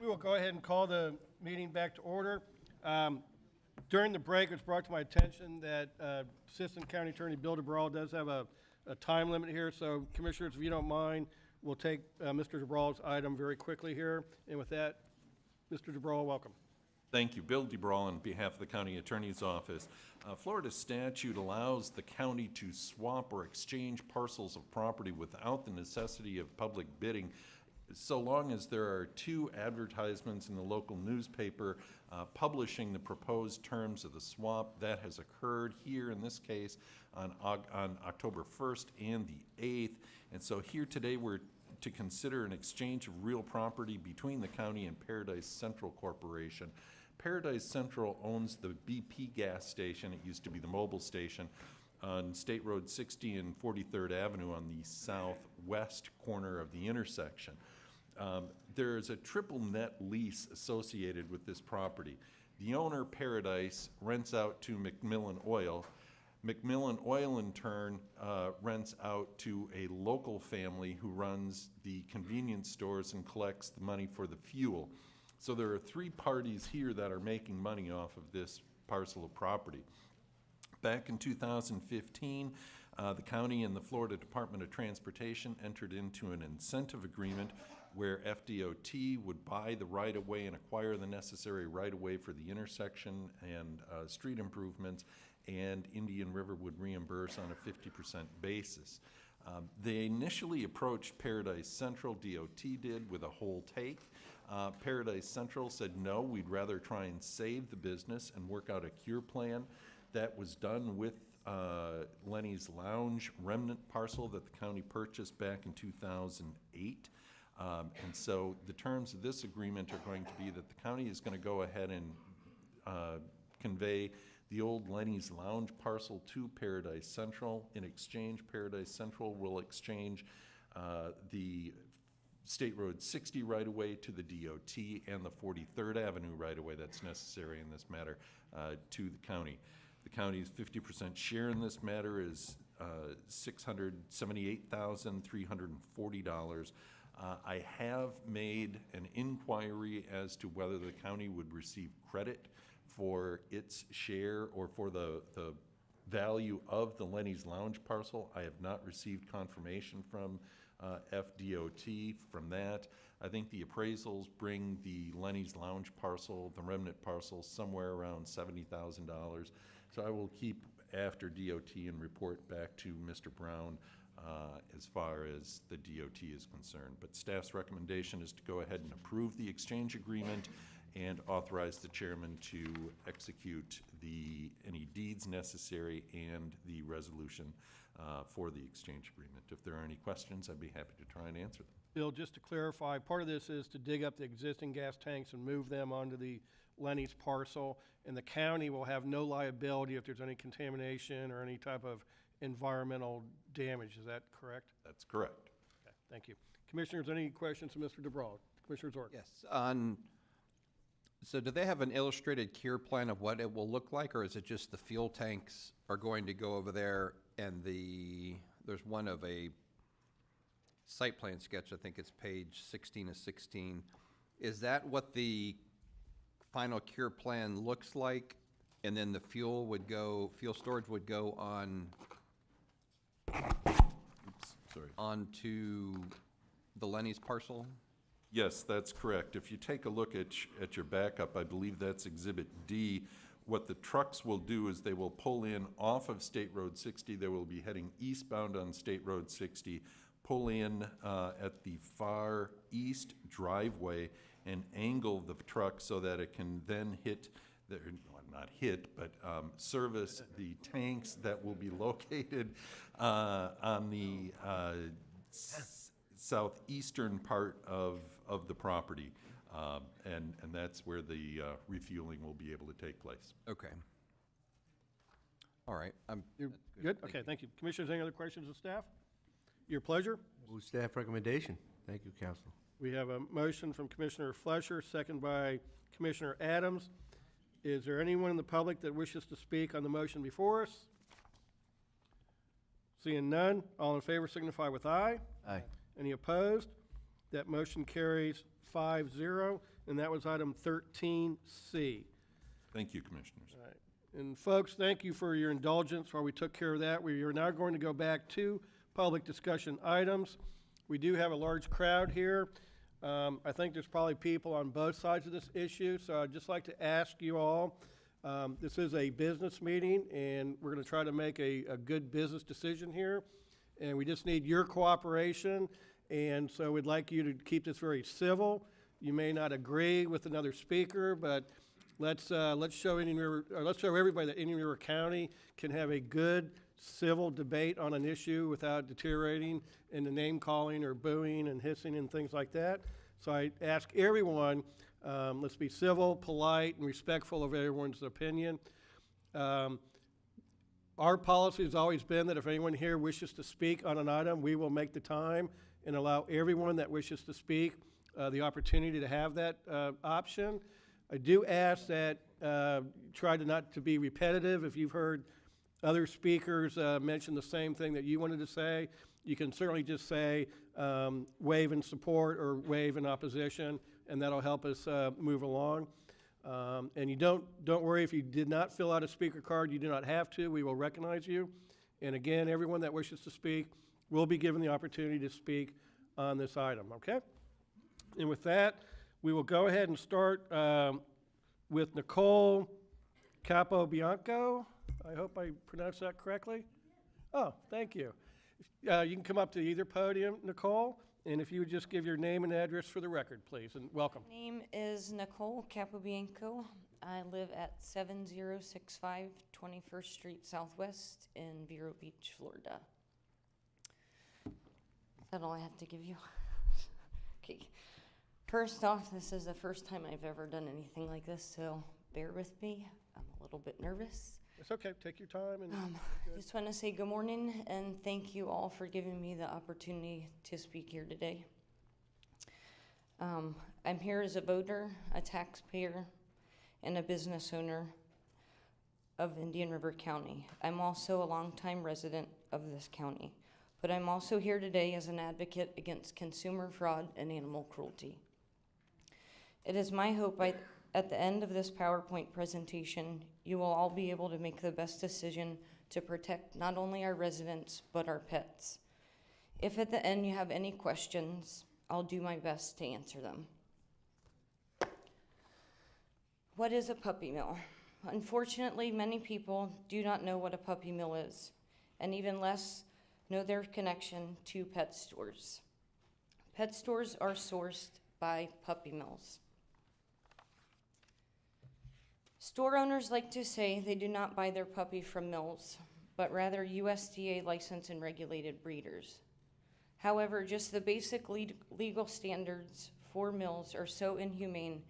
We will go ahead and call the meeting back to order. During the break, it was brought to my attention that Assistant County Attorney Bill DeBrawl does have a time limit here, so Commissioners, if you don't mind, we'll take Mr. DeBrawl's item very quickly here. And with that, Mr. DeBrawl, welcome. Thank you. Bill DeBrawl on behalf of the County Attorney's Office. Florida statute allows the county to swap or exchange parcels of property without the necessity of public bidding, so long as there are two advertisements in the local newspaper publishing the proposed terms of the swap. That has occurred here in this case on October 1st and the 8th. And so here today we're to consider an exchange of real property between the county and Paradise Central Corporation. Paradise Central owns the BP gas station. It used to be the Mobile station on State Road 60 and 43rd Avenue on the southwest corner of the intersection. There is a triple net lease associated with this property. The owner, Paradise, rents out to McMillan Oil. McMillan Oil, in turn, rents out to a local family who runs the convenience stores and collects the money for the fuel. So there are three parties here that are making money off of this parcel of property. Back in 2015, the county and the Florida Department of Transportation entered into an incentive agreement where FDOT would buy the right-of-way and acquire the necessary right-of-way for the intersection and street improvements, and Indian River would reimburse on a 50% basis. They initially approached Paradise Central, DOT did, with a whole take. Paradise Central said, no, we'd rather try and save the business and work out a cure plan. That was done with Lenny's Lounge remnant parcel that the county purchased back in 2008. And so the terms of this agreement are going to be that the county is going to go ahead and convey the old Lenny's Lounge parcel to Paradise Central. In exchange, Paradise Central will exchange the State Road 60 right-of-way to the DOT and the 43rd Avenue right-of-way that's necessary in this matter to the county. The county's 50% share in this matter is $678,340. I have made an inquiry as to whether the county would receive credit for its share or for the value of the Lenny's Lounge parcel. I have not received confirmation from FDOT from that. I think the appraisals bring the Lenny's Lounge parcel, the remnant parcel, somewhere around $70,000. So I will keep after DOT and report back to Mr. Brown as far as the DOT is concerned. But staff's recommendation is to go ahead and approve the exchange agreement and authorize the chairman to execute any deeds necessary and the resolution for the exchange agreement. If there are any questions, I'd be happy to try and answer them. Bill, just to clarify, part of this is to dig up the existing gas tanks and move them onto the Lenny's parcel, and the county will have no liability if there's any contamination or any type of environmental damage. Is that correct? That's correct. Okay, thank you. Commissioners, any questions for Mr. DeBrawl? Commissioner Zork? Yes. So do they have an illustrated cure plan of what it will look like, or is it just the fuel tanks are going to go over there and there's one of a site plan sketch, I think it's page 16 of 16. Is that what the final cure plan looks like? And then the fuel storage would go on onto the Lenny's parcel? Yes, that's correct. If you take a look at your backup, I believe that's Exhibit D. What the trucks will do is they will pull in off of State Road 60. They will be heading eastbound on State Road 60, pull in at the far east driveway and angle the truck so that it can then hit, not hit, but service the tanks that will be located on the southeastern part of the property. And that's where the refueling will be able to take place. Okay. All right. You're good? Okay, thank you. Commissioners, any other questions of staff? Your pleasure. Move staff recommendation. Thank you, Council. We have a motion from Commissioner Flesher, second by Commissioner Adams. Is there anyone in the public that wishes to speak on the motion before us? Seeing none, all in favor signify with aye. Aye. Any opposed? That motion carries 5-0, and that was item 13C. Thank you, Commissioners. All right. And folks, thank you for your indulgence while we took care of that. We are now going to go back to public discussion items. We do have a large crowd here. I think there's probably people on both sides of this issue, so I'd just like to ask you all, this is a business meeting, and we're going to try to make a good business decision here, and we just need your cooperation, and so we'd like you to keep this very civil. You may not agree with another speaker, but let's show everybody that Indian River County can have a good civil debate on an issue without deteriorating into name calling or booing and hissing and things like that. So I ask everyone, let's be civil, polite, and respectful of everyone's opinion. Our policy has always been that if anyone here wishes to speak on an item, we will make the time and allow everyone that wishes to speak the opportunity to have that option. I do ask that try to not to be repetitive. If you've heard other speakers mention the same thing that you wanted to say, you can certainly just say wave in support or wave in opposition, and that'll help us move along. And you don't worry if you did not fill out a speaker card. You do not have to. We will recognize you. And again, everyone that wishes to speak will be given the opportunity to speak on this item. Okay? And with that, we will go ahead and start with Nicole Capobianco. I hope I pronounced that correctly. Oh, thank you. You can come up to either podium, Nicole, and if you would just give your name and address for the record, please, and welcome. My name is Nicole Capobianco. I live at 7065 21st Street Southwest in Vero Beach, Florida. Is that all I have to give you? Okay. First off, this is the first time I've ever done anything like this, so bear with me. I'm a little bit nervous. It's okay. Take your time. And I just want to say good morning and thank you all for giving me the opportunity to speak here today. I'm here as a voter, a taxpayer, and a business owner of Indian River County. I'm also a longtime resident of this county, but I'm also here today as an advocate against consumer fraud and animal cruelty. It is my hope at the end of this PowerPoint presentation, you will all be able to make the best decision to protect not only our residents, but our pets. If at the end you have any questions, I'll do my best to answer them. What is a puppy mill? Unfortunately, many people do not know what a puppy mill is, and even less know their connection to pet stores. Pet stores are sourced by puppy mills. Store owners like to say they do not buy their puppy from mills, but rather USDA licensed and regulated breeders. However, just the basic legal standards for mills are so inhumane,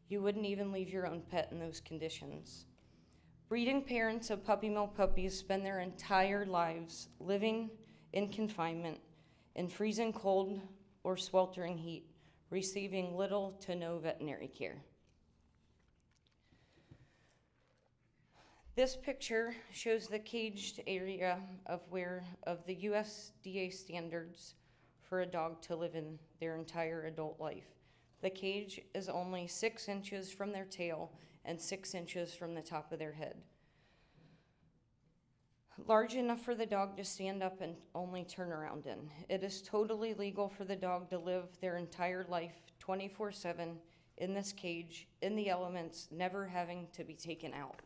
you wouldn't even leave your own pet in those conditions. Breeding parents of puppy mill puppies spend their entire lives living in confinement in freezing cold or sweltering heat, receiving little to no veterinary care. This picture shows the caged area of the USDA standards for a dog to live in their entire adult life. The cage is only 6 inches from their tail and 6 inches from the top of their head. Large enough for the dog to stand up and only turn around in. It is totally legal for the dog to live their entire life 24/7 in this cage, in the elements, never having to be taken out.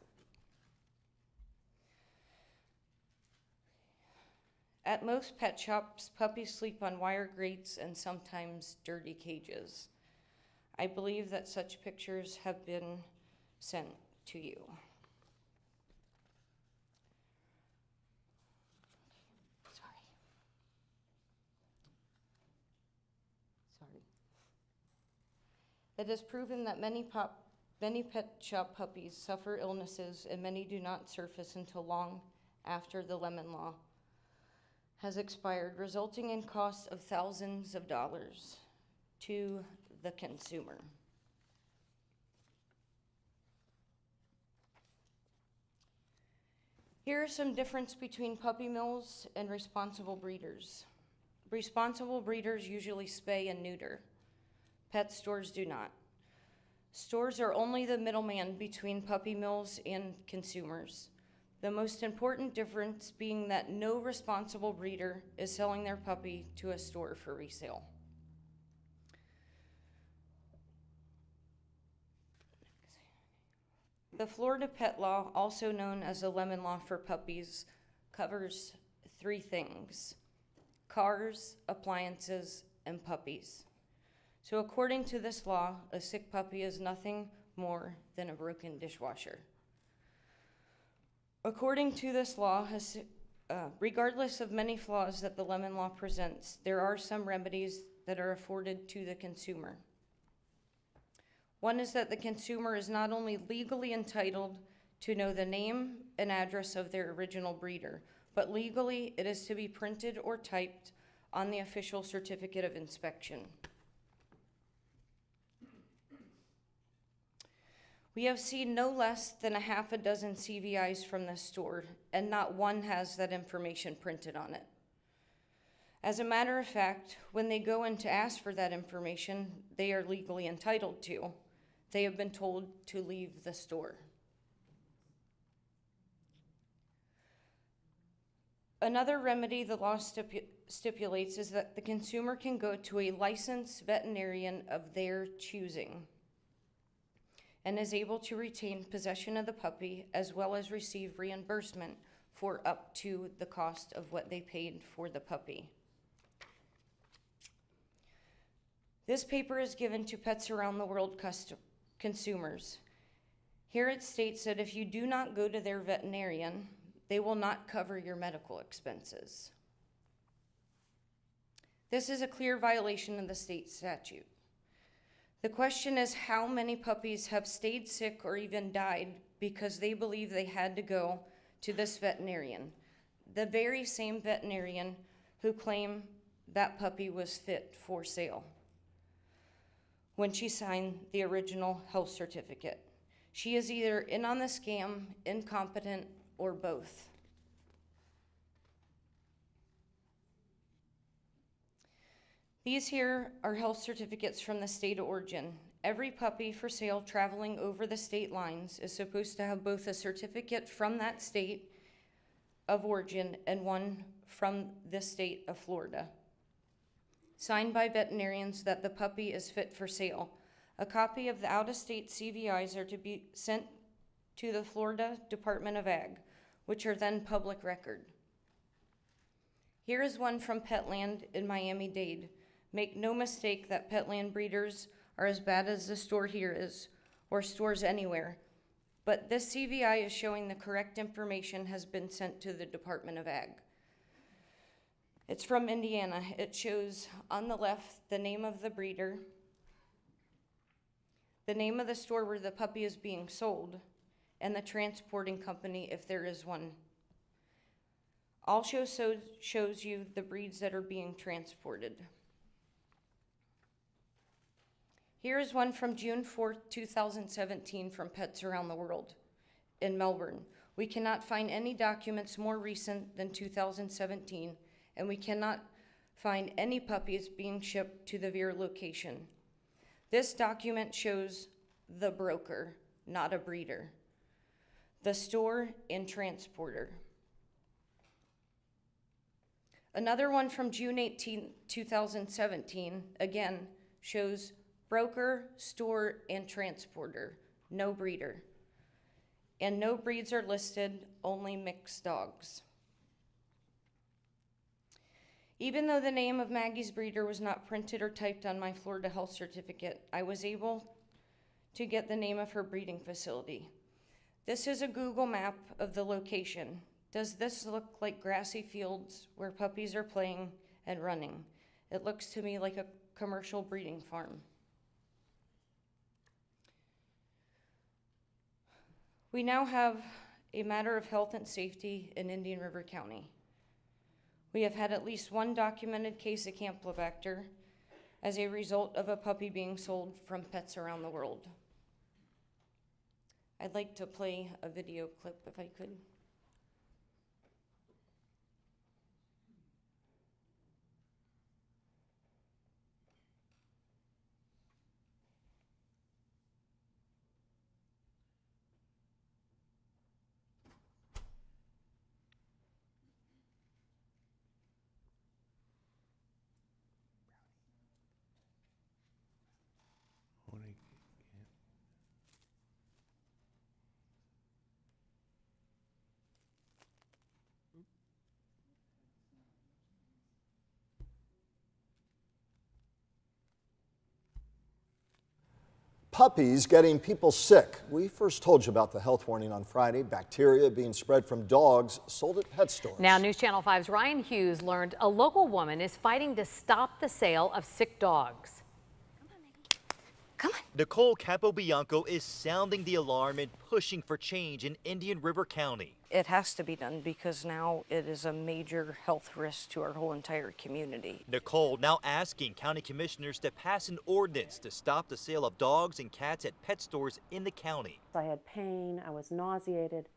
At most pet shops, puppies sleep on wire grates and sometimes dirty cages. I believe that such pictures have been sent to you. Sorry. It is proven that many pet shop puppies suffer illnesses, and many do not surface until long after the lemon law has expired, resulting in costs of thousands of dollars to the consumer. Here are some difference between puppy mills and responsible breeders. responsible breeders usually spay and neuter. Pet stores do not. Stores are only the middleman between puppy mills and consumers. The most important difference being that no responsible breeder is selling their puppy to a store for resale. The Florida Pet Law, also known as the Lemon Law for puppies, covers 3 things: cars, appliances, and puppies. So according to this law, a sick puppy is nothing more than a broken dishwasher. According to this law, regardless of many flaws that the Lemon Law presents, there are some remedies that are afforded to the consumer. One is that the consumer is not only legally entitled to know the name and address of their original breeder, but legally it is to be printed or typed on the official certificate of inspection. We have seen no less than a half a dozen CVIs from this store, and not one has that information printed on it. As a matter of fact, when they go in to ask for that information, they are legally entitled to. They have been told to leave the store. Another remedy the law stipulates is that the consumer can go to a licensed veterinarian of their choosing and is able to retain possession of the puppy as well as receive reimbursement for up to the cost of what they paid for the puppy. This paper is given to Pets Around the World consumers. Here it states that if you do not go to their veterinarian, they will not cover your medical expenses. This is a clear violation of the state statute. The question is, how many puppies have stayed sick or even died because they believe they had to go to this veterinarian, the very same veterinarian who claimed that puppy was fit for sale when she signed the original health certificate. She is either in on the scam, incompetent, or both. These here are health certificates from the state of origin. Every puppy for sale traveling over the state lines is supposed to have both a certificate from that state of origin and one from the state of Florida, signed by veterinarians that the puppy is fit for sale. A copy of the out-of-state CVIs are to be sent to the Florida Department of Ag, which are then public record. Here is one from Petland in Miami-Dade. Make no mistake that Petland breeders are as bad as the store here is, or stores anywhere. But this CVI is showing the correct information has been sent to the Department of Ag. It's from Indiana. It shows on the left the name of the breeder, the name of the store where the puppy is being sold, and the transporting company if there is one. Also shows you the breeds that are being transported. Here is one from June 4th, 2017 from Pets Around the World in Melbourne. We cannot find any documents more recent than 2017, and we cannot find any puppies being shipped to the Veer location. This document shows the broker, not a breeder, the store and transporter. Another one from June 18, 2017, again, shows broker, store, and transporter, no breeder. And no breeds are listed, only mixed dogs. Even though the name of Maggie's breeder was not printed or typed on my Florida health certificate, I was able to get the name of her breeding facility. This is a Google map of the location. Does this look like grassy fields where puppies are playing and running? It looks to me like a commercial breeding farm. We now have a matter of health and safety in Indian River County. We have had at least one documented case of Campylobacter as a result of a puppy being sold from Pets Around the World. I'd like to play a video clip if I could. Puppies getting people sick. We first told you about the health warning on Friday, bacteria being spread from dogs sold at pet stores. Now, News Channel 5's Ryan Hughes learned a local woman is fighting to stop the sale of sick dogs. Come on. Nicole Capobianco is sounding the alarm and pushing for change in Indian River County. It has to be done because now it is a major health risk to our whole entire community. Nicole now asking county commissioners to pass an ordinance to stop the sale of dogs and cats at pet stores in the county. I had pain, I was nauseated,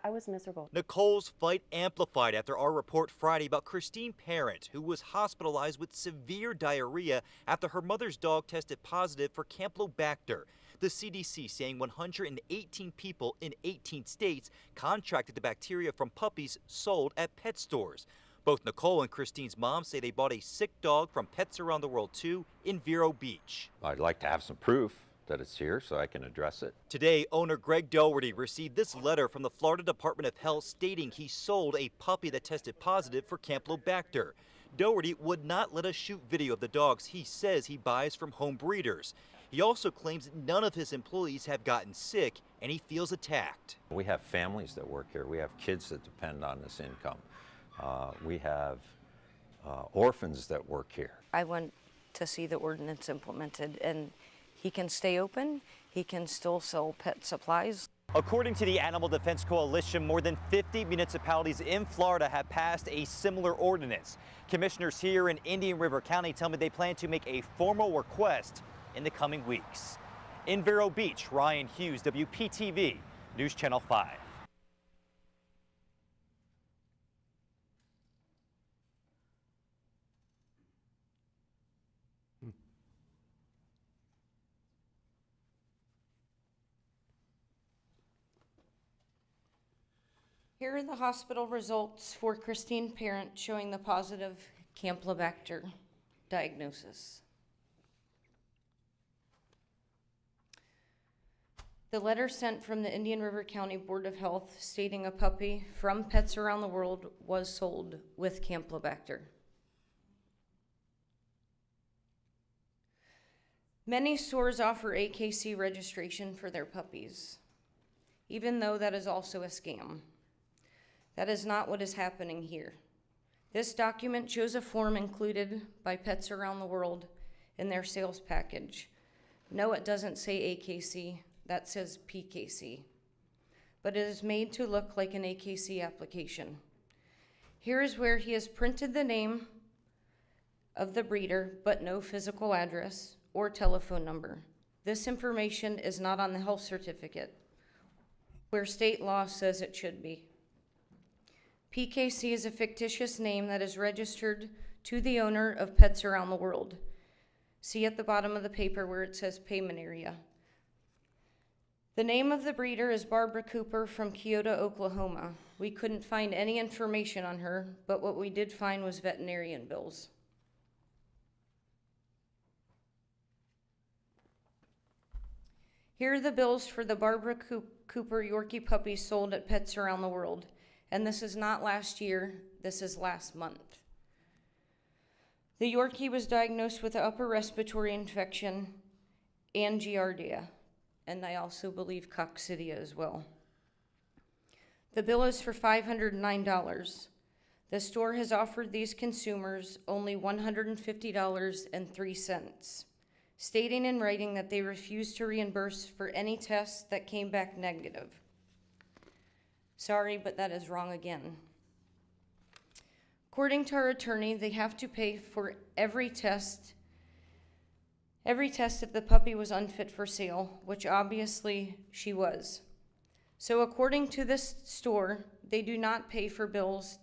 I was miserable. Nicole's fight amplified after our report Friday about Christine Parent, who was hospitalized with severe diarrhea after her mother's dog tested positive for Campylobacter. The CDC saying 118 people in 18 states contracted the bacteria from puppies sold at pet stores. Both Nicole and Christine's mom say they bought a sick dog from Pets Around the World 2 in Vero Beach. I'd like to have some proof that it's here so I can address it. Today, owner Greg Doherty received this letter from the Florida Department of Health stating he sold a puppy that tested positive for Campylobacter. Doherty would not let us shoot video of the dogs he says he buys from home breeders. He also claims none of his employees have gotten sick, and he feels attacked. We have families that work here. We have kids that depend on this income. We have orphans that work here. I want to see the ordinance implemented, and he can stay open, he can still sell pet supplies. According to the Animal Defense Coalition, more than 50 municipalities in Florida have passed a similar ordinance. Commissioners here in Indian River County tell me they plan to make a formal request in the coming weeks. In Vero Beach, Ryan Hughes, WPTV, News Channel 5. Here are the hospital results for Christine Parent showing the positive Campylobacter diagnosis. The letter sent from the Indian River County Board of Health stating a puppy from Pets Around the World was sold with Campylobacter. Many stores offer AKC registration for their puppies, even though that is also a scam. That is not what is happening here. This document shows a form included by Pets Around the World in their sales package. No, it doesn't say AKC, that says PKC. But it is made to look like an AKC application. Here is where he has printed the name of the breeder, but no physical address or telephone number. This information is not on the health certificate, where state law says it should be. PKC is a fictitious name that is registered to the owner of Pets Around the World. See at the bottom of the paper where it says payment area. The name of the breeder is Barbara Cooper from Keota, Oklahoma. We couldn't find any information on her, but what we did find was veterinarian bills. Here are the bills for the Barbara Cooper Yorkie puppies sold at Pets Around the World. And this is not last year, this is last month. The Yorkie was diagnosed with an upper respiratory infection and Giardia, and I also believe coccidia as well. The bill is for $509. The store has offered these consumers only $150.03, stating in writing that they refuse to reimburse for any tests that came back negative. Sorry, but that is wrong again. According to our attorney, they have to pay for every test if the puppy was unfit for sale, which obviously she was. So according to this store, they do not pay for bills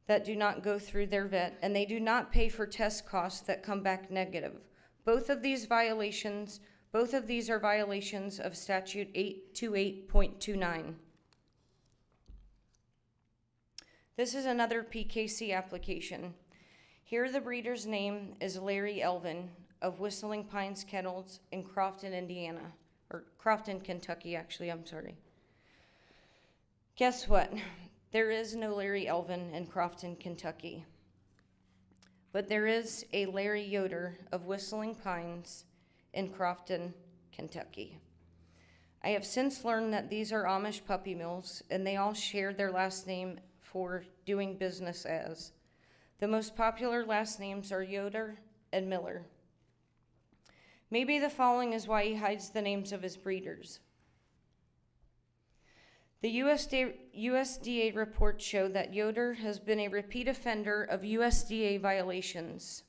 that do not go through their vet, and they do not pay for test costs that come back negative. Both of these are violations of statute 828.29. This is another PKC application. Here the breeder's name is Larry Elvin of Whistling Pines Kennels in Crofton, Indiana, or Crofton, Kentucky, actually, I'm sorry. Guess what? There is no Larry Elvin in Crofton, Kentucky. But there is a Larry Yoder of Whistling Pines in Crofton, Kentucky. I have since learned that these are Amish puppy mills, and they all share their last name for doing business as. The most popular last names are Yoder and Miller. Maybe the following is why he hides the names of his breeders. The USDA reports show that Yoder has been a repeat offender of USDA violations.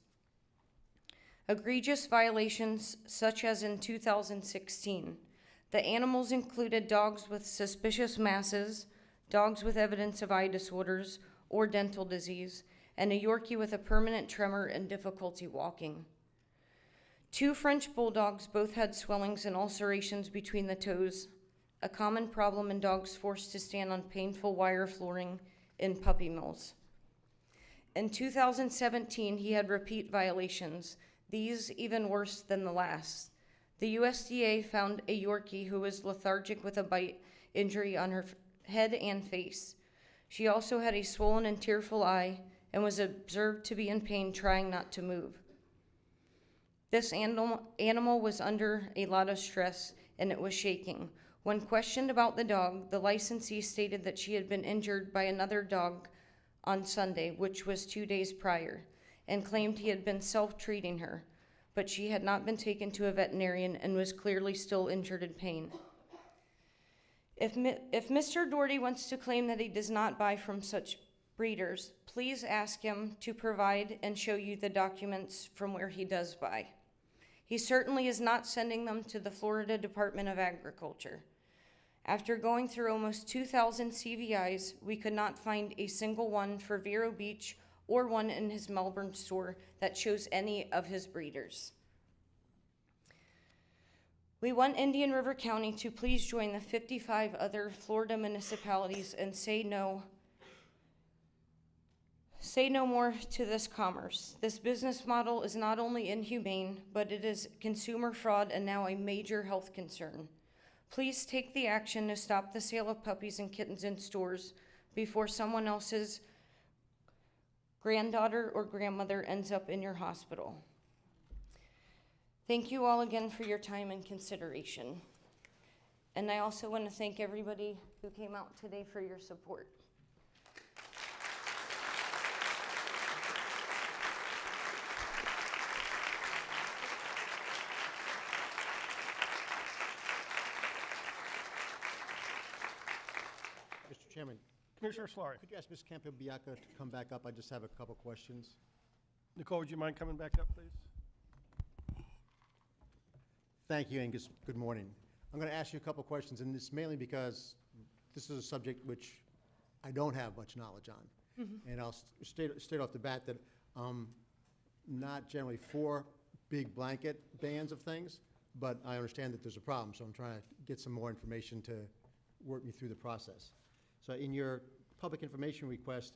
Egregious violations such as in 2016. The animals included dogs with suspicious masses, dogs with evidence of eye disorders or dental disease, and a Yorkie with a permanent tremor and difficulty walking. 2 French bulldogs both had swellings and ulcerations between the toes, a common problem in dogs forced to stand on painful wire flooring in puppy mills. In 2017, he had repeat violations, these even worse than the last. The USDA found a Yorkie who was lethargic with a bite injury on her head and face. She also had a swollen and tearful eye and was observed to be in pain, trying not to move. This animal was under a lot of stress and it was shaking. When questioned about the dog, the licensee stated that she had been injured by another dog on Sunday, which was 2 days prior, and claimed he had been self-treating her, but she had not been taken to a veterinarian and was clearly still injured in pain. If Mr. Doherty wants to claim that he does not buy from such breeders, please ask him to provide and show you the documents from where he does buy. He certainly is not sending them to the Florida Department of Agriculture. After going through almost 2,000 CVIs, we could not find a single one for Vero Beach or one in his Melbourne store that shows any of his breeders. We want Indian River County to please join the 55 other Florida municipalities and say no more to this commerce. This business model is not only inhumane, but it is consumer fraud and now a major health concern. Please take the action to stop the sale of puppies and kittens in stores before someone else's granddaughter or grandmother ends up in your hospital. Thank you all again for your time and consideration. And I also want to thank everybody who came out today for your support. Mr. Chairman, Commissioner Solari. could you ask Ms. Campobiaco to come back up? I just have a couple questions. Nicole, would you mind coming back up, please? Thank you, Angus. Good morning. I'm going to ask you a couple questions, and this mainly because this is a subject which I don't have much knowledge on. And I'll state off the bat that I'm not generally for big blanket bans of things, but I understand that there's a problem, so I'm trying to get some more information to work me through the process. So in your public information request,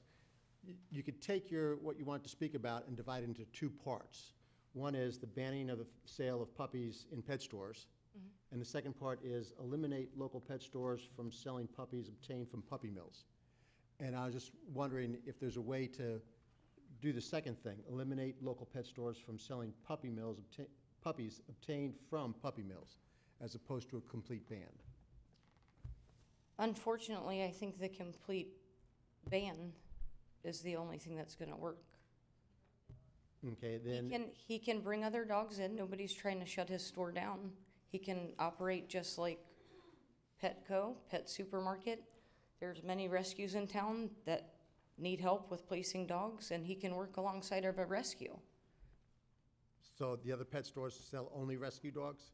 you could take what you want to speak about and divide it into 2 parts. One is the banning of the sale of puppies in pet stores, and the second part is eliminate local pet stores from selling puppies obtained from puppy mills. And I was just wondering if there's a way to do the second thing, eliminate local pet stores from selling puppies obtained from puppy mills, as opposed to a complete ban. Unfortunately, I think the complete ban is the only thing that's going to work. Okay, then. He can bring other dogs in. Nobody's trying to shut his store down. He can operate just like Petco, Pet Supermarket. There's many rescues in town that need help with placing dogs, and he can work alongside of a rescue. So the other pet stores sell only rescue dogs?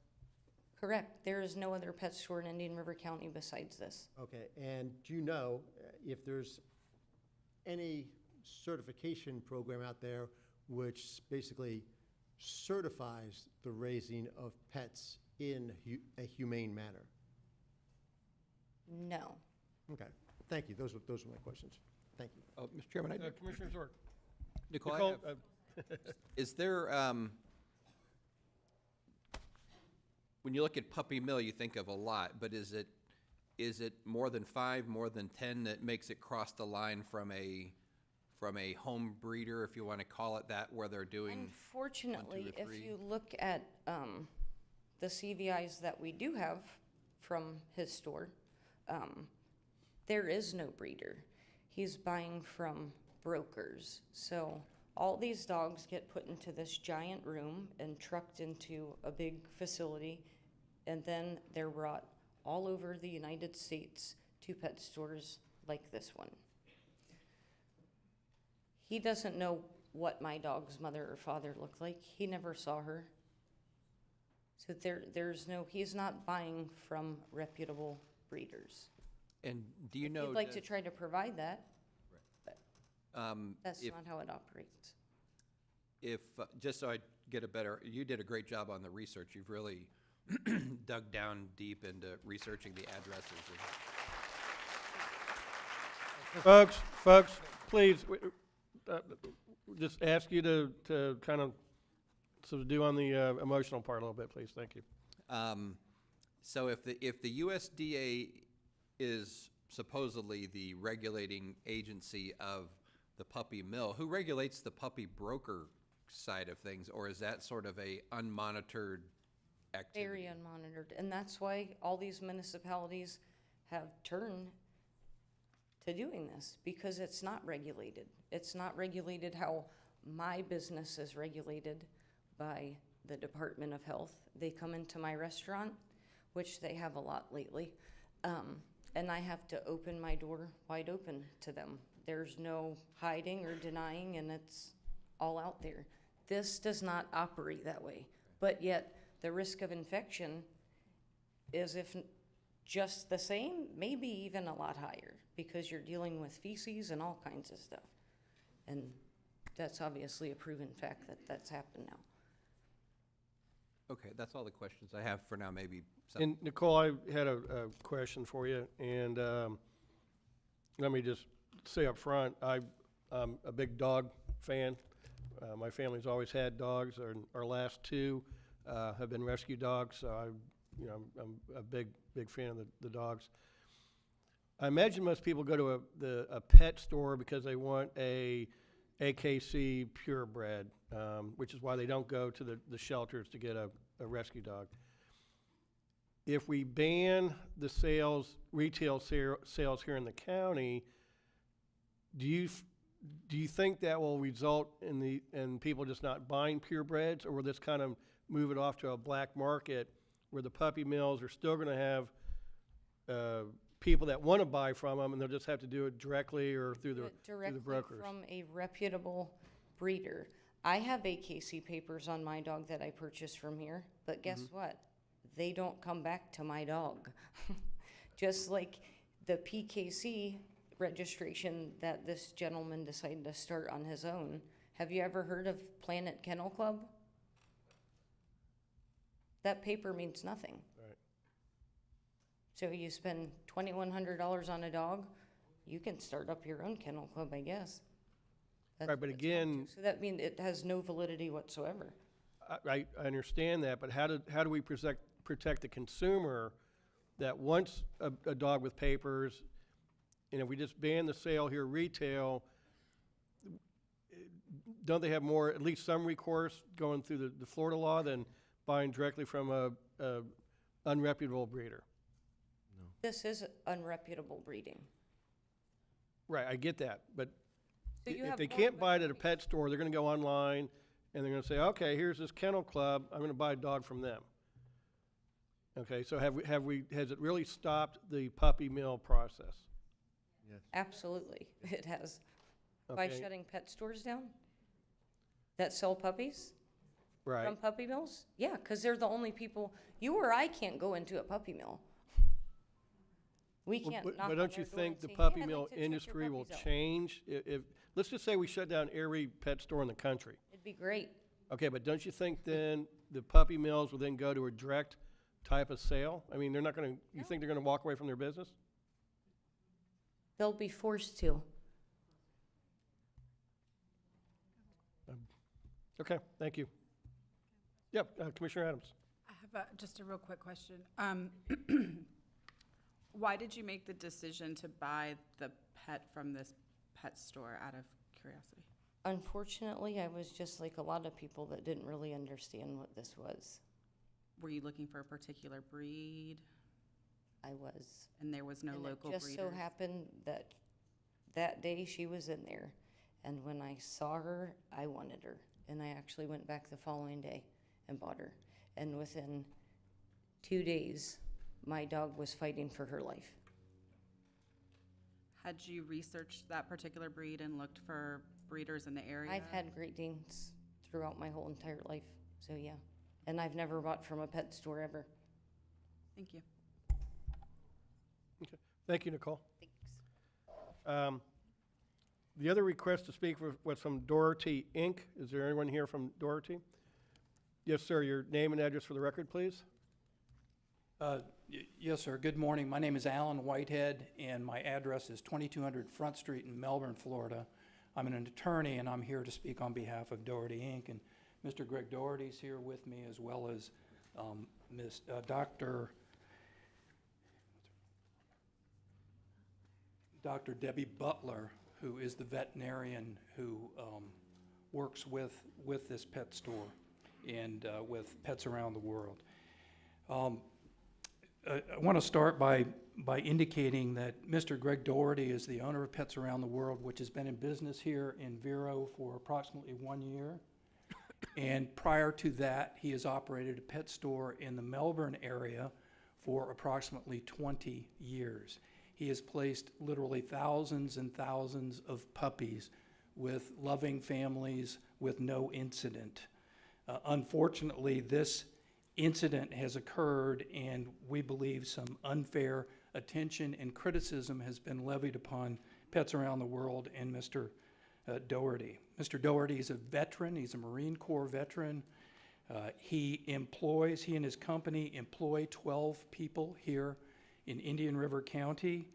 Correct. There is no other pet store in Indian River County besides this. Okay, and do you know if there's any certification program out there which basically certifies the raising of pets in a humane manner? No. Okay, thank you. Those were my questions. Thank you. Oh, Mr. Chairman, Commissioner Zork. Nicole, is there, when you look at puppy mill, you think of a lot, but is it more than 5, more than 10 that makes it cross the line from a home breeder, if you want to call it that, where they're doing Unfortunately, 1, 2, or 3? if you look at the CVIs that we do have from his store, there is no breeder. He's buying from brokers. So all these dogs get put into this giant room and trucked into a big facility, and then they're brought all over the United States to pet stores like this one. He doesn't know what my dog's mother or father looked like. He never saw her. So he's not buying from reputable breeders. And do you know? He'd like to try to provide that, but that's if- not how it operates. If, just so I get a better, you did a great job on the research. You've really dug down deep into researching the addresses. Folks, please, just ask you to kind of sort of do on the emotional part a little bit, please. Thank you. So if the USDA is supposedly the regulating agency of the puppy mill, who regulates the puppy broker side of things, or is that sort of a unmonitored activity? Very unmonitored, and that's why all these municipalities have turned to doing this, because it's not regulated. It's not regulated how my business is regulated by the Department of Health. They come into my restaurant, which they have a lot lately, and I have to open my door wide open to them. There's no hiding or denying, and it's all out there. This does not operate that way, but yet the risk of infection is, if just the same, maybe even a lot higher, because you're dealing with feces and all kinds of stuff. And that's obviously a proven fact that that's happened now. Okay, that's all the questions I have for now. Maybe And Nicole, I had a question for you, and let me just say up front, I'm a big dog fan. My family's always had dogs. Our last two have been rescue dogs, so I'm a big fan of the dogs. I imagine most people go to a pet store because they want a AKC purebred, which is why they don't go to the shelters to get a rescue dog. If we ban the retail sales here in the county, do you think that will result in people just not buying purebreds, or will this kind of move it off to a black market where the puppy mills are still going to have people that want to buy from them, and they'll just have to do it directly or through the brokers? From a reputable breeder. I have AKC papers on my dog that I purchased from here, but guess what? They don't come back to my dog. Just like the PKC registration that this gentleman decided to start on his own. Have you ever heard of Planet Kennel Club? That paper means nothing. Right. So you spend $2,100 on a dog, you can start up your own kennel club, I guess. That's Right, but what it's again- going to. So that means it has no validity whatsoever. I understand that, but how do we protect the consumer that wants a dog with papers? And if we just ban the sale here retail, don't they have more, at least some recourse going through the Florida law than buying directly from a unreputable breeder? This is unreputable breeding. Right, I get that, but So you if have they more can't buy it at a companies. pet store, they're gonna go online and they're gonna say, okay, here's this kennel club, I'm gonna buy a dog from them. Okay, so has it really stopped the puppy mill process? Absolutely, it has. By Okay. shutting pet stores down that sell puppies Right, from puppy mills? Yeah, because they're the only people, you or I can't go into a puppy mill. We Well, can't but knock but on don't you their door and think the say, "Hey, puppy I'd mill like to check your industry will puppies out." change if, let's just say we shut down every pet store in the country. It'd be great. Okay, but don't you think then the puppy mills will then go to a direct type of sale? I mean, they're not gonna, you think they're gonna walk away from their business? They'll be forced to. Okay, thank you. Yep, Commissioner Adams. I have just a real quick question. Why did you make the decision to buy the pet from this pet store, out of curiosity? Unfortunately, I was just like a lot of people that didn't really understand what this was. were you looking for a particular breed? I was. And there was no And local it just breeders? so happened that that day she was in there. And when I saw her, I wanted her. And I actually went back the following day and bought her. And within 2 days, my dog was fighting for her life. Had you researched that particular breed and looked for breeders in the area? I've had Great Danes throughout my whole entire life, so yeah. And I've never bought from a pet store ever. Thank you. Okay. Thank you, Nicole. Thanks. The other request to speak was from Doherty Inc. Is there anyone here from Doherty? Yes, sir. Your name and address for the record, please. Yes, sir. Good morning. My name is Alan Whitehead, and my address is 2200 Front Street in Melbourne, Florida. I'm an attorney, and I'm here to speak on behalf of Doherty Inc. And Mr. Greg Doherty's here with me, as well as Dr. Debbie Butler, who is the veterinarian who works with this pet store and with Pets Around the World. I want to start by indicating that Mr. Greg Doherty is the owner of Pets Around the World, which has been in business here in Vero for approximately 1 year. And prior to that, he has operated a pet store in the Melbourne area for approximately 20 years. He has placed literally thousands and thousands of puppies with loving families with no incident. Unfortunately, this incident has occurred, and we believe some unfair attention and criticism has been levied upon Pets Around the World and Mr. Doherty. Mr. Doherty is a veteran. He's a Marine Corps veteran. He and his company employ 12 people here in Indian River County.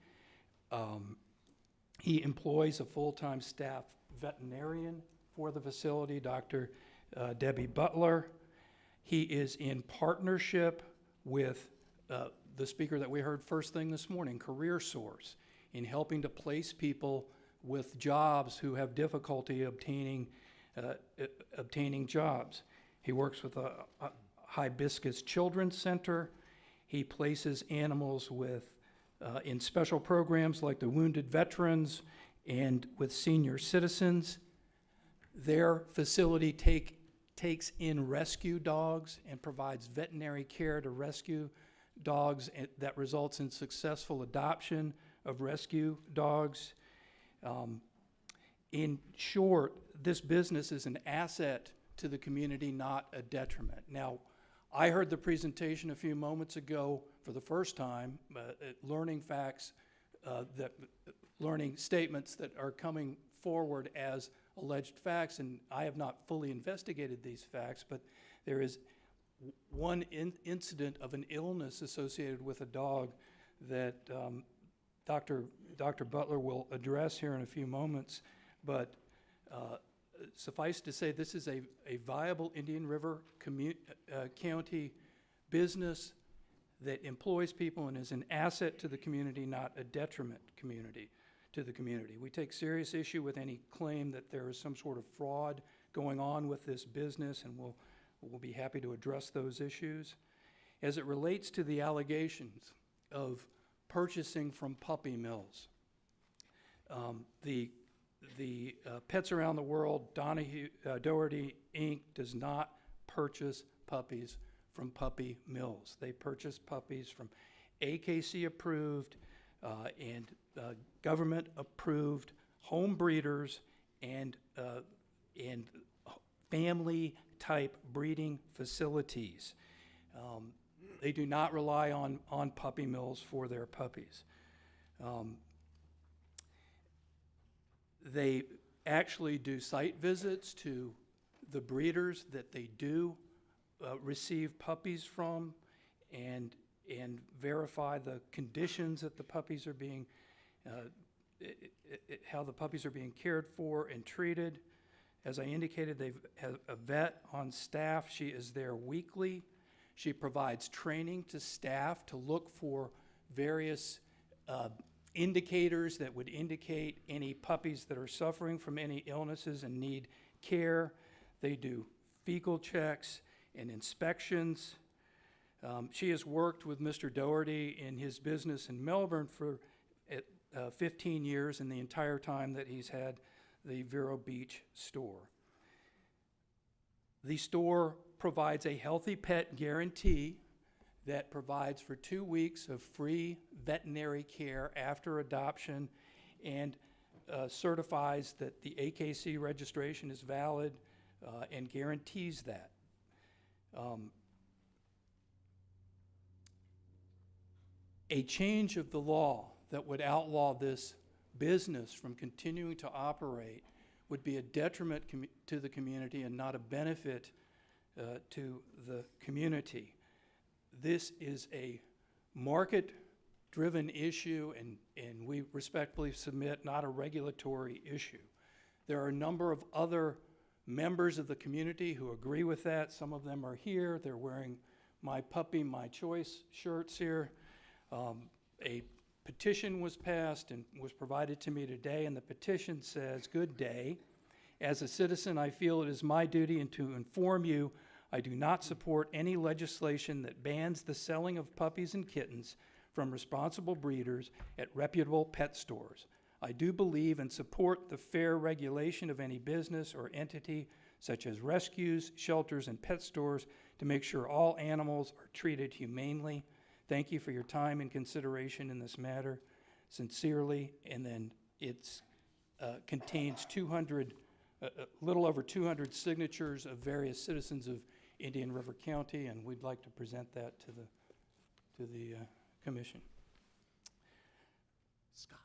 He employs a full-time staff veterinarian for the facility, Dr. Debbie Butler. He is in partnership with the speaker that we heard first thing this morning, CareerSource, in helping to place people with jobs who have difficulty obtaining jobs. He works with a Hibiscus Children's Center. He places animals in special programs like the Wounded Veterans and with senior citizens. Their facility takes in rescue dogs and provides veterinary care to rescue dogs that results in successful adoption of rescue dogs. In short, this business is an asset to the community, not a detriment. Now, I heard the presentation a few moments ago for the first time, learning statements that are coming forward as alleged facts, and I have not fully investigated these facts, but there is one incident of an illness associated with a dog that Dr. Butler will address here in a few moments, but suffice to say, this is a viable Indian River County business that employs people and is an asset to the community, not a detriment to the community. We take serious issue with any claim that there is some sort of fraud going on with this business, and we'll be happy to address those issues. As it relates to the allegations of purchasing from puppy mills, the Pets Around the World, Doherty Inc. does not purchase puppies from puppy mills. They purchase puppies from AKC approved and government approved home breeders and family type breeding facilities. They do not rely on puppy mills for their puppies. They actually do site visits to the breeders that they do receive puppies from and verify the conditions that the puppies are being, how the puppies are being cared for and treated. As I indicated, they have a vet on staff. She is there weekly. She provides training to staff to look for various indicators that would indicate any puppies that are suffering from any illnesses and need care. They do fecal checks and inspections. She has worked with Mr. Doherty in his business in Melbourne for 15 years, in the entire time that he's had the Vero Beach store. The store provides a healthy pet guarantee that provides for 2 weeks of free veterinary care after adoption, and certifies that the AKC registration is valid and guarantees that. A change of the law that would outlaw this business from continuing to operate would be a detriment to the community and not a benefit to the community. This is a market-driven issue, and we respectfully submit not a regulatory issue. There are a number of other members of the community who agree with that. Some of them are here. They're wearing My Puppy, My Choice shirts here. A petition was passed and was provided to me today, and the petition says, "Good day. As a citizen, I feel it is my duty to inform you I do not support any legislation that bans the selling of puppies and kittens from responsible breeders at reputable pet stores. I do believe and support the fair regulation of any business or entity such as rescues, shelters, and pet stores to make sure all animals are treated humanely. Thank you for your time and consideration in this matter. Sincerely." And then it contains 200, a little over 200 signatures of various citizens of Indian River County, and we'd like to present that to the commission. Scott.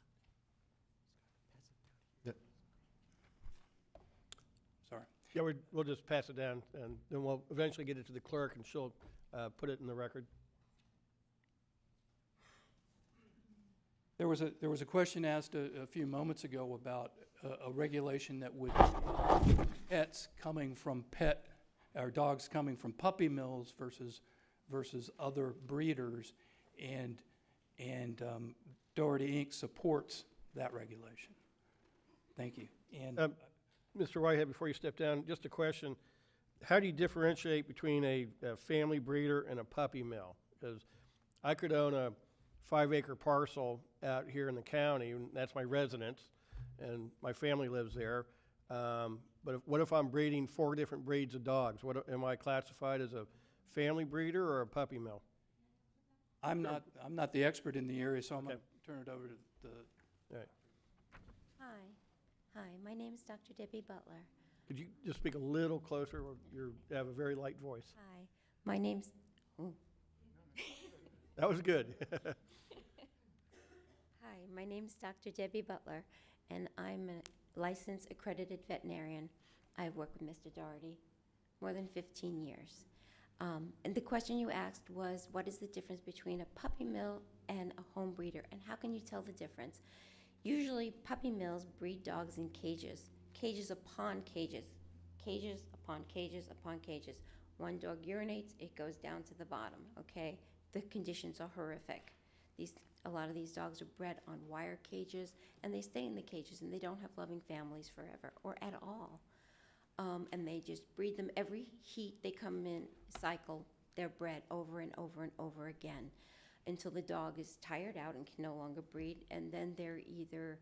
Sorry. Yeah, we'll just pass it down, and then we'll eventually get it to the clerk, and she'll put it in the record. There was a question asked a few moments ago about a regulation that would pets coming from dogs coming from puppy mills versus other breeders, and Doherty Inc. supports that regulation. Thank you. And Mr. Whitehead, before you step down, just a question. How do you differentiate between a family breeder and a puppy mill? Because I could own a 5-acre parcel out here in the county, and that's my residence, and my family lives there. But what if I'm breeding 4 different breeds of dogs? Am I classified as a family breeder or a puppy mill? I'm not the expert in the area, so I'm going to turn it over to the. All right. Hi, my name is Dr. Debbie Butler. Could you just speak a little closer? You have a very light voice. Hi, my name's. Oh. That was good. Hi, my name's Dr. Debbie Butler, and I'm a licensed accredited veterinarian. I've worked with Mr. Doherty more than 15 years. And the question you asked was, what is the difference between a puppy mill and a home breeder, and how can you tell the difference? Usually, puppy mills breed dogs in cages, cages upon cages, cages upon cages upon cages. One dog urinates, it goes down to the bottom, okay? The conditions are horrific. A lot of these dogs are bred on wire cages, and they stay in the cages, and they don't have loving families forever or at all. And they just breed them every heat they come in, cycle, they're bred over and over and over again until the dog is tired out and can no longer breed, and then they're either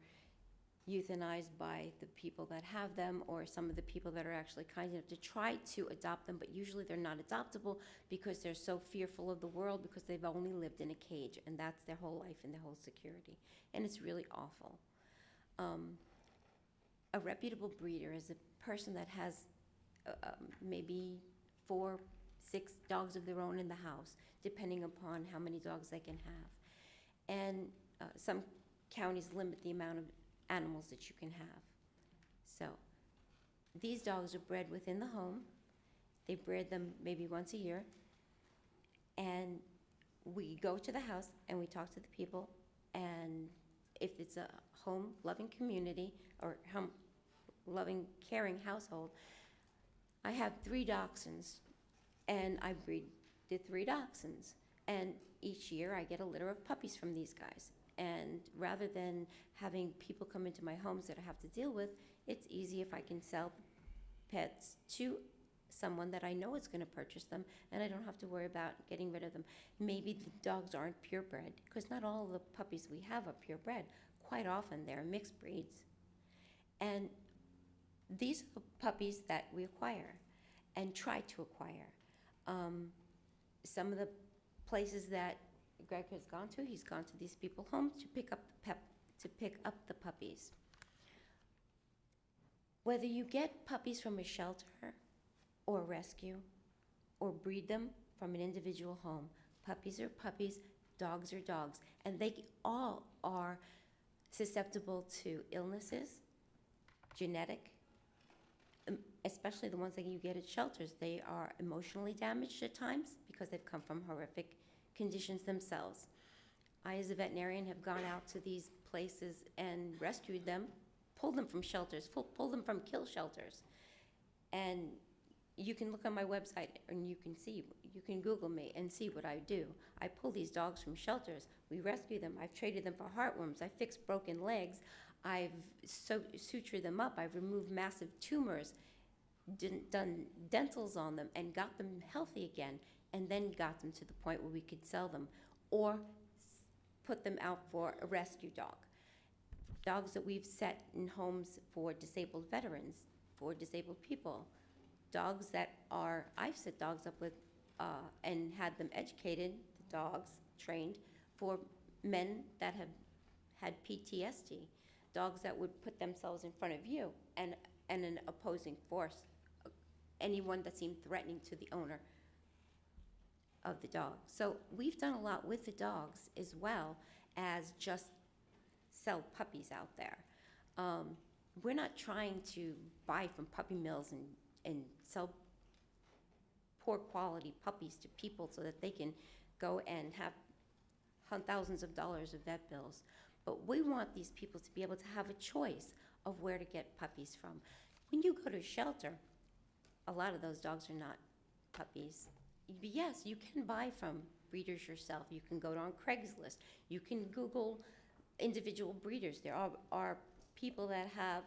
euthanized by the people that have them or some of the people that are actually kind enough to try to adopt them, but usually they're not adoptable because they're so fearful of the world because they've only lived in a cage, and that's their whole life and their whole security, and it's really awful. A reputable breeder is a person that has maybe 4, 6 dogs of their own in the house, depending upon how many dogs they can have. And some counties limit the amount of animals that you can have. So these dogs are bred within the home. They bred them maybe once a year. And we go to the house and we talk to the people, and if it's a home-loving community or home-loving, caring household, I have 3 dachshunds, and I breed the 3 dachshunds. And each year I get a litter of puppies from these guys. And rather than having people come into my homes that I have to deal with, it's easy if I can sell pets to someone that I know is going to purchase them, and I don't have to worry about getting rid of them. Maybe the dogs aren't purebred, because not all of the puppies we have are purebred. Quite often they're mixed breeds. And these are the puppies that we acquire and try to acquire. Some of the places that Greg has gone to, he's gone to these people's homes to pick up the puppies. Whether you get puppies from a shelter or rescue or breed them from an individual home, puppies are puppies, dogs are dogs, and they all are susceptible to illnesses, genetic, especially the ones that you get at shelters. They are emotionally damaged at times because they've come from horrific conditions themselves. I, as a veterinarian, have gone out to these places and rescued them, pulled them from shelters, pulled them from kill shelters. And you can look on my website and you can Google me and see what I do. I pull these dogs from shelters. We rescue them. I've traded them for heartworms. I fixed broken legs. I've sutured them up. I've removed massive tumors, done dentals on them, and got them healthy again, and then got them to the point where we could sell them or put them out for a rescue dog. Dogs that we've set in homes for disabled veterans, for disabled people. Dogs that I've set dogs up with and had them educated, the dogs trained, for men that have had PTSD. Dogs that would put themselves in front of you and an opposing force, anyone that seemed threatening to the owner of the dog. So we've done a lot with the dogs as well as just sell puppies out there. We're not trying to buy from puppy mills and sell poor quality puppies to people so that they can go and have thousands of dollars of vet bills. But we want these people to be able to have a choice of where to get puppies from. When you go to a shelter, a lot of those dogs are not puppies. Yes, you can buy from breeders yourself. You can go on Craigslist. You can Google individual breeders. There are people that have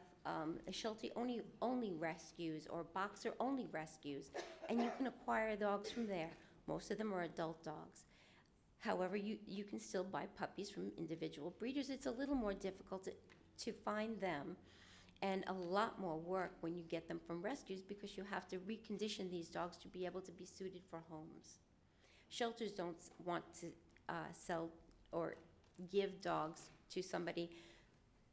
a shelter only rescues or boxer only rescues, and you can acquire dogs from there. Most of them are adult dogs. However, you can still buy puppies from individual breeders. It's a little more difficult to find them, and a lot more work when you get them from rescues, because you have to recondition these dogs to be able to be suited for homes. Shelters don't want to sell or give dogs to somebody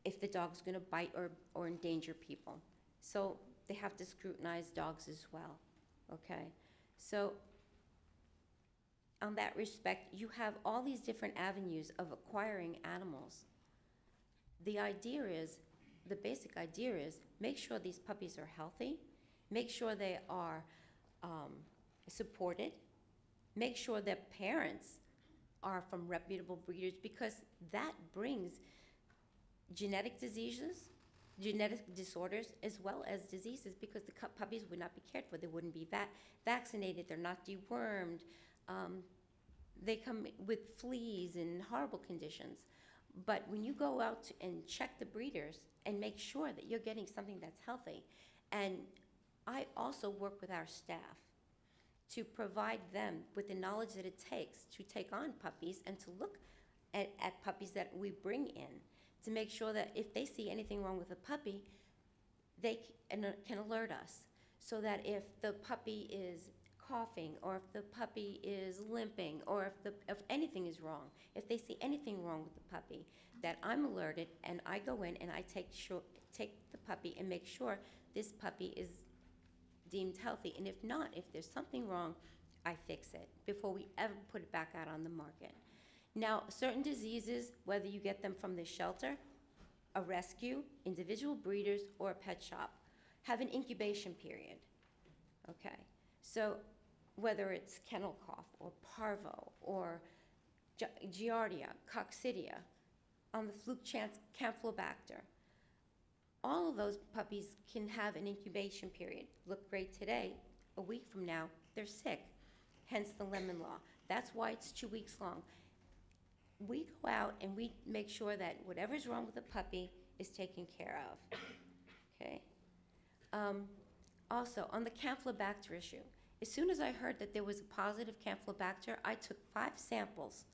if the dog's going to bite or endanger people. So they have to scrutinize dogs as well, okay? So on that respect, you have all these different avenues of acquiring animals. The basic idea is make sure these puppies are healthy, make sure they are supported, make sure that parents are from reputable breeders, because that brings genetic diseases, genetic disorders, as well as diseases, because the puppies would not be cared for. They wouldn't be vaccinated. They're not dewormed. They come with fleas and horrible conditions. But when you go out and check the breeders and make sure that you're getting something that's healthy, and I also work with our staff to provide them with the knowledge that it takes to take on puppies and to look at puppies that we bring in, to make sure that if they see anything wrong with a puppy, they can alert us, so that if the puppy is coughing, or if the puppy is limping, or if anything is wrong, if they see anything wrong with the puppy, that I'm alerted and I go in and I take the puppy and make sure this puppy is deemed healthy. And if not, if there's something wrong, I fix it before we ever put it back out on the market. Now, certain diseases, whether you get them from the shelter, a rescue, individual breeders, or a pet shop, have an incubation period, okay? So whether it's kennel cough or parvo or giardia, coccidia, on the fluke chance, campylobacter, all of those puppies can have an incubation period. Look great today. A week from now, they're sick, hence the lemon law. That's why it's 2 weeks long. We go out and we make sure that whatever's wrong with the puppy is taken care of, okay? Also, on the Campylobacter issue, as soon as I heard that there was a positive Campylobacter, I took 5 samples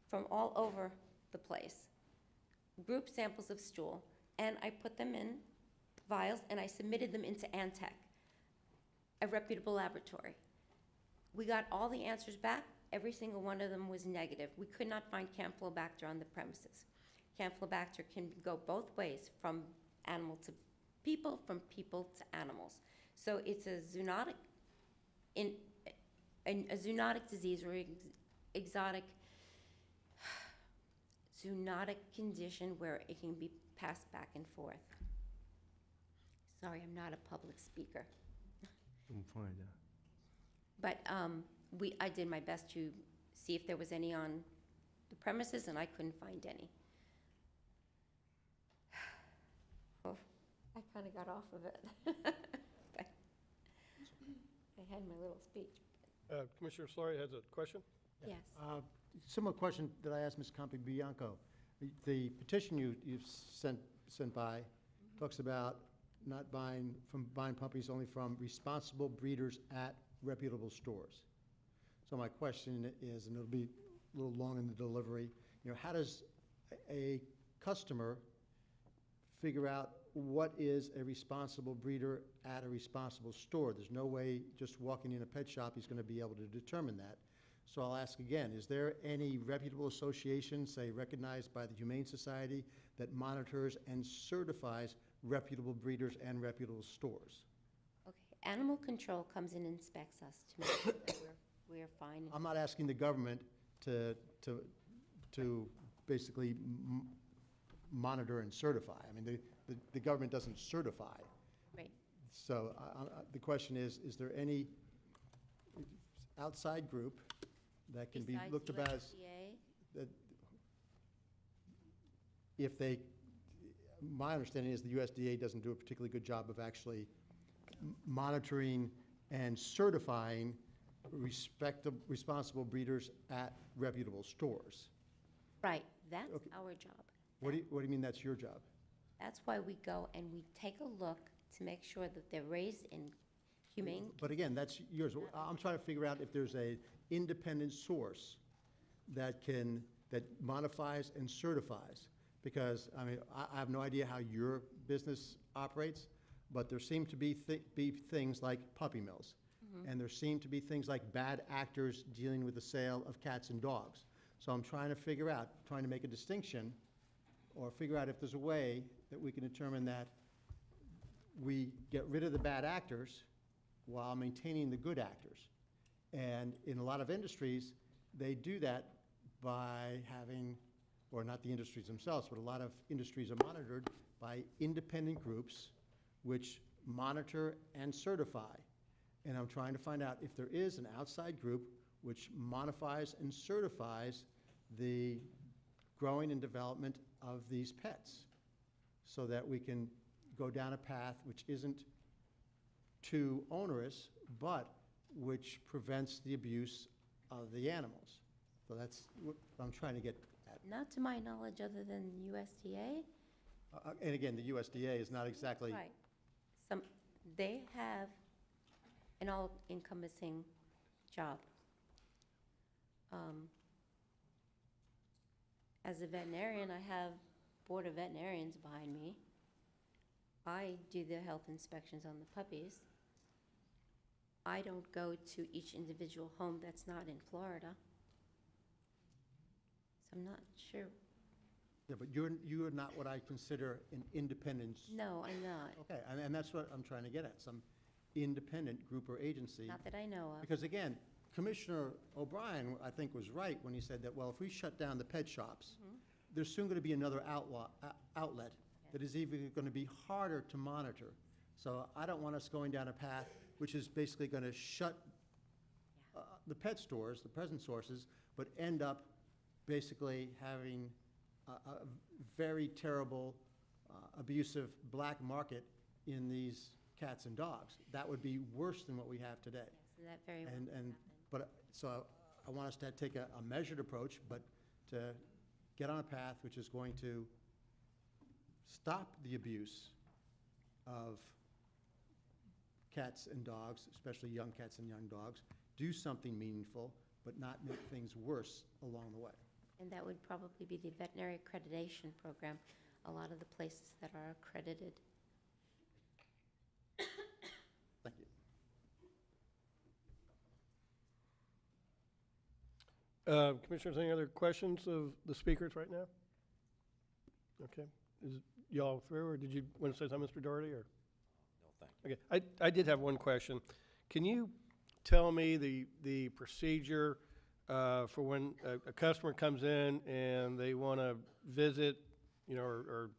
from all over the place, group samples of stool, and I put them in vials and I submitted them into Antec, a reputable laboratory. We got all the answers back. Every single one of them was negative. We could not find Campylobacter on the premises. Campylobacter can go both ways, from animal to people, from people to animals. So it's a zoonotic, a zoonotic disease or exotic zoonotic condition where it can be passed back and forth. Sorry, I'm not a public speaker. I'm fine, yeah. But I did my best to see if there was any on the premises, and I couldn't find any. Oh, I kind of got off of it. But I had my little speech. Commissioner Solari has a question? Yes. Similar question that I asked Ms. Campi-Bianco. The petition you've sent by talks about not buying puppies only from responsible breeders at reputable stores. So my question is, and it'll be a little long in the delivery, how does a customer figure out what is a responsible breeder at a responsible store? There's no way just walking in a pet shop he's going to be able to determine that. So I'll ask again, is there any reputable association, say recognized by the Humane Society, that monitors and certifies reputable breeders and reputable stores? Okay. Animal control comes and inspects us to make sure that we're fine. I'm not asking the government to basically monitor and certify. I mean, the government doesn't certify. Right. So the question is there any outside group that can be looked about as, that if they, my understanding is the USDA doesn't do a particularly good job of actually monitoring and certifying responsible breeders at reputable stores. Right, that's our job. What do you mean that's your job? That's why we go and we take a look to make sure that they're raised in humane. But again, that's yours. I'm trying to figure out if there's a independent source that modifies and certifies. Because, I mean, I have no idea how your business operates, but there seem to be things like puppy mills. And there seem to be things like bad actors dealing with the sale of cats and dogs. So I'm trying to make a distinction, or figure out if there's a way that we can determine that we get rid of the bad actors while maintaining the good actors. And in a lot of industries, they do that by having, or not the industries themselves, but a lot of industries are monitored by independent groups which monitor and certify. And I'm trying to find out if there is an outside group which modifies and certifies the growing and development of these pets, so that we can go down a path which isn't too onerous, but which prevents the abuse of the animals. So that's what I'm trying to get at. Not to my knowledge, other than USDA. And again, the USDA is not exactly. Right. They have an all-encompassing job. As a veterinarian, I have Board of Veterinarians behind me. I do the health inspections on the puppies. I don't go to each individual home that's not in Florida. So I'm not sure. Yeah, but you are not what I consider an independent. No, I'm not. Okay, and that's what I'm trying to get at, some independent group or agency. Not that I know of. Because again, Commissioner O'Brien, I think, was right when he said that, well, if we shut down the pet shops, there's soon going to be another outlet that is even going to be harder to monitor. So I don't want us going down a path which is basically going to shut the pet stores, the present sources, but end up basically having a very terrible, abusive black market in these cats and dogs. That would be worse than what we have today. Yes, that very well could happen. So I want us to take a measured approach, but to get on a path which is going to stop the abuse of cats and dogs, especially young cats and young dogs, do something meaningful, but not make things worse along the way. And that would probably be the veterinary accreditation program, a lot of the places that are accredited. Thank you. Commissioners, any other questions of the speakers right now? Okay. Is y'all through, or did you want to say something, Mr. Doherty, or? No, thank you. Okay, I did have one question. Can you tell me the procedure for when a customer comes in and they want to visit, or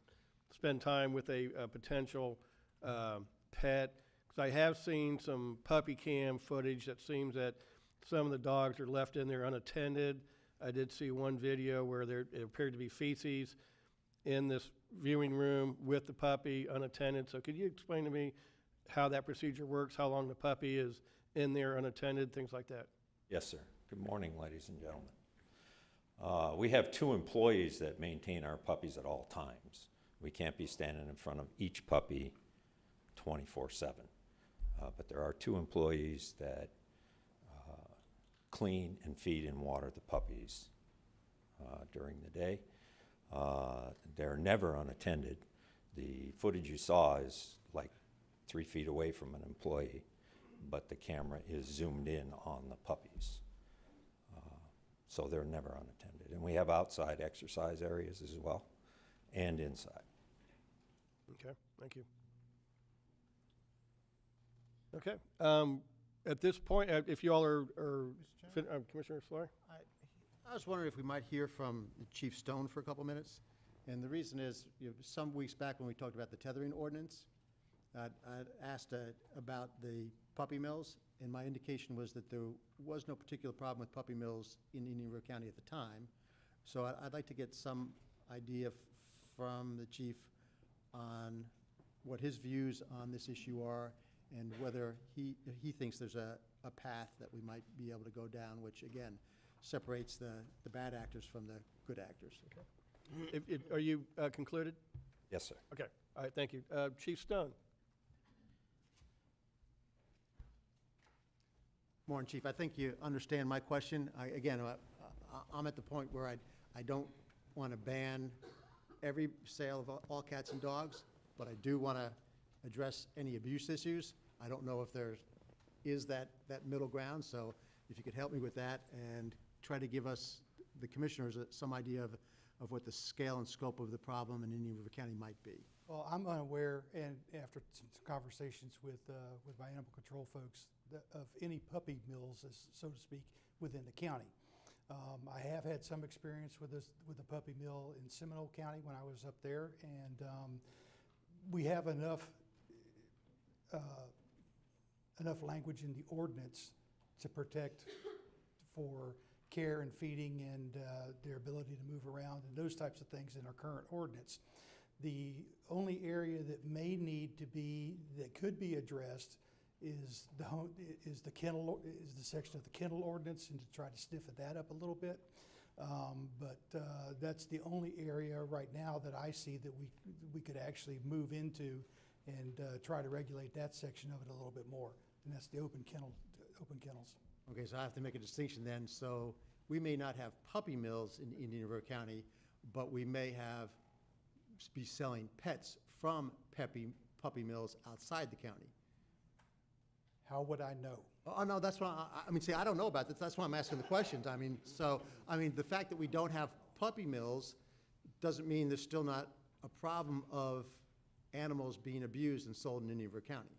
spend time with a potential pet? Because I have seen some puppy cam footage that seems that some of the dogs are left in there unattended. I did see one video where it appeared to be feces in this viewing room with the puppy unattended. So could you explain to me how that procedure works, how long the puppy is in there unattended, things like that? Yes, sir. Good morning, ladies and gentlemen. We have 2 employees that maintain our puppies at all times. We can't be standing in front of each puppy 24/7. But there are 2 employees that clean and feed and water the puppies during the day. They're never unattended. The footage you saw is like 3 feet away from an employee, but the camera is zoomed in on the puppies. So they're never unattended. And we have outside exercise areas as well, and inside. Okay, thank you. Okay, at this point, if you all are Commissioner Slaughter? I was wondering if we might hear from Chief Stone for a couple minutes. And the reason is, some weeks back when we talked about the tethering ordinance, I'd asked about the puppy mills, and my indication was that there was no particular problem with puppy mills in Indian River County at the time. So I'd like to get some idea from the chief on what his views on this issue are, and whether he thinks there's a path that we might be able to go down, which again separates the bad actors from the good actors. Okay. Are you concluded? Yes, sir. Okay, all right, thank you. Chief Stone? Morning, Chief. I think you understand my question. I'm at the point where I don't want to ban every sale of all cats and dogs, but I do want to address any abuse issues. I don't know if there is that middle ground, so if you could help me with that and try to give us, the commissioners, some idea of what the scale and scope of the problem in Indian River County might be. Well, I'm unaware, and after some conversations with my animal control folks, of any puppy mills, so to speak, within the county. I have had some experience with the puppy mill in Seminole County when I was up there, and we have enough language in the ordinance to protect for care and feeding and their ability to move around and those types of things in our current ordinance. The only area that may need to be, that could be addressed is the section of the kennel ordinance, and to try to stiffen that up a little bit. But that's the only area right now that I see that we could actually move into and try to regulate that section of it a little bit more, and that's the open kennels. Okay, so I have to make a distinction then. So we may not have puppy mills in Indian River County, but we may be selling pets from puppy mills outside the county. How would I know? Oh, no, that's why, see, I don't know about this. That's why I'm asking the questions. The fact that we don't have puppy mills doesn't mean there's still not a problem of animals being abused and sold in Indian River County.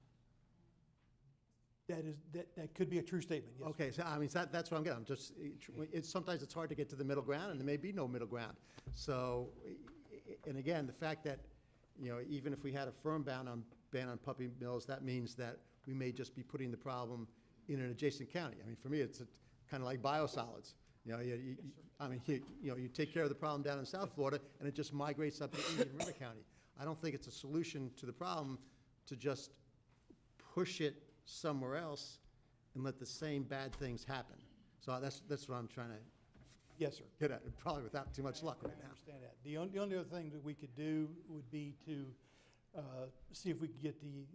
That could be a true statement, yes. Okay, so that's what I'm getting. Sometimes it's hard to get to the middle ground, and there may be no middle ground. So, and again, the fact that, even if we had a firm ban on puppy mills, that means that we may just be putting the problem in an adjacent county. For me, it's kind of like biosolids. You take care of the problem down in South Florida, and it just migrates up to Indian River County. I don't think it's a solution to the problem to just push it somewhere else and let the same bad things happen. So that's what I'm trying to yes, sir. Get at, probably without too much luck right now. I understand that. The only other thing that we could do would be to see if we could get the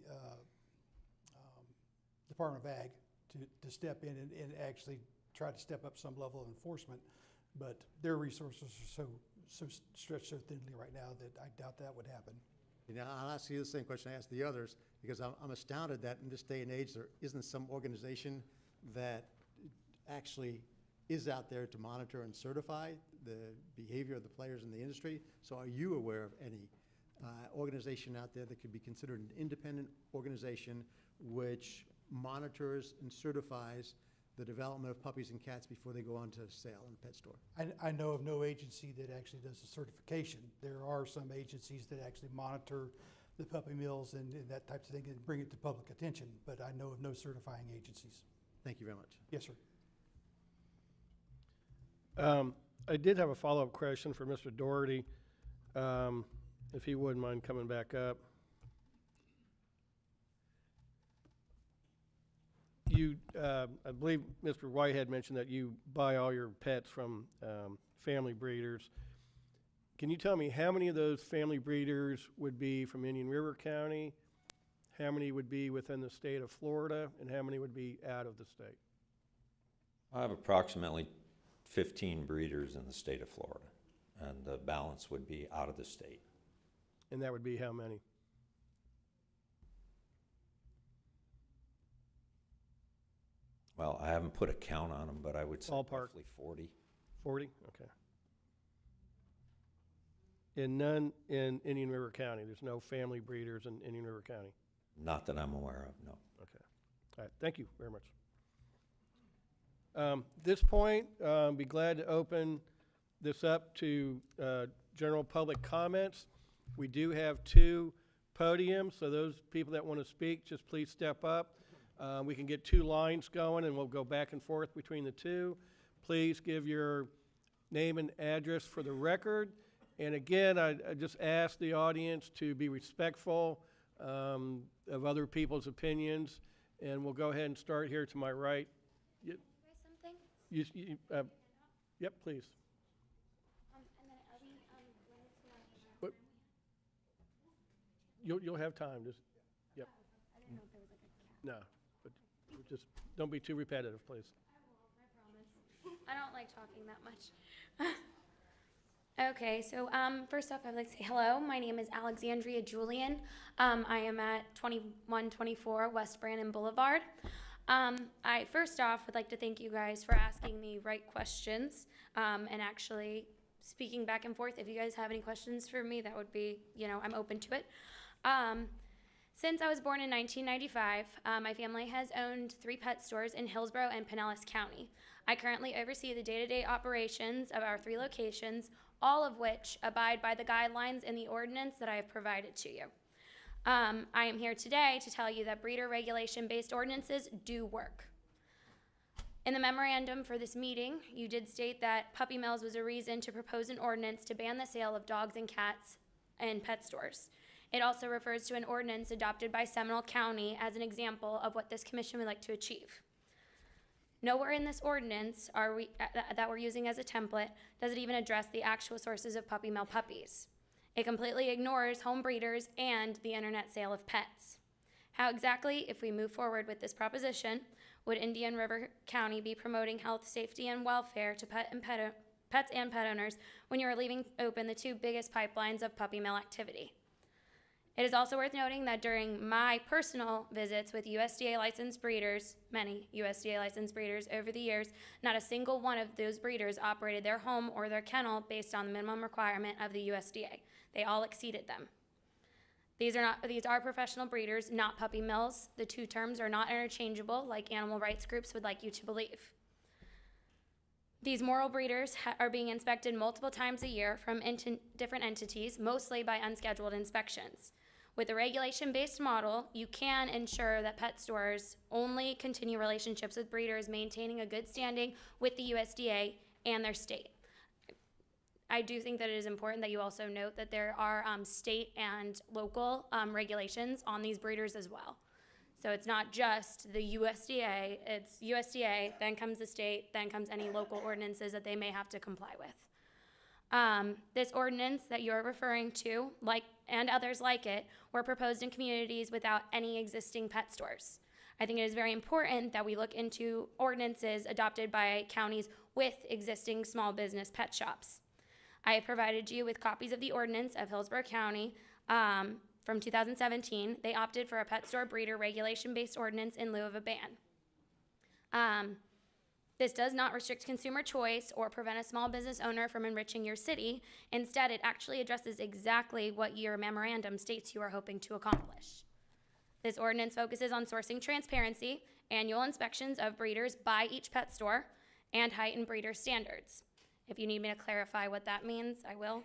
Department of Ag to step in and actually try to step up some level of enforcement, but their resources are so stretched so thinly right now that I doubt that would happen. You know, I'll ask you the same question I asked the others, because I'm astounded that in this day and age, there isn't some organization that actually is out there to monitor and certify the behavior of the players in the industry. So are you aware of any organization out there that could be considered an independent organization which monitors and certifies the development of puppies and cats before they go on to sale in a pet store? I know of no agency that actually does the certification. There are some agencies that actually monitor the puppy mills and that type of thing and bring it to public attention, but I know of no certifying agencies. Thank you very much. Yes, sir. I did have a follow-up question for Mr. Doherty, if he wouldn't mind coming back up. You, I believe Mr. Whitehead mentioned that you buy all your pets from family breeders. Can you tell me how many of those family breeders would be from Indian River County, how many would be within the state of Florida, and how many would be out of the state? I have approximately 15 breeders in the state of Florida, and the balance would be out of the state. And that would be how many? Well, I haven't put a count on them, but I would say Ballpark. roughly 40. 40? Okay. And none in Indian River County? There's no family breeders in Indian River County? Not that I'm aware of, no. Okay. All right. Thank you very much. This point, be glad to open this up to general public comments. We do have 2 podiums, so those people that want to speak, just please step up. We can get 2 lines going, and we'll go back and forth between the 2. Please give your name and address for the record. And again, I just ask the audience to be respectful of other people's opinions. And we'll go ahead and start here to my right. Yep, please. But you'll have time. Just, yep. No, but just don't be too repetitive, please. I don't like talking that much. Okay, so first off, I'd like to say hello. My name is Alexandria Julian. I am at 2124 West Brandon Boulevard. I first off would like to thank you guys for asking the right questions and actually speaking back and forth. If you guys have any questions for me, that would be, I'm open to it. Since I was born in 1995, my family has owned 3 pet stores in Hillsborough and Pinellas County. I currently oversee the day-to-day operations of our 3 locations, all of which abide by the guidelines in the ordinance that I have provided to you. I am here today to tell you that breeder regulation-based ordinances do work. In the memorandum for this meeting, you did state that puppy mills was a reason to propose an ordinance to ban the sale of dogs and cats in pet stores. It also refers to an ordinance adopted by Seminole County as an example of what this commission would like to achieve. Nowhere in this ordinance that we're using as a template does it even address the actual sources of puppy mill puppies. It completely ignores home breeders and the internet sale of pets. How exactly, if we move forward with this proposition, would Indian River County be promoting health, safety, and welfare to pets and pet owners when you are leaving open the 2 biggest pipelines of puppy mill activity? It is also worth noting that during my personal visits with USDA licensed breeders, many USDA licensed breeders over the years, not a single one of those breeders operated their home or their kennel based on the minimum requirement of the USDA. They all exceeded them. These are professional breeders, not puppy mills. The 2 terms are not interchangeable like animal rights groups would like you to believe. These moral breeders are being inspected multiple times a year from different entities, mostly by unscheduled inspections. With a regulation-based model, you can ensure that pet stores only continue relationships with breeders maintaining a good standing with the USDA and their state. I do think that it is important that you also note that there are state and local regulations on these breeders as well. So it's not just the USDA, it's USDA, then comes the state, then comes any local ordinances that they may have to comply with. This ordinance that you're referring to, and others like it, were proposed in communities without any existing pet stores. I think it is very important that we look into ordinances adopted by counties with existing small business pet shops. I have provided you with copies of the ordinance of Hillsborough County from 2017. They opted for a pet store breeder regulation-based ordinance in lieu of a ban. This does not restrict consumer choice or prevent a small business owner from enriching your city. Instead, it actually addresses exactly what your memorandum states you are hoping to accomplish. This ordinance focuses on sourcing transparency, annual inspections of breeders by each pet store, and heightened breeder standards. If you need me to clarify what that means, I will.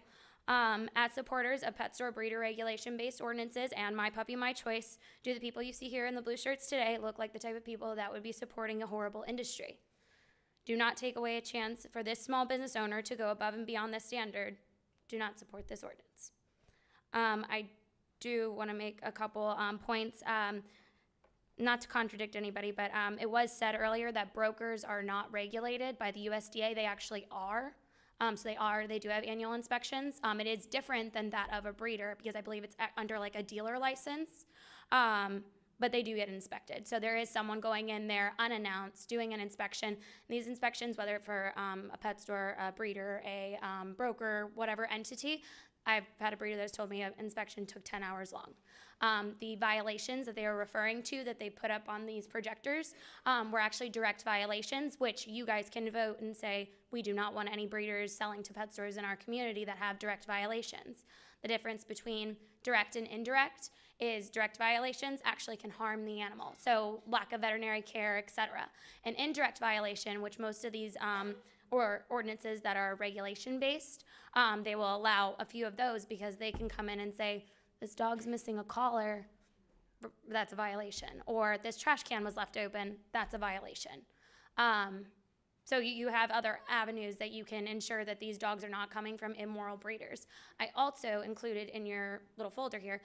As supporters of pet store breeder regulation-based ordinances and My Puppy, My Choice, do the people you see here in the blue shirts today look like the type of people that would be supporting a horrible industry? Do not take away a chance for this small business owner to go above and beyond this standard. Do not support this ordinance. I do want to make a couple points, not to contradict anybody, but it was said earlier that brokers are not regulated by the USDA. They actually are. They do have annual inspections. It is different than that of a breeder because I believe it's under like a dealer license. But they do get inspected. So there is someone going in there unannounced, doing an inspection. And these inspections, whether for a pet store, a breeder, a broker, whatever entity, I've had a breeder that's told me an inspection took 10 hours long. The violations that they are referring to that they put up on these projectors were actually direct violations, which you guys can vote and say, we do not want any breeders selling to pet stores in our community that have direct violations. The difference between direct and indirect is direct violations actually can harm the animal. So lack of veterinary care, etc. An indirect violation, which most of these or ordinances that are regulation-based, they will allow a few of those because they can come in and say, this dog's missing a collar, that's a violation. Or this trash can was left open, that's a violation. So you have other avenues that you can ensure that these dogs are not coming from immoral breeders. I also included in your little folder here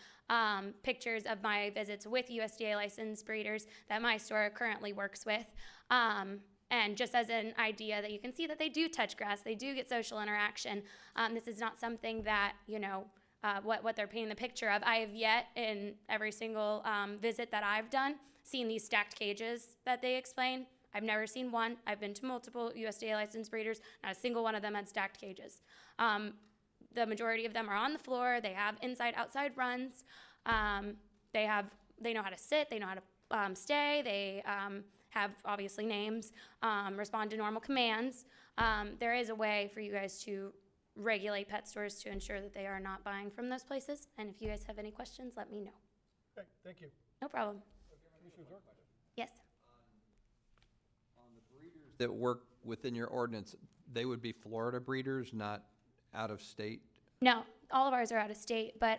pictures of my visits with USDA licensed breeders that my store currently works with. And just as an idea that you can see that they do touch grass, they do get social interaction. This is not something that, what they're painting the picture of. I have yet, in every single visit that I've done, seen these stacked cages that they explain. I've never seen one. I've been to multiple USDA licensed breeders. Not a single one of them had stacked cages. The majority of them are on the floor. They have inside-outside runs. They know how to sit. They know how to stay. They have obviously names, respond to normal commands. There is a way for you guys to regulate pet stores to ensure that they are not buying from those places. And if you guys have any questions, let me know. Okay, thank you. No problem. Yes. That work within your ordinance, they would be Florida breeders, not out of state? No, all of ours are out of state, but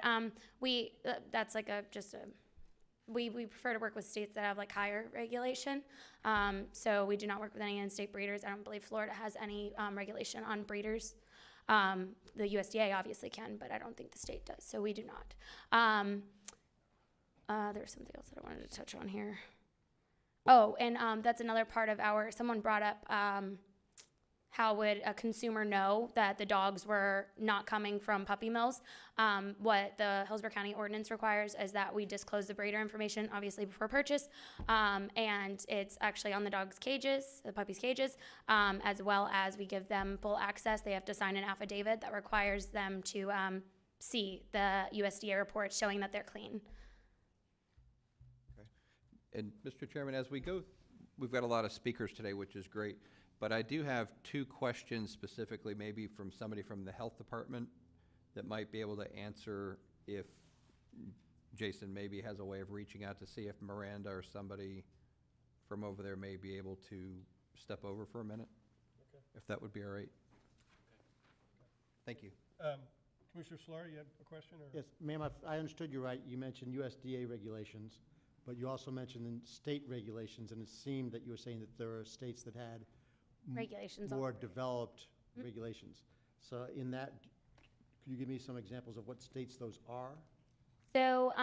that's like we prefer to work with states that have like higher regulation. So we do not work with any in-state breeders. I don't believe Florida has any regulation on breeders. The USDA obviously can, but I don't think the state does, so we do not. There's something else that I wanted to touch on here. Oh, and that's another part of someone brought up how would a consumer know that the dogs were not coming from puppy mills. What the Hillsborough County ordinance requires is that we disclose the breeder information, obviously, before purchase. And it's actually on the dog's cages, the puppy's cages, as well as we give them full access. They have to sign an affidavit that requires them to see the USDA report showing that they're clean. And Mr. Chairman, as we go, we've got a lot of speakers today, which is great, but I do have two questions specifically, maybe from somebody from the health department that might be able to answer if Jason maybe has a way of reaching out to see if Miranda or somebody from over there may be able to step over for a minute, if that would be all right. Thank you. Commissioner Solari, you have a question? Or? Yes, ma'am, I understood you right. You mentioned USDA regulations, but you also mentioned state regulations, and it seemed that you were saying that there are states that had regulations more developed regulations. So in that, could you give me some examples of what states those are? So,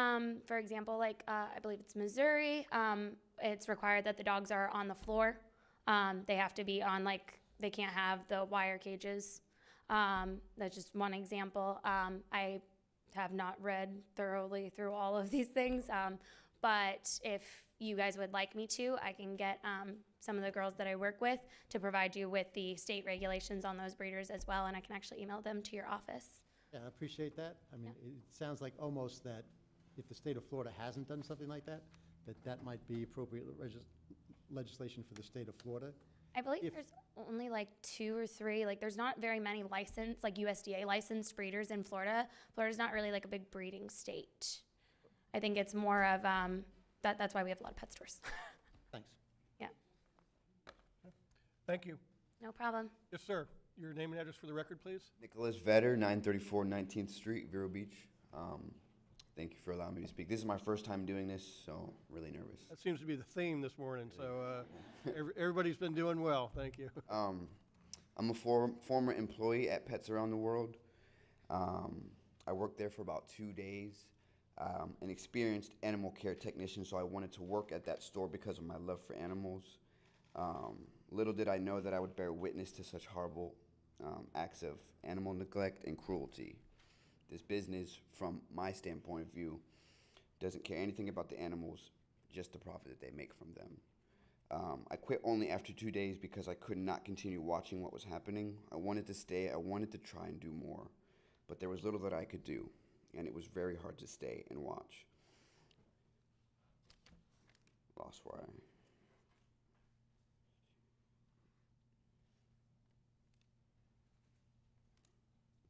for example, like I believe it's Missouri, it's required that the dogs are on the floor. They have to be on, they can't have the wire cages. That's just one example. I have not read thoroughly through all of these things, but if you guys would like me to, I can get some of the girls that I work with to provide you with the state regulations on those breeders as well, and I can actually email them to your office. Yeah, I appreciate that. I mean, it sounds like almost that if the state of Florida hasn't done something like that, that might be appropriate legislation for the state of Florida. I believe there's only like 2 or 3, like there's not very many licensed, like USDA licensed breeders in Florida. Florida's not really like a big breeding state. I think it's more of, that's why we have a lot of pet stores. Thanks. Yeah, Thank you. no problem. Yes, sir. Your name and address for the record, please. Nicholas Vetter, 934 19th Street, Vero Beach. Thank you for allowing me to speak. This is my first time doing this, so really nervous. That seems to be the theme this morning, so everybody's been doing well. Thank you. I'm a former employee at Pets Around the World. I worked there for about 2 days. An experienced animal care technician, so I wanted to work at that store because of my love for animals. Little did I know that I would bear witness to such horrible acts of animal neglect and cruelty. This business, from my standpoint of view, doesn't care anything about the animals, just the profit that they make from them. I quit only after 2 days because I could not continue watching what was happening. I wanted to stay, I wanted to try and do more, but there was little that I could do, and it was very hard to stay and watch. Lost where I...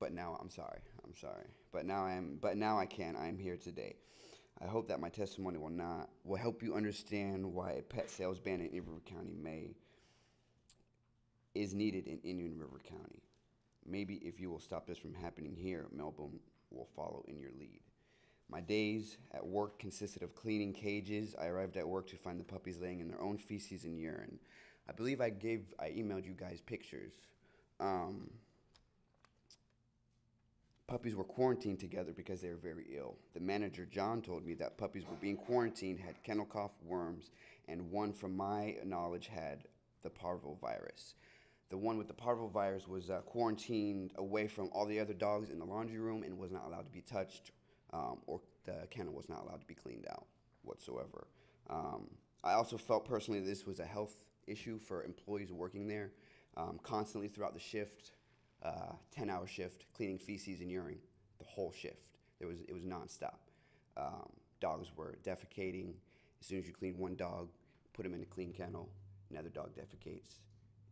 But now, I'm sorry. But now I can. I am here today. I hope that my testimony will help you understand why a pet sales ban in Indian River County is needed in Indian River County. Maybe if you will stop this from happening here, Melbourne will follow in your lead. My days at work consisted of cleaning cages. I arrived at work to find the puppies laying in their own feces and urine. I believe I emailed you guys pictures. Puppies were quarantined together because they were very ill. The manager, John, told me that puppies were being quarantined, had kennel cough, worms, and one, from my knowledge, had the parvovirus. The one with the parvovirus was quarantined away from all the other dogs in the laundry room and was not allowed to be touched, or the kennel was not allowed to be cleaned out whatsoever. I also felt personally this was a health issue for employees working there. Constantly throughout the shift, 10-hour shift, cleaning feces and urine, the whole shift. It was nonstop. Dogs were defecating. As soon as you clean one dog, put him in a clean kennel, another dog defecates,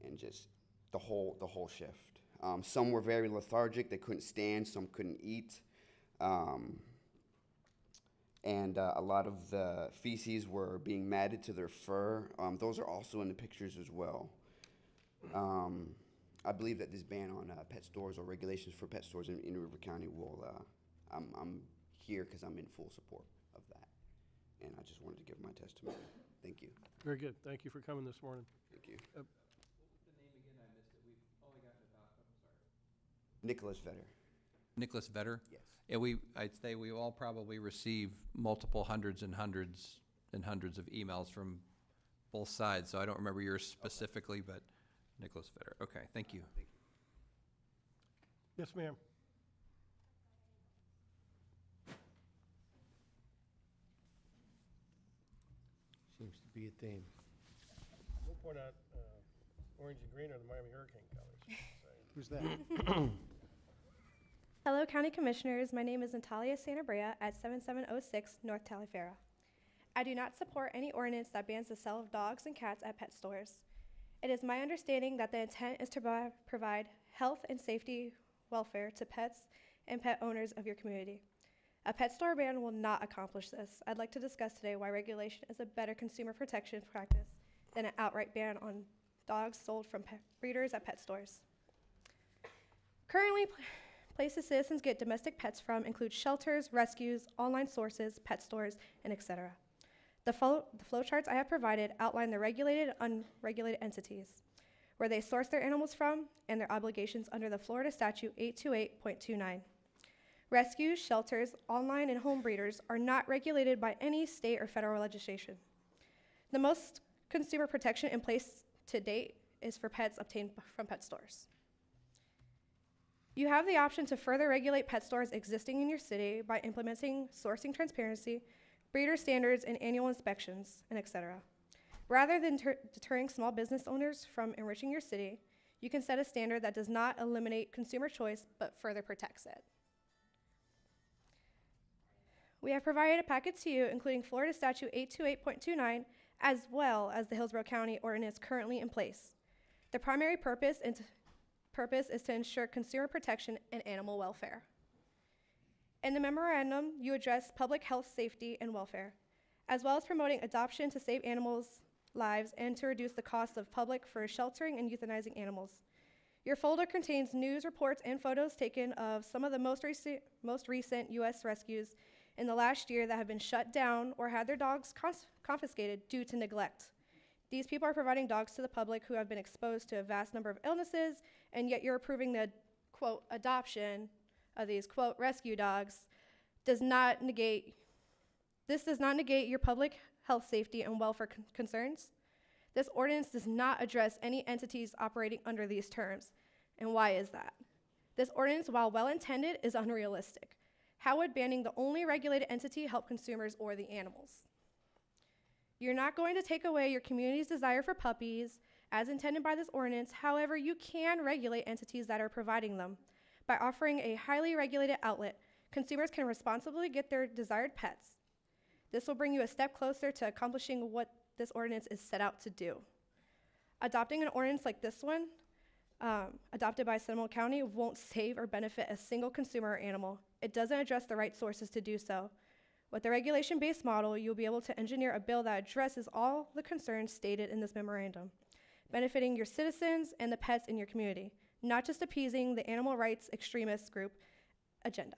and just the whole shift. Some were very lethargic. They couldn't stand. Some couldn't eat. And a lot of the feces were being matted to their fur. Those are also in the pictures as well. I believe that this ban on pet stores or regulations for pet stores in River County will, I'm here because I'm in full support of that. And I just wanted to give my testimony. Thank you. Very good. Thank you for coming this morning. Thank you. Nicholas Vetter. Nicholas Vetter? Yes. Yeah, I'd say we all probably receive multiple hundreds and hundreds and hundreds of emails from both sides, so I don't remember yours specifically, but Nicholas Vetter. Okay, thank you. Yes, ma'am. Seems to be a theme. We'll point out orange and green are the Miami Hurricane colors. Who's that? Hello, County Commissioners. My name is Natalia Santabria at 7706 North Taliaferro. I do not support any ordinance that bans the sale of dogs and cats at pet stores. It is my understanding that the intent is to provide health and safety welfare to pets and pet owners of your community. A pet store ban will not accomplish this. I'd like to discuss today why regulation is a better consumer protection practice than an outright ban on dogs sold from pet breeders at pet stores. Currently, places citizens get domestic pets from include shelters, rescues, online sources, pet stores, and etc. The flow charts I have provided outline the regulated and unregulated entities, where they source their animals from, and their obligations under the Florida Statute 828.29. Rescues, shelters, online, and home breeders are not regulated by any state or federal legislation. The most consumer protection in place to date is for pets obtained from pet stores. You have the option to further regulate pet stores existing in your city by implementing sourcing transparency, breeder standards and annual inspections, and etc. Rather than deterring small business owners from enriching your city, you can set a standard that does not eliminate consumer choice but further protects it. We have provided a packet to you including Florida Statute 828.29 as well as the Hillsborough County ordinance currently in place. The primary purpose is to ensure consumer protection and animal welfare. In the memorandum, you address public health, safety, and welfare, as well as promoting adoption to save animals' lives and to reduce the cost of public for sheltering and euthanizing animals. Your folder contains news reports and photos taken of some of the most recent U.S. rescues in the last year that have been shut down or had their dogs confiscated due to neglect. These people are providing dogs to the public who have been exposed to a vast number of illnesses, and yet you're approving the, quote, adoption of these, quote, rescue dogs. This does not negate your public health, safety, and welfare concerns. This ordinance does not address any entities operating under these terms. And why is that? This ordinance, while well-intended, is unrealistic. How would banning the only regulated entity help consumers or the animals? You're not going to take away your community's desire for puppies as intended by this ordinance. However, you can regulate entities that are providing them. By offering a highly regulated outlet, consumers can responsibly get their desired pets. This will bring you a step closer to accomplishing what this ordinance is set out to do. Adopting an ordinance like this one, adopted by Seminole County, won't save or benefit a single consumer or animal. It doesn't address the right sources to do so. With the regulation-based model, you'll be able to engineer a bill that addresses all the concerns stated in this memorandum, benefiting your citizens and the pets in your community, not just appeasing the animal rights extremist group agenda.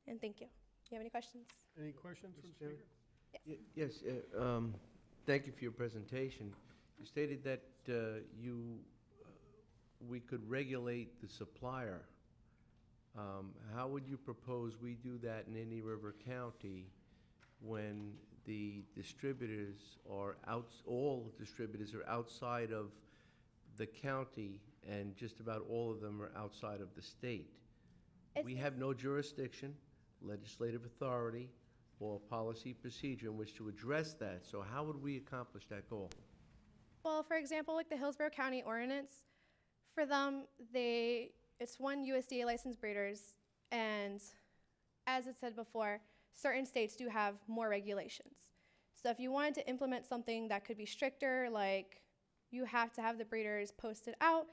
And thank you. Do you have any questions? Any questions from the speaker? Yes, thank you for your presentation. You stated that we could regulate the supplier. How would you propose we do that in Indian River County when the distributors are all distributors are outside of the county and just about all of them are outside of the state? We have no jurisdiction, legislative authority, or policy procedure in which to address that. So how would we accomplish that goal? Well, for example, like the Hillsborough County ordinance, for them, it's one USDA licensed breeders, and as it said before, certain states do have more regulations. So if you wanted to implement something that could be stricter, like you have to have the breeders posted out,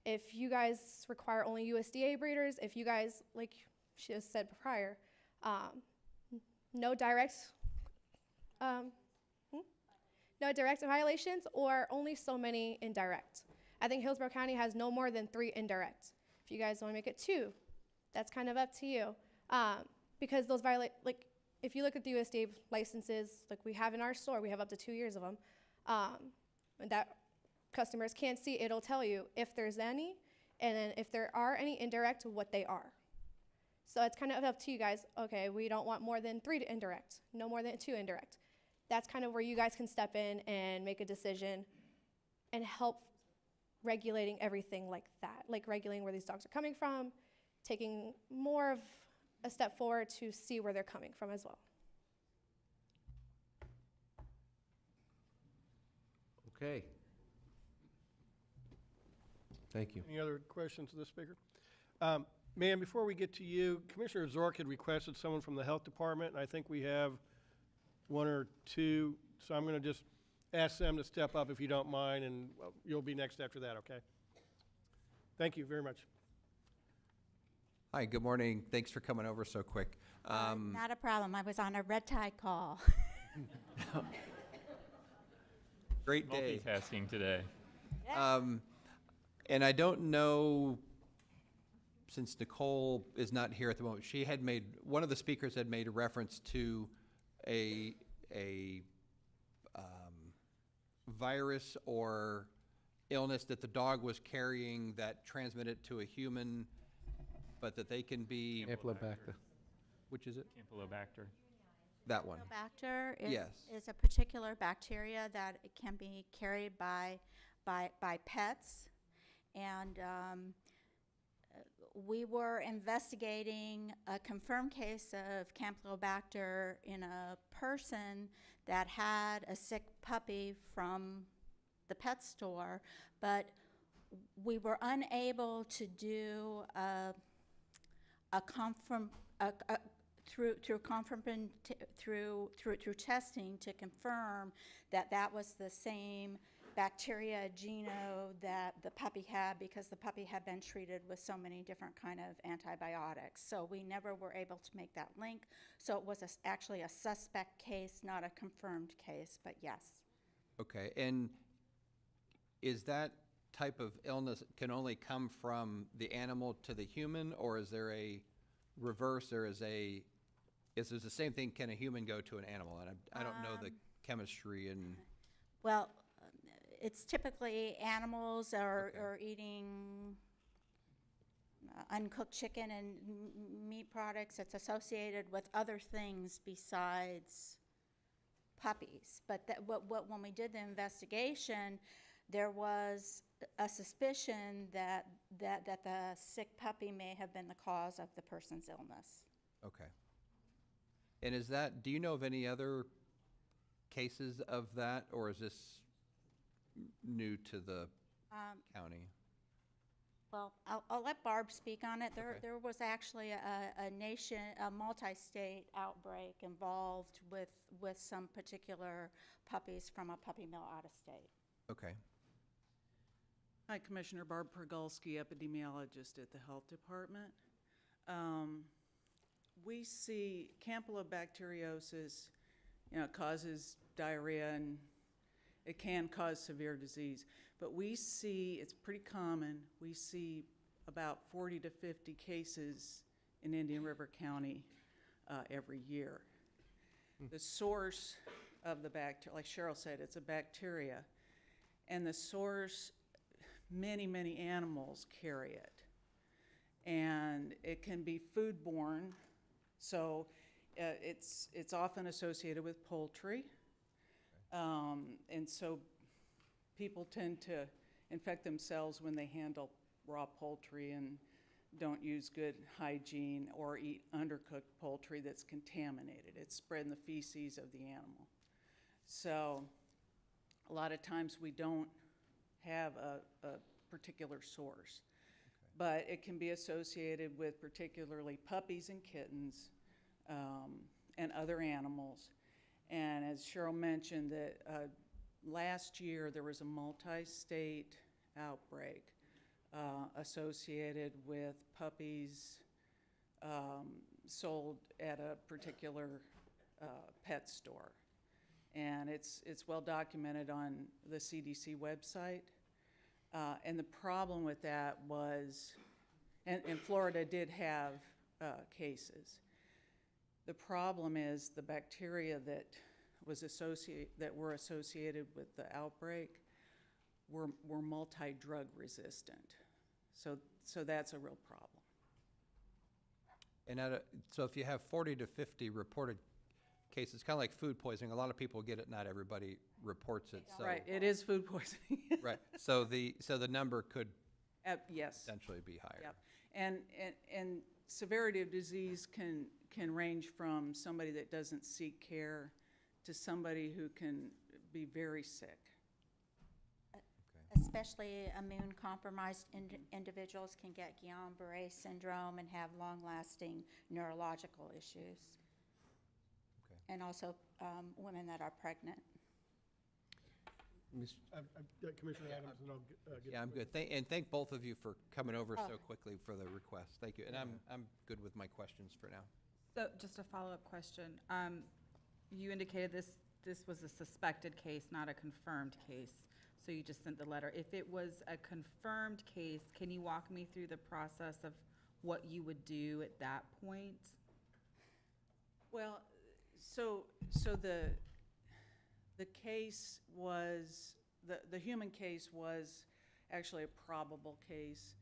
if you guys require only USDA breeders, if you guys, like she has said prior, no direct violations or only so many indirect. I think Hillsborough County has no more than 3 indirect. If you guys want to make it 2, that's kind of up to you. Because those if you look at the USDA licenses, like we have in our store, we have up to 2 years of them. And that customers can't see, it'll tell you if there's any, and then if there are any indirect, what they are. So it's kind of up to you guys. Okay, we don't want more than 3 indirect, no more than 2 indirect. That's kind of where you guys can step in and make a decision and help regulating everything like that, like regulating where these dogs are coming from, taking more of a step forward to see where they're coming from as well. Okay. Thank you. Any other questions of the speaker? Ma'am, before we get to you, Commissioner Zork had requested someone from the Health Department, and I think we have 1 or 2, so I'm going to just ask them to step up if you don't mind, and you'll be next after that, okay? Thank you very much. Hi, good morning. Thanks for coming over so quick. Not a problem. I was on a red tide call. Great day. Multitasking today. And I don't know, since Nicole is not here at the moment, she had made, one of the speakers had made a reference to a virus or illness that the dog was carrying that transmitted to a human, but that they can be... Campylobacter. Which is it? Campylobacter. That one. Campylobacter Yes. is a particular bacteria that it can be carried by pets. And we were investigating a confirmed case of Campylobacter in a person that had a sick puppy from the pet store, but we were unable to do through testing to confirm that that was the same bacteria geno that the puppy had, because the puppy had been treated with so many different kind of antibiotics. So we never were able to make that link. So it was actually a suspect case, not a confirmed case, but yes. Okay, and is that type of illness can only come from the animal to the human, or is there a reverse? Is it the same thing? Can a human go to an animal? And I don't know the chemistry and. Well, it's typically animals are eating uncooked chicken and meat products. It's associated with other things besides puppies. But when we did the investigation, there was a suspicion that the sick puppy may have been the cause of the person's illness. Okay. And do you know of any other cases of that, or is this new to the county? Well, I'll let Barb speak on it. There was actually a multi-state outbreak involved with some particular puppies from a puppy mill out of state. Okay. Hi, Commissioner Barb Pergolski, epidemiologist at the Health Department. We see campylobacteriosis, causes diarrhea and it can cause severe disease. But we see, it's pretty common, we see about 40 to 50 cases in Indian River County every year. The source of the bacteria, like Cheryl said, it's a bacteria. And the source, many animals carry it. And it can be foodborne, so it's often associated with poultry. And so people tend to infect themselves when they handle raw poultry and don't use good hygiene or eat undercooked poultry that's contaminated. It's spread in the feces of the animal. So a lot of times we don't have a particular source. But it can be associated with particularly puppies and kittens and other animals. And as Cheryl mentioned, that last year there was a multi-state outbreak associated with puppies sold at a particular pet store. And it's well documented on the CDC website. And the problem with that was, and Florida did have cases. The problem is the bacteria that were associated with the outbreak were multi-drug resistant. So that's a real problem. And so if you have 40 to 50 reported cases, kind of like food poisoning, a lot of people get it, not everybody reports it. So right, it is food poisoning. Right, so the number could yes, potentially be higher. Yep. And severity of disease can range from somebody that doesn't seek care to somebody who can be very sick. Especially immune-compromised individuals can get Guillain-Barré syndrome and have long-lasting neurological issues. Okay. And also women that are pregnant. Commissioner Adams, and I'll get. Yeah, I'm good. And thank both of you for coming over so quickly for the request. Thank you. And I'm good with my questions for now. So just a follow-up question. You indicated this was a suspected case, not a confirmed case. So you just sent the letter. If it was a confirmed case, can you walk me through the process of what you would do at that point? Well, so the case was, the human case was actually a probable case.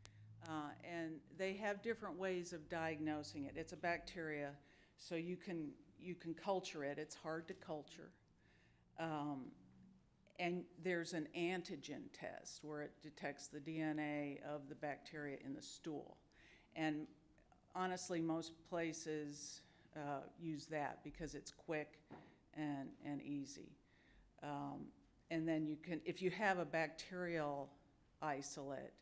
And they have different ways of diagnosing it. It's a bacteria, so you can culture it. It's hard to culture. And there's an antigen test where it detects the DNA of the bacteria in the stool. And honestly, most places use that because it's quick and easy. And then you can, if you have a bacterial isolate,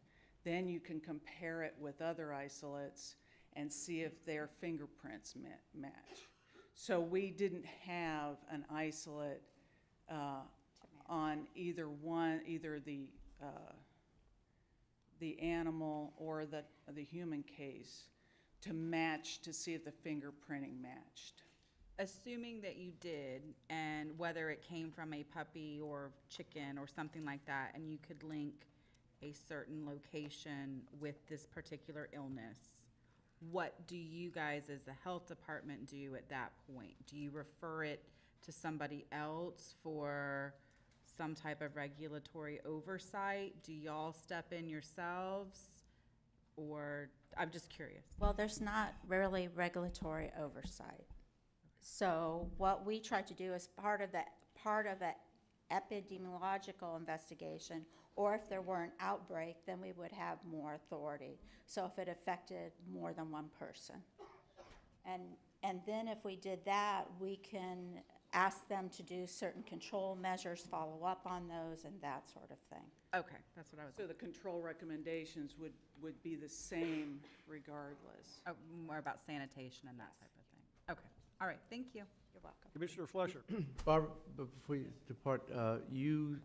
then you can compare it with other isolates and see if their fingerprints match. So we didn't have an isolate on either the animal or the human case to match to see if the fingerprinting matched. Assuming that you did, and whether it came from a puppy or chicken or something like that, and you could link a certain location with this particular illness, what do you guys as the health department do at that point? Do you refer it to somebody else for some type of regulatory oversight? Do y'all step in yourselves? Or, I'm just curious. Well, there's not really regulatory oversight. So what we try to do as part of an epidemiological investigation, or if there were an outbreak, then we would have more authority. So if it affected more than one person. And then if we did that, we can ask them to do certain control measures, follow up on those, and that sort of thing. Okay, that's what I was. So the control recommendations would be the same regardless. Oh, more about sanitation and that type of thing. Okay, all right, thank you. You're welcome. Commissioner Fletcher. Barbara, but before you depart, you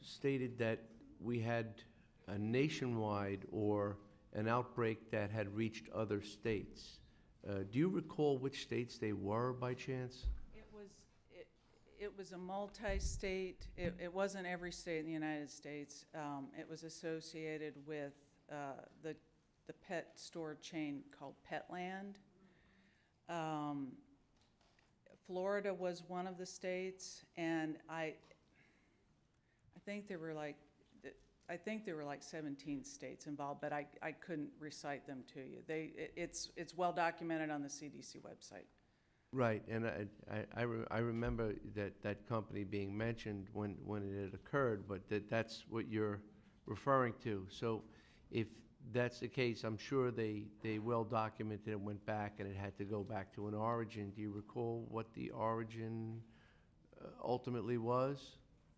stated that we had a nationwide or an outbreak that had reached other states. Do you recall which states they were by chance? It was a multi-state, it wasn't every state in the United States. It was associated with the pet store chain called Petland. Florida was one of the states, and I think there were like 17 states involved, but I couldn't recite them to you. It's well documented on the CDC website. Right, and I remember that company being mentioned when it had occurred, but that's what you're referring to. So if that's the case, I'm sure they well documented and went back, and it had to go back to an origin. Do you recall what the origin ultimately was?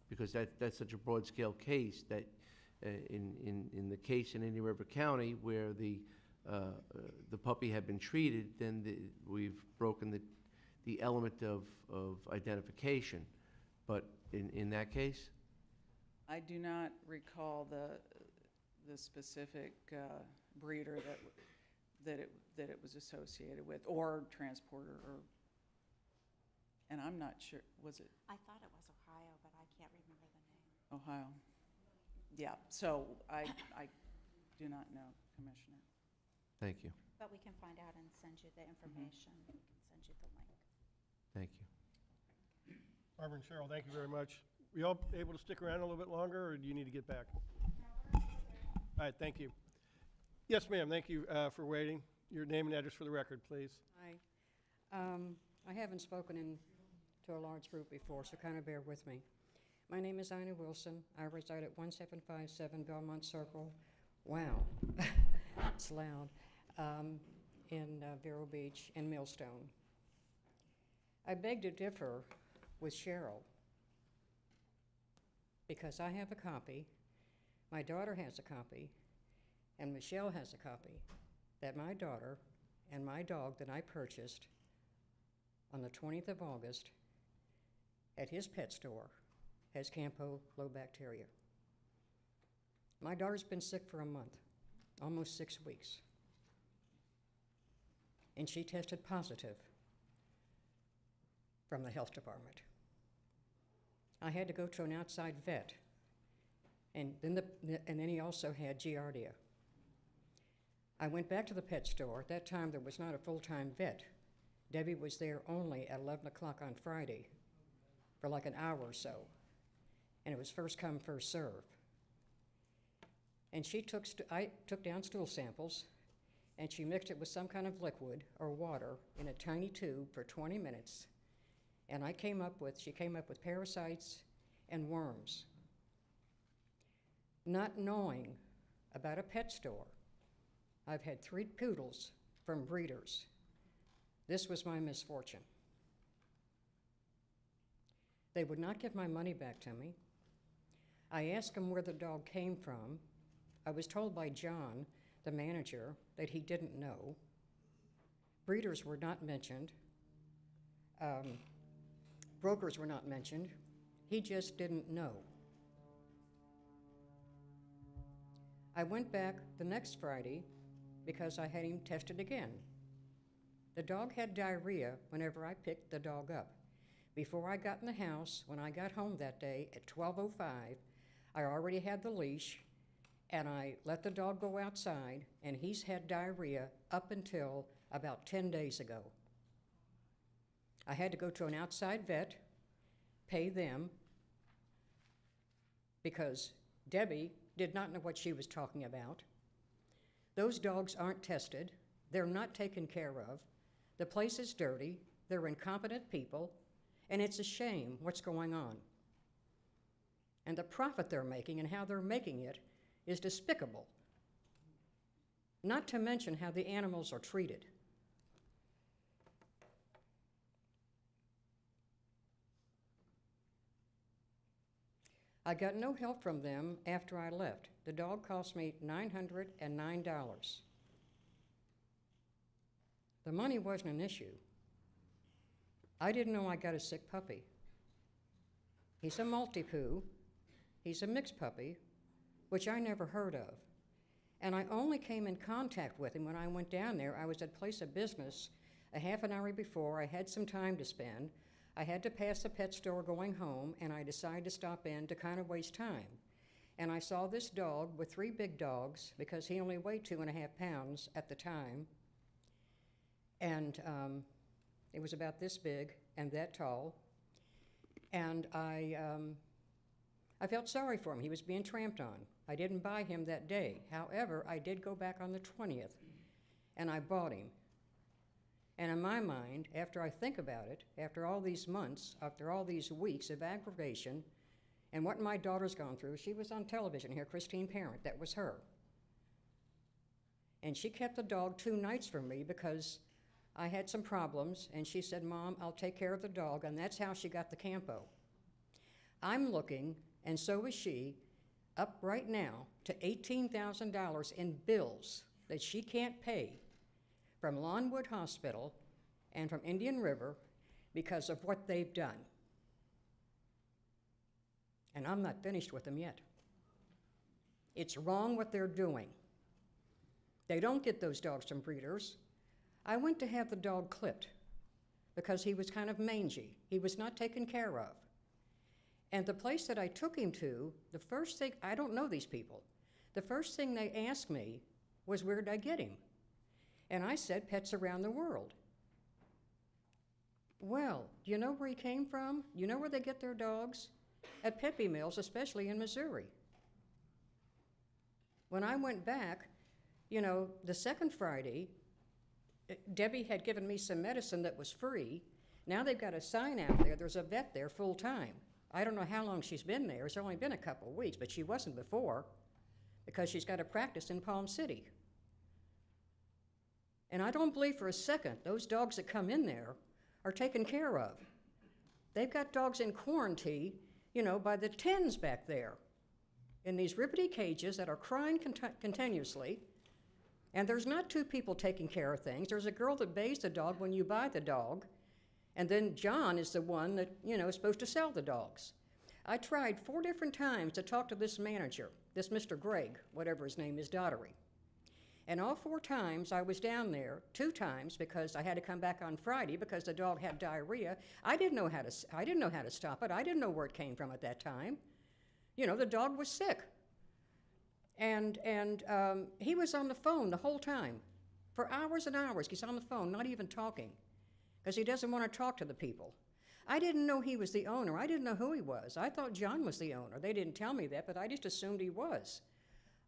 Because that's such a broad scale case that in the case in Indian River County where the puppy had been treated, then we've broken the element of identification. But in that case? I do not recall the specific breeder that it was associated with, or transporter, and I'm not sure, was it? I thought it was Ohio, but I can't remember the name. Ohio. Yeah, so I do not know, Commissioner. Thank you. But we can find out and send you the information. We can send you the link. Thank you. Barbara and Cheryl, thank you very much. Were you all able to stick around a little bit longer, or do you need to get back? All right, thank you. Yes, ma'am, thank you for waiting. Your name and address for the record, please. Hi. I haven't spoken to a large group before, so kind of bear with me. My name is Ina Wilson. I reside at 1757 Belmont Circle. Wow, it's loud. In Vero Beach and Millstone. I beg to differ with Cheryl because I have a copy, my daughter has a copy, and Michelle has a copy that my daughter and my dog that I purchased on the 20th of August at his pet store has Campylobacteria. My daughter's been sick for a month, almost 6 weeks, and she tested positive from the health department. I had to go to an outside vet, and then he also had Giardia. I went back to the pet store. At that time, there was not a full-time vet. Debbie was there only at 11 o'clock on Friday for like an hour or so, and it was first come, first serve. And I took down stool samples, and she mixed it with some kind of liquid or water in a tiny tube for 20 minutes. And she came up with parasites and worms. Not knowing about a pet store, I've had 3 poodles from breeders. This was my misfortune. They would not give my money back to me. I asked them where the dog came from. I was told by John, the manager, that he didn't know. Breeders were not mentioned. Brokers were not mentioned. He just didn't know. I went back the next Friday because I had him tested again. The dog had diarrhea whenever I picked the dog up. Before I got in the house, when I got home that day at 12:05, I already had the leash, and I let the dog go outside, and he's had diarrhea up until about 10 days ago. I had to go to an outside vet, pay them, because Debbie did not know what she was talking about. Those dogs aren't tested. They're not taken care of. The place is dirty. They're incompetent people. And it's a shame what's going on. And the profit they're making and how they're making it is despicable. Not to mention how the animals are treated. I got no help from them after I left. The dog cost me $909. The money wasn't an issue. I didn't know I got a sick puppy. He's a multi-poo. He's a mixed puppy, which I never heard of. And I only came in contact with him when I went down there. I was at place of business a half an hour before. I had some time to spend. I had to pass the pet store going home, and I decided to stop in to kind of waste time. And I saw this dog with 3 big dogs, because he only weighed 2.5 pounds at the time. And it was about this big and that tall. And I felt sorry for him. He was being tramped on. I didn't buy him that day. However, I did go back on the 20th, and I bought him. And in my mind, after I think about it, after all these months, after all these weeks of aggravation, and what my daughter's gone through, she was on television here, Christine Parent, that was her. And she kept the dog 2 nights for me because I had some problems, and she said, "Mom, I'll take care of the dog," and that's how she got the Campo. I'm looking, and so is she, up right now to $18,000 in bills that she can't pay from Lawnwood Hospital and from Indian River because of what they've done. And I'm not finished with them yet. It's wrong what they're doing. They don't get those dogs from breeders. I went to have the dog clipped because he was kind of mangy. He was not taken care of. And the place that I took him to, the first thing, I don't know these people, the first thing they asked me was, where did I get him? And I said, Pets Around the World. Well, do you know where he came from? You know where they get their dogs? At Pepe Mills, especially in Missouri. When I went back, you know, the second Friday, Debbie had given me some medicine that was free. Now they've got a sign out there, there's a vet there full time. I don't know how long she's been there. It's only been a couple of weeks, but she wasn't before because she's got a practice in Palm City. And I don't believe for a second those dogs that come in there are taken care of. They've got dogs in quarantine, you know, by the tens back there in these rickety cages that are crying continuously. And there's not 2 people taking care of things. There's a girl that bathes the dog when you buy the dog. And then John is the one that, you know, is supposed to sell the dogs. I tried 4 different times to talk to this manager, this Mr. Gregg, whatever his name is, Daughtery. And all 4 times I was down there, 2 times because I had to come back on Friday because the dog had diarrhea. I didn't know how to stop it. I didn't know where it came from at that time. You know, the dog was sick. And he was on the phone the whole time. For hours and hours, he's on the phone, not even talking, because he doesn't want to talk to the people. I didn't know he was the owner. I didn't know who he was. I thought John was the owner. They didn't tell me that, but I just assumed he was.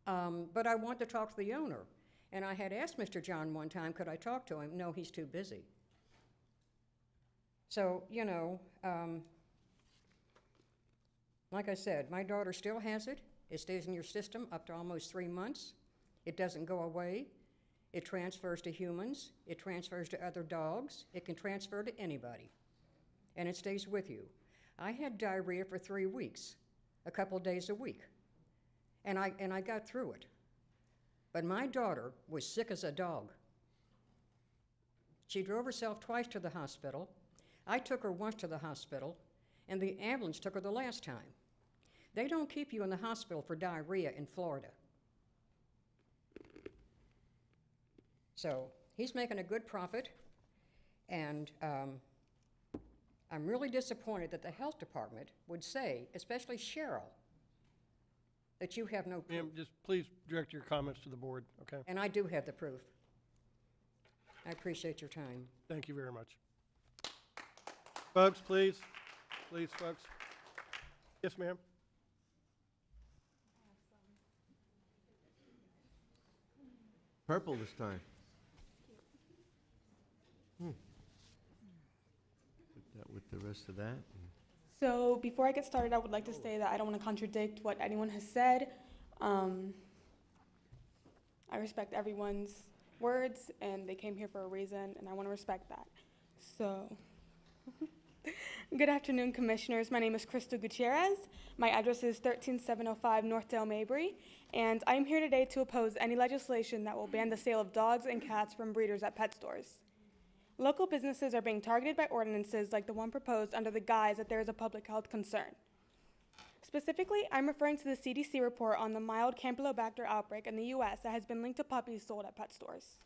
But I wanted to talk to the owner. And I had asked Mr. John one time, could I talk to him? No, he's too busy. So, you know, like I said, my daughter still has it. It stays in your system up to almost 3 months. It doesn't go away. It transfers to humans, it transfers to other dogs, it can transfer to anybody, and it stays with you. I had diarrhea for 3 weeks, a couple days a week, and I got through it. But my daughter was sick as a dog. She drove herself twice to the hospital. I took her once to the hospital, and the ambulance took her the last time. They don't keep you in the hospital for diarrhea in Florida. So he's making a good profit, and I'm really disappointed that the health department would say, especially Cheryl, that you have no proof. Ma'am, just please direct your comments to the board, okay? And I do have the proof. I appreciate your time. Thank you very much. Folks, please. Please, folks. Yes, ma'am? Purple this time. Put that with the rest of that. So before I get started, I would like to say that I don't want to contradict what anyone has said. I respect everyone's words, and they came here for a reason, and I want to respect that. So, good afternoon, Commissioners. My name is Crystal Gutierrez. My address is 13705 Northdale Mabry, and I am here today to oppose any legislation that will ban the sale of dogs and cats from breeders at pet stores. Local businesses are being targeted by ordinances like the one proposed under the guise that there is a public health concern. Specifically, I'm referring to the CDC report on the mild Campylobacter outbreak in the U.S. that has been linked to puppies sold at pet stores.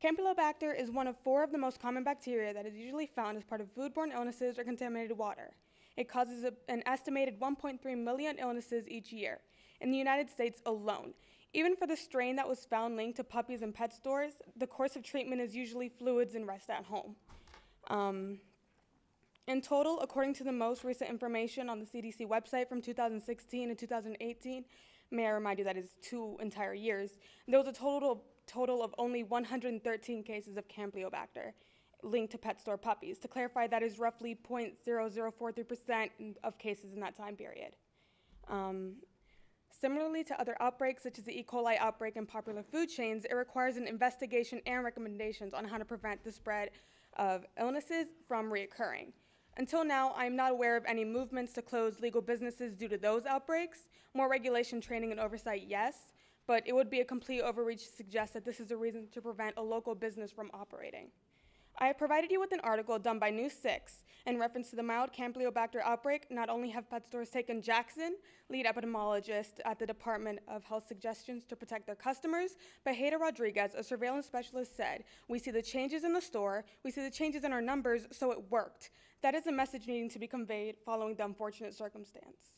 Campylobacter is one of 4 of the most common bacteria that is usually found as part of foodborne illnesses or contaminated water. It causes an estimated 1.3 million illnesses each year in the United States alone. Even for the strain that was found linked to puppies in pet stores, the course of treatment is usually fluids and rest at home. In total, according to the most recent information on the CDC website from 2016 and 2018, may I remind you that is 2 entire years, there was a total of only 113 cases of Campylobacter linked to pet store puppies. To clarify, that is roughly 0.0043% of cases in that time period. Similarly to other outbreaks, such as the E. coli outbreak in popular food chains, it requires an investigation and recommendations on how to prevent the spread of illnesses from reoccurring. Until now, I am not aware of any movements to close legal businesses due to those outbreaks. More regulation, training, and oversight, yes, but it would be a complete overreach to suggest that this is a reason to prevent a local business from operating. I have provided you with an article done by News 6 in reference to the mild Campylobacter outbreak. Not only have pet stores taken Jackson, lead epidemiologist at the Department of Health, suggestions to protect their customers, but Hayda Rodriguez, a surveillance specialist, said, "We see the changes in the store, we see the changes in our numbers, so it worked." That is a message needing to be conveyed following the unfortunate circumstance.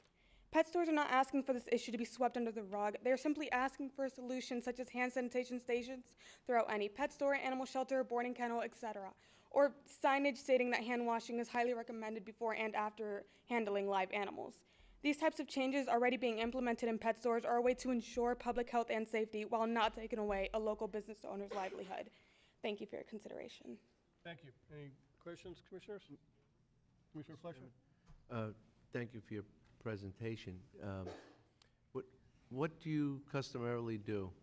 Pet stores are not asking for this issue to be swept under the rug. They are simply asking for a solution such as hand sanitation stations throughout any pet store, animal shelter, boarding kennel, etc., or signage stating that hand washing is highly recommended before and after handling live animals. These types of changes already being implemented in pet stores are a way to ensure public health and safety while not taking away a local business owner's livelihood. Thank you for your consideration. Thank you. Any questions, Commissioners? Commissioner Fletcher? Thank you for your presentation. What do you customarily do?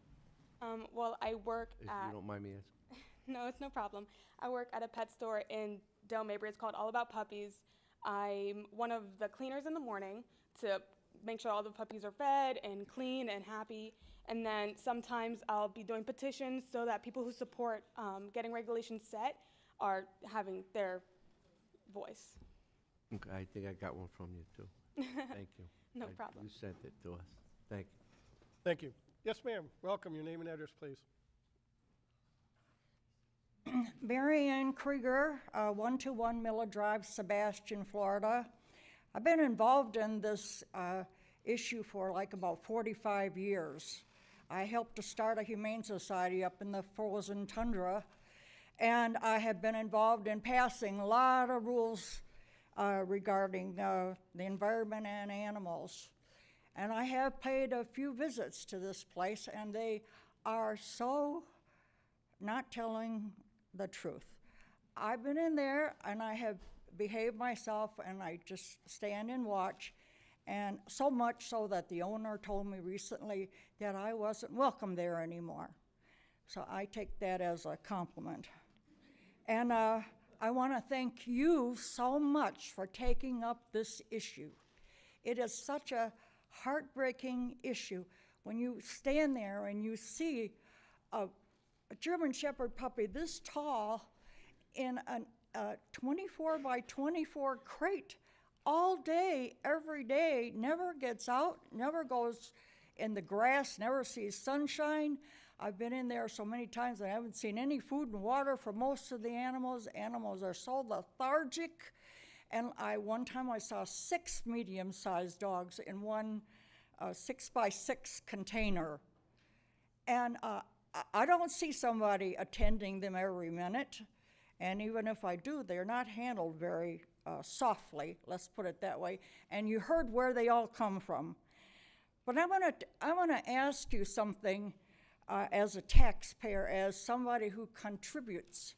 Well, I work If at... you don't mind me asking. No, it's no problem. I work at a pet store in Dale Mabry. It's called All About Puppies. I'm one of the cleaners in the morning to make sure all the puppies are fed and clean and happy. And then sometimes I'll be doing petitions so that people who support getting regulations set are having their voice. Okay, I think I got one from you too. Thank you. No problem. You sent it to us. Thank you. Thank you. Yes, ma'am. Welcome. Your name and address, please. Mary Ann Krieger, 121 Miller Drive, Sebastian, Florida. I've been involved in this issue for like about 45 years. I helped to start a humane society up in the frozen tundra, and I have been involved in passing a lot of rules regarding the environment and animals. And I have paid a few visits to this place, and they are so not telling the truth. I've been in there, and I have behaved myself, and I just stand and watch, and so much so that the owner told me recently that I wasn't welcome there anymore. So I take that as a compliment. And I want to thank you so much for taking up this issue. It is such a heartbreaking issue when you stand there and you see a German Shepherd puppy this tall in a 24 by 24 crate all day, every day, never gets out, never goes in the grass, never sees sunshine. I've been in there so many times that I haven't seen any food and water for most of the animals. Animals are so lethargic. And one time I saw 6 medium-sized dogs in one 6x6 container. And I don't see somebody attending them every minute. And even if I do, they're not handled very softly, let's put it that way. And you heard where they all come from. But I want to ask you something as a taxpayer, as somebody who contributes.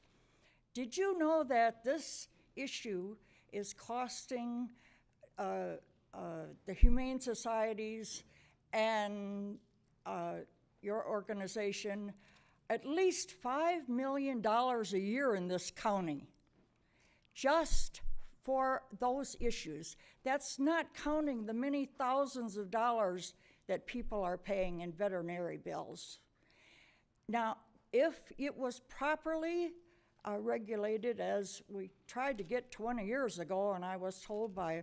Did you know that this issue is costing the humane societies and your organization at least $5 million a year in this county, just for those issues? That's not counting the many thousands of dollars that people are paying in veterinary bills. Now, if it was properly regulated, as we tried to get 20 years ago, and I was told by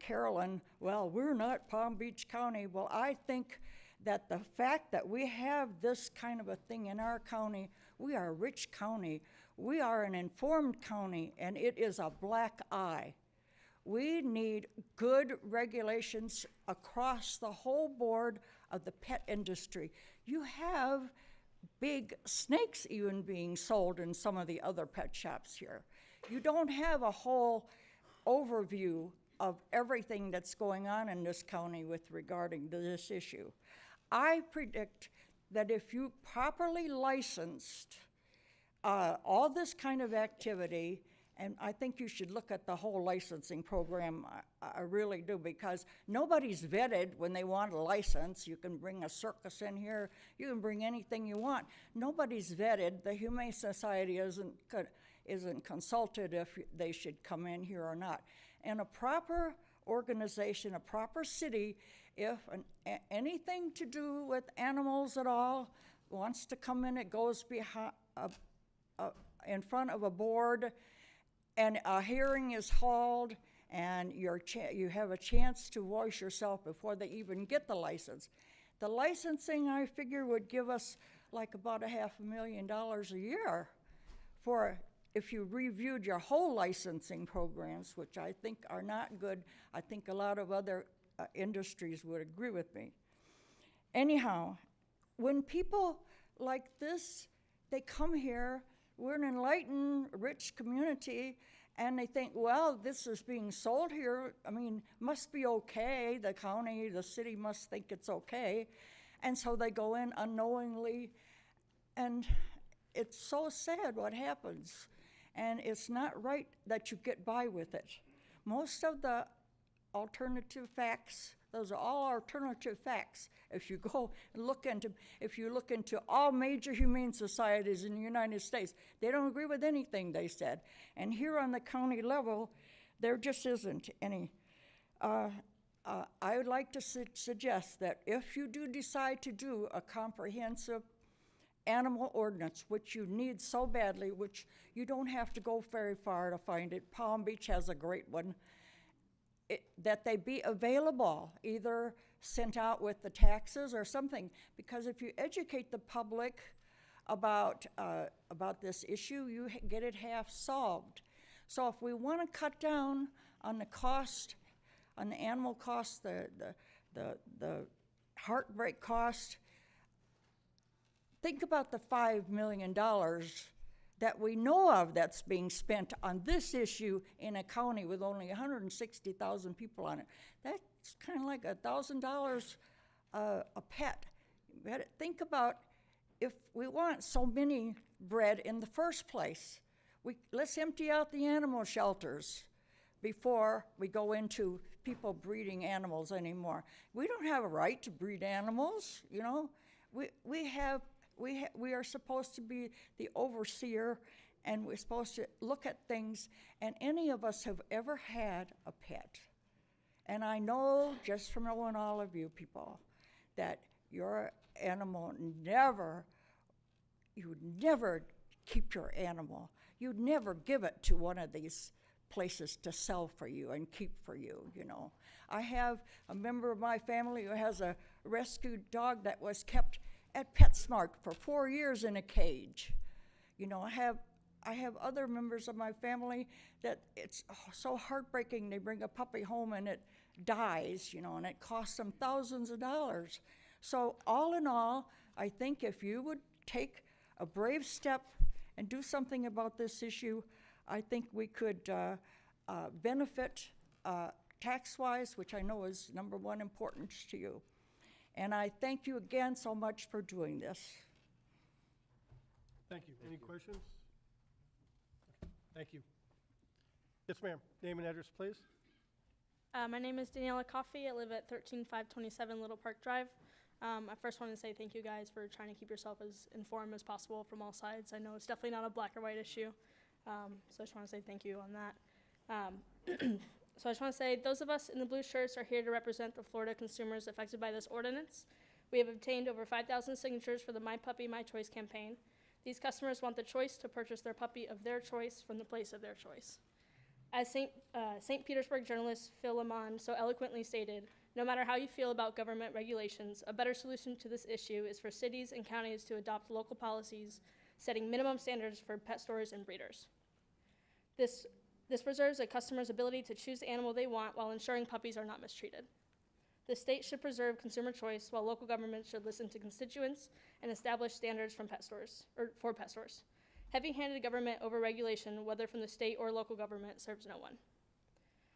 Carolyn, well, we're not Palm Beach County. Well, I think that the fact that we have this kind of a thing in our county, we are a rich county, we are an informed county, and it is a black eye. We need good regulations across the whole board of the pet industry. You have big snakes even being sold in some of the other pet shops here. You don't have a whole overview of everything that's going on in this county with regarding to this issue. I predict that if you properly licensed all this kind of activity, and I think you should look at the whole licensing program, I really do, because nobody's vetted when they want a license. You can bring a circus in here, you can bring anything you want. Nobody's vetted. The Humane Society isn't consulted if they should come in here or not. And a proper organization, a proper city, if anything to do with animals at all wants to come in, it goes behind, in front of a board, and a hearing is held, and you have a chance to voice yourself before they even get the license. The licensing, I figure, would give us like about $500,000 a year for if you reviewed your whole licensing programs, which I think are not good. I think a lot of other industries would agree with me. Anyhow, when people like this, they come here, we're an enlightened, rich community, and they think, well, this is being sold here, I mean, must be okay, the county, the city must think it's okay, and so they go in unknowingly, and it's so sad what happens, and it's not right that you get by with it. Most of the alternative facts, those are all alternative facts. If you go and look into all major humane societies in the United States, they don't agree with anything they said. And here on the county level, there just isn't any. I would like to suggest that if you do decide to do a comprehensive animal ordinance, which you need so badly, which you don't have to go very far to find it, Palm Beach has a great one, that they be available, either sent out with the taxes or something, because if you educate the public about this issue, you get it half solved. So if we want to cut down on the cost, on the animal cost, the heartbreak cost, think about the $5 million that we know of that's being spent on this issue in a county with only 160,000 people on it. That's kind of like $1,000 a pet. But think about if we want so many bred in the first place. Let's empty out the animal shelters before we go into people breeding animals anymore. We don't have a right to breed animals, you know. We have we are supposed to be the overseer, and we're supposed to look at things, and any of us have ever had a pet. And I know, just from knowing all of you people, that your animal you would never keep your animal. You'd never give it to one of these places to sell for you and keep for you, you know. I have a member of my family who has a rescued dog that was kept at PetSmart for 4 years in a cage. You know, I have other members of my family that it's so heartbreaking. They bring a puppy home and it dies, you know, and it costs them thousands of dollars. So all in all, I think if you would take a brave step and do something about this issue, I think we could benefit tax-wise, which I know is number one importance to you. And I thank you again so much for doing this. Thank you. Any questions? Okay, thank you. Yes, ma'am. Name and address, please. My name is Daniela Coffey. I live at 13527 Little Park Drive. I first want to say thank you guys for trying to keep yourself as informed as possible from all sides. I know it's definitely not a black or white issue, so I just want to say thank you on that. So I just want to say those of us in the blue shirts are here to represent the Florida consumers affected by this ordinance. We have obtained over 5,000 signatures for the My Puppy, My Choice campaign. These customers want the choice to purchase their puppy of their choice from the place of their choice. As St. Petersburg journalist Phil Lamond so eloquently stated, no matter how you feel about government regulations, a better solution to this issue is for cities and counties to adopt local policies setting minimum standards for pet stores and breeders. This preserves a customer's ability to choose the animal they want while ensuring puppies are not mistreated. The state should preserve consumer choice while local governments should listen to constituents and establish standards for pet stores. Heavy-handed government over-regulation, whether from the state or local government, serves no one.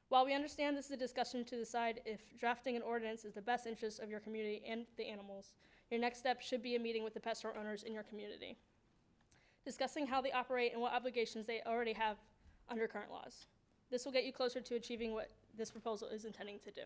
While we understand this is a discussion to decide if drafting an ordinance is the best interest of your community and the animals, your next step should be a meeting with the pet store owners in your community, discussing how they operate and what obligations they already have under current laws. This will get you closer to achieving what this proposal is intending to do.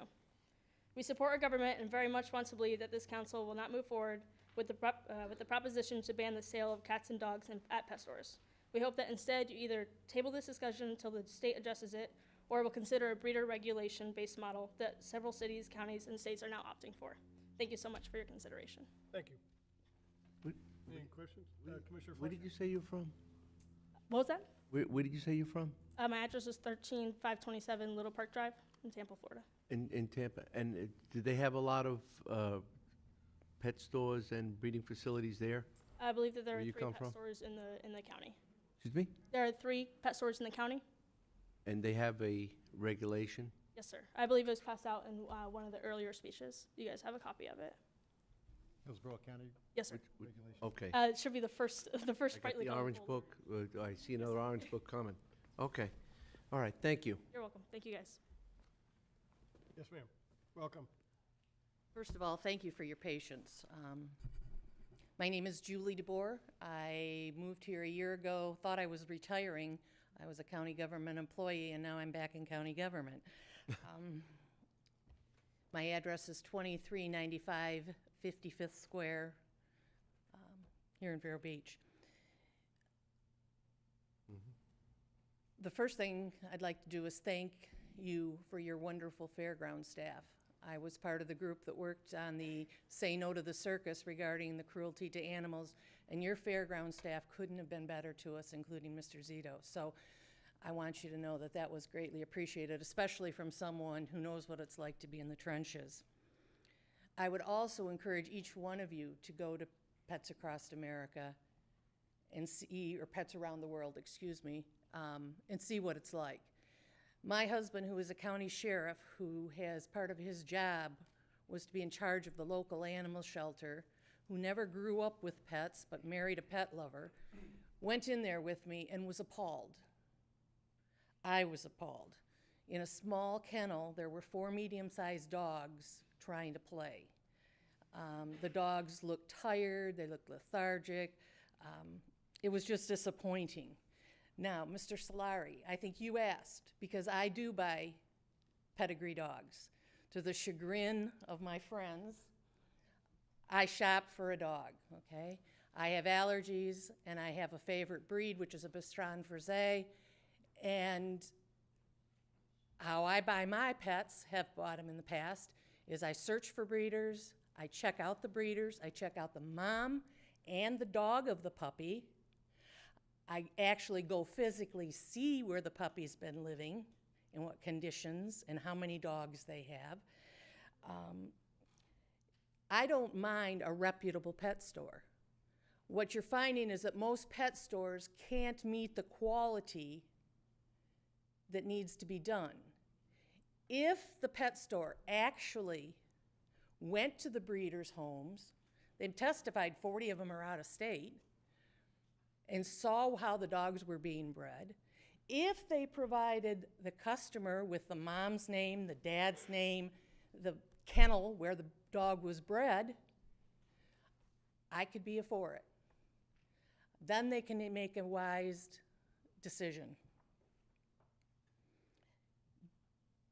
We support our government and very much want to believe that this council will not move forward with the proposition to ban the sale of cats and dogs at pet stores. We hope that instead you either table this discussion until the state addresses it, or will consider a breeder regulation-based model that several cities, counties, and states are now opting for. Thank you so much for your consideration. Thank you. Any questions? Commissioner Where did you say you're from? What was that? Where did you say you're from? My address is 13527 Little Park Drive in Tampa, Florida. In Tampa. And do they have a lot of pet stores and breeding facilities there? I believe that there are Where you 3 come pet from? stores in the county. Excuse me? There are 3 pet stores in the county. And they have a regulation? Yes, sir. I believe it was passed out in one of the earlier speeches. You guys have a copy of it. Hillsborough County? Yes, sir. Regulation. Okay. It should be the first I got brightly the colored orange folder. book. I see another orange book coming. Okay. All right, thank you. You're welcome. Thank you, guys. Yes, ma'am. Welcome. First of all, thank you for your patience. My name is Julie DeBoer. I moved here a year ago, thought I was retiring. I was a county government employee, and now I'm back in county government. My address is 2395 55th Square here in Vero Beach. The first thing I'd like to do is thank you for your wonderful fairground staff. I was part of the group that worked on the Say No to the Circus regarding the cruelty to animals, and your fairground staff couldn't have been better to us, including Mr. Zito. So I want you to know that that was greatly appreciated, especially from someone who knows what it's like to be in the trenches. I would also encourage each one of you to go to Pets Across America and see, or Pets Around the World, excuse me, and see what it's like. My husband, who is a county sheriff, who has part of his job was to be in charge of the local animal shelter, who never grew up with pets but married a pet lover, went in there with me and was appalled. I was appalled. In a small kennel, there were 4 medium-sized dogs trying to play. The dogs looked tired, they looked lethargic. It was just disappointing. Now, Mr. Solari, I think you asked, because I do buy pedigree dogs. To the chagrin of my friends, I shop for a dog, okay? I have allergies, and I have a favorite breed, which is a Bistron Frise, and how I buy my pets, have bought them in the past, is I search for breeders, I check out the breeders, I check out the mom and the dog of the puppy. I actually go physically see where the puppy's been living, in what conditions, and how many dogs they have. I don't mind a reputable pet store. What you're finding is that most pet stores can't meet the quality that needs to be done. If the pet store actually went to the breeders' homes, they've testified 40 of them are out of state, and saw how the dogs were being bred, if they provided the customer with the mom's name, the dad's name, the kennel where the dog was bred, I could be for it. Then they can make a wise decision.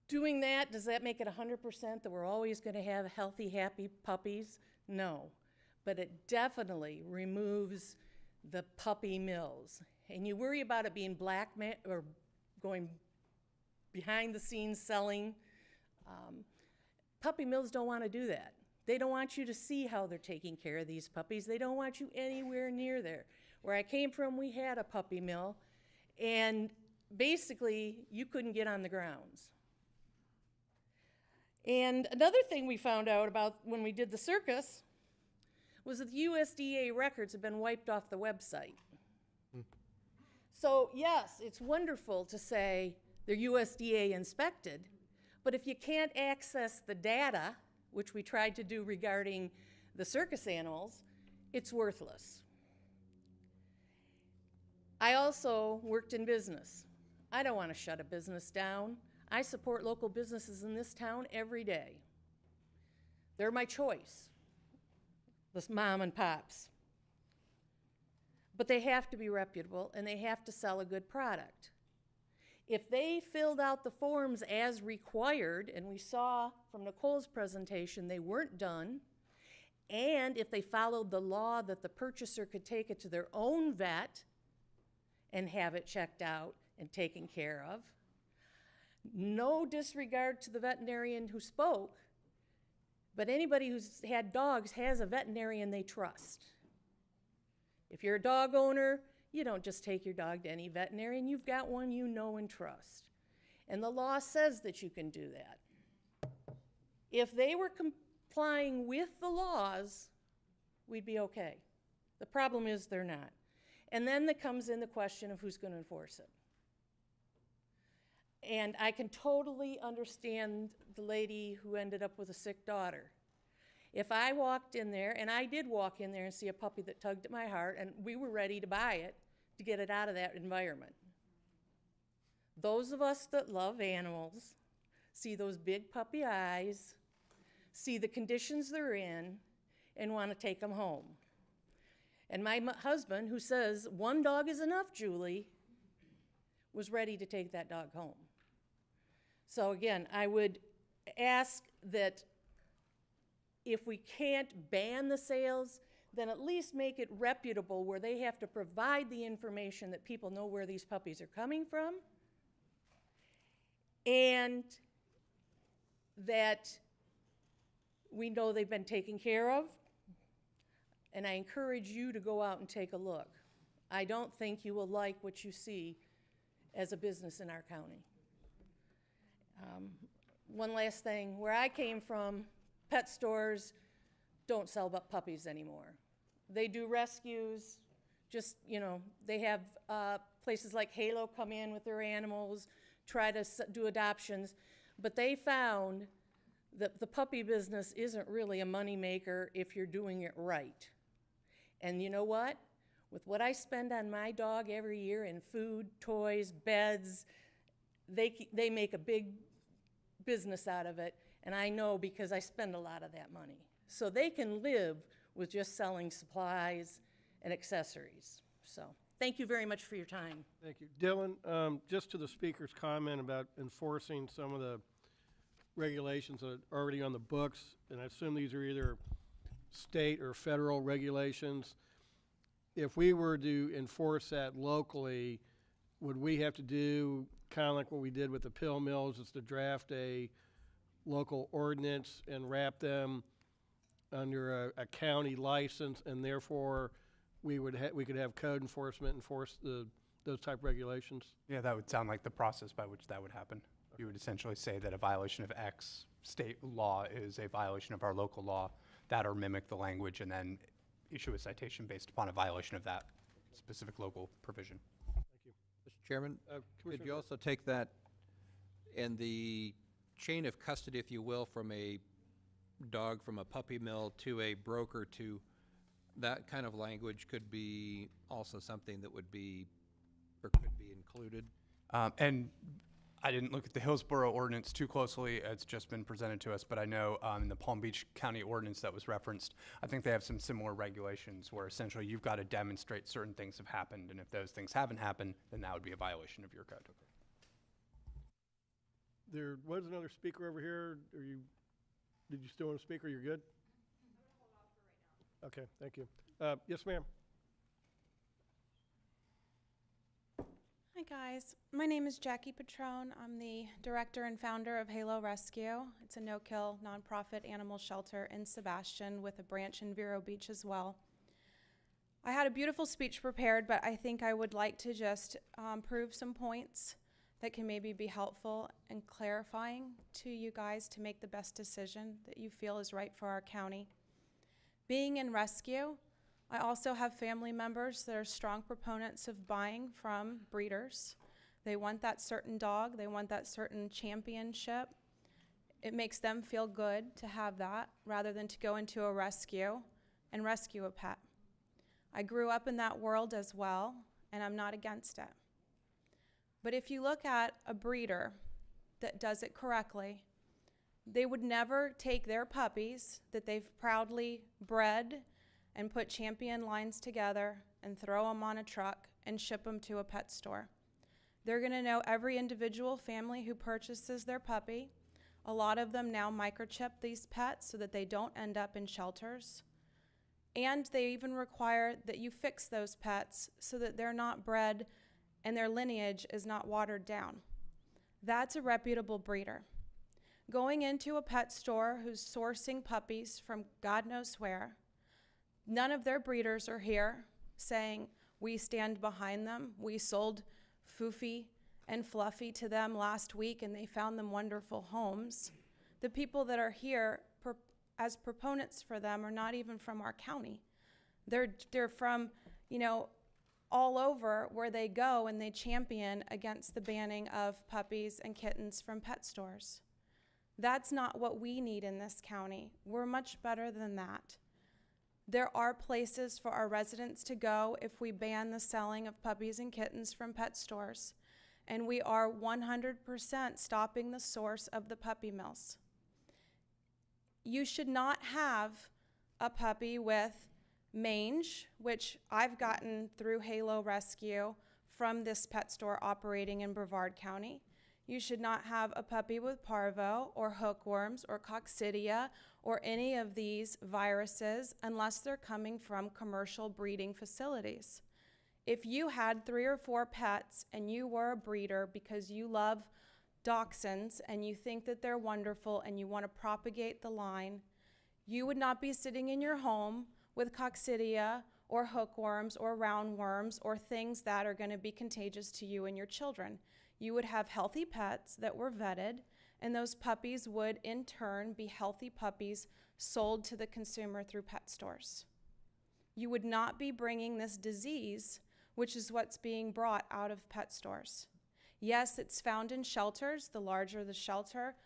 Doing that, does that make it 100% that we're always going to have healthy, happy puppies? No. But it definitely removes the puppy mills. And you worry about it being or going behind the scenes selling. Puppy mills don't want to do that. They don't want you to see how they're taking care of these puppies. They don't want you anywhere near there. Where I came from, we had a puppy mill, and basically you couldn't get on the grounds. And another thing we found out about when we did the circus was that the USDA records have been wiped off the website. So yes, it's wonderful to say they're USDA inspected, but if you can't access the data, which we tried to do regarding the circus animals, it's worthless. I also worked in business. I don't want to shut a business down. I support local businesses in this town every day. They're my choice, the mom and pops. But they have to be reputable, and they have to sell a good product. If they filled out the forms as required, and we saw from Nicole's presentation they weren't done, and if they followed the law that the purchaser could take it to their own vet and have it checked out and taken care of, no disregard to the veterinarian who spoke, but anybody who's had dogs has a veterinarian they trust. If you're a dog owner, you don't just take your dog to any veterinarian. You've got one you know and trust. And the law says that you can do that. If they were complying with the laws, we'd be okay. The problem is they're not. And then there comes in the question of who's going to enforce it. And I can totally understand the lady who ended up with a sick daughter. If I walked in there, and I did walk in there and see a puppy that tugged at my heart, and we were ready to buy it to get it out of that environment. Those of us that love animals see those big puppy eyes, see the conditions they're in, and want to take them home. And my husband, who says, "One dog is enough, Julie," was ready to take that dog home. So again, I would ask that if we can't ban the sales, then at least make it reputable where they have to provide the information that people know where these puppies are coming from, and that we know they've been taken care of. And I encourage you to go out and take a look. I don't think you will like what you see as a business in our county. One last thing, where I came from, pet stores don't sell puppies anymore. They do rescues, just, they have places like Halo come in with their animals, try to do adoptions, but they found that the puppy business isn't really a moneymaker if you're doing it right. And you know what? With what I spend on my dog every year in food, toys, beds, they make a big business out of it, and I know because I spend a lot of that money. So they can live with just selling supplies and accessories. So thank you very much for your time. Thank you. Dylan, just to the speaker's comment about enforcing some of the regulations that are already on the books, and I assume these are either state or federal regulations. if we were to enforce that locally, would we have to do kind of like what we did with the pill mills, is to draft a local ordinance and wrap them under a county license, and therefore we could have code enforcement enforce those type of regulations? Yeah, that would sound like the process by which that would happen. You would essentially say that a violation of X state law is a violation of our local law, that or mimic the language, and then issue a citation based upon a violation of that specific local provision. Mr. Chairman, could you also take that in the chain of custody, if you will, from a dog from a puppy mill to a broker, to that kind of language could be also something that would be or could be included? And I didn't look at the Hillsborough ordinance too closely. It's just been presented to us, but I know in the Palm Beach County ordinance that was referenced, I think they have some similar regulations where essentially you've got to demonstrate certain things have happened, and if those things haven't happened, then that would be a violation of your code. There was another speaker over here. Did you still want to speak, or you're good? Okay, thank you. Yes, ma'am. Hi guys, my name is Jackie Patrone. I'm the director and founder of Halo Rescue. It's a no-kill nonprofit animal shelter in Sebastian with a branch in Vero Beach as well. I had a beautiful speech prepared, but I think I would like to just prove some points that can maybe be helpful and clarifying to you guys to make the best decision that you feel is right for our county. Being in rescue, I also have family members that are strong proponents of buying from breeders. They want that certain dog, they want that certain championship. It makes them feel good to have that rather than to go into a rescue and rescue a pet. I grew up in that world as well, and I'm not against it. But if you look at a breeder that does it correctly, they would never take their puppies that they've proudly bred and put champion lines together and throw them on a truck and ship them to a pet store. They're going to know every individual family who purchases their puppy. A lot of them now microchip these pets so that they don't end up in shelters. And they even require that you fix those pets so that they're not bred and their lineage is not watered down. That's a reputable breeder. Going into a pet store who's sourcing puppies from God knows where, none of their breeders are here saying, we stand behind them. We sold Foofy and Fluffy to them last week and they found them wonderful homes. The people that are here as proponents for them are not even from our county. They're from, all over where they go and they champion against the banning of puppies and kittens from pet stores. That's not what we need in this county. We're much better than that. There are places for our residents to go if we ban the selling of puppies and kittens from pet stores. And we are 100% stopping the source of the puppy mills. You should not have a puppy with mange, which I've gotten through Halo Rescue from this pet store operating in Brevard County. You should not have a puppy with parvo or hookworms or coccidia or any of these viruses unless they're coming from commercial breeding facilities. If you had 3 or 4 pets and you were a breeder because you love dachshunds and you think that they're wonderful and you want to propagate the line, you would not be sitting in your home with coccidia or hookworms or roundworms or things that are going to be contagious to you and your children. You would have healthy pets that were vetted, and those puppies would in turn be healthy puppies sold to the consumer through pet stores. You would not be bringing this disease, which is what's being brought out of pet stores. Yes, it's found in shelters. The larger the shelter,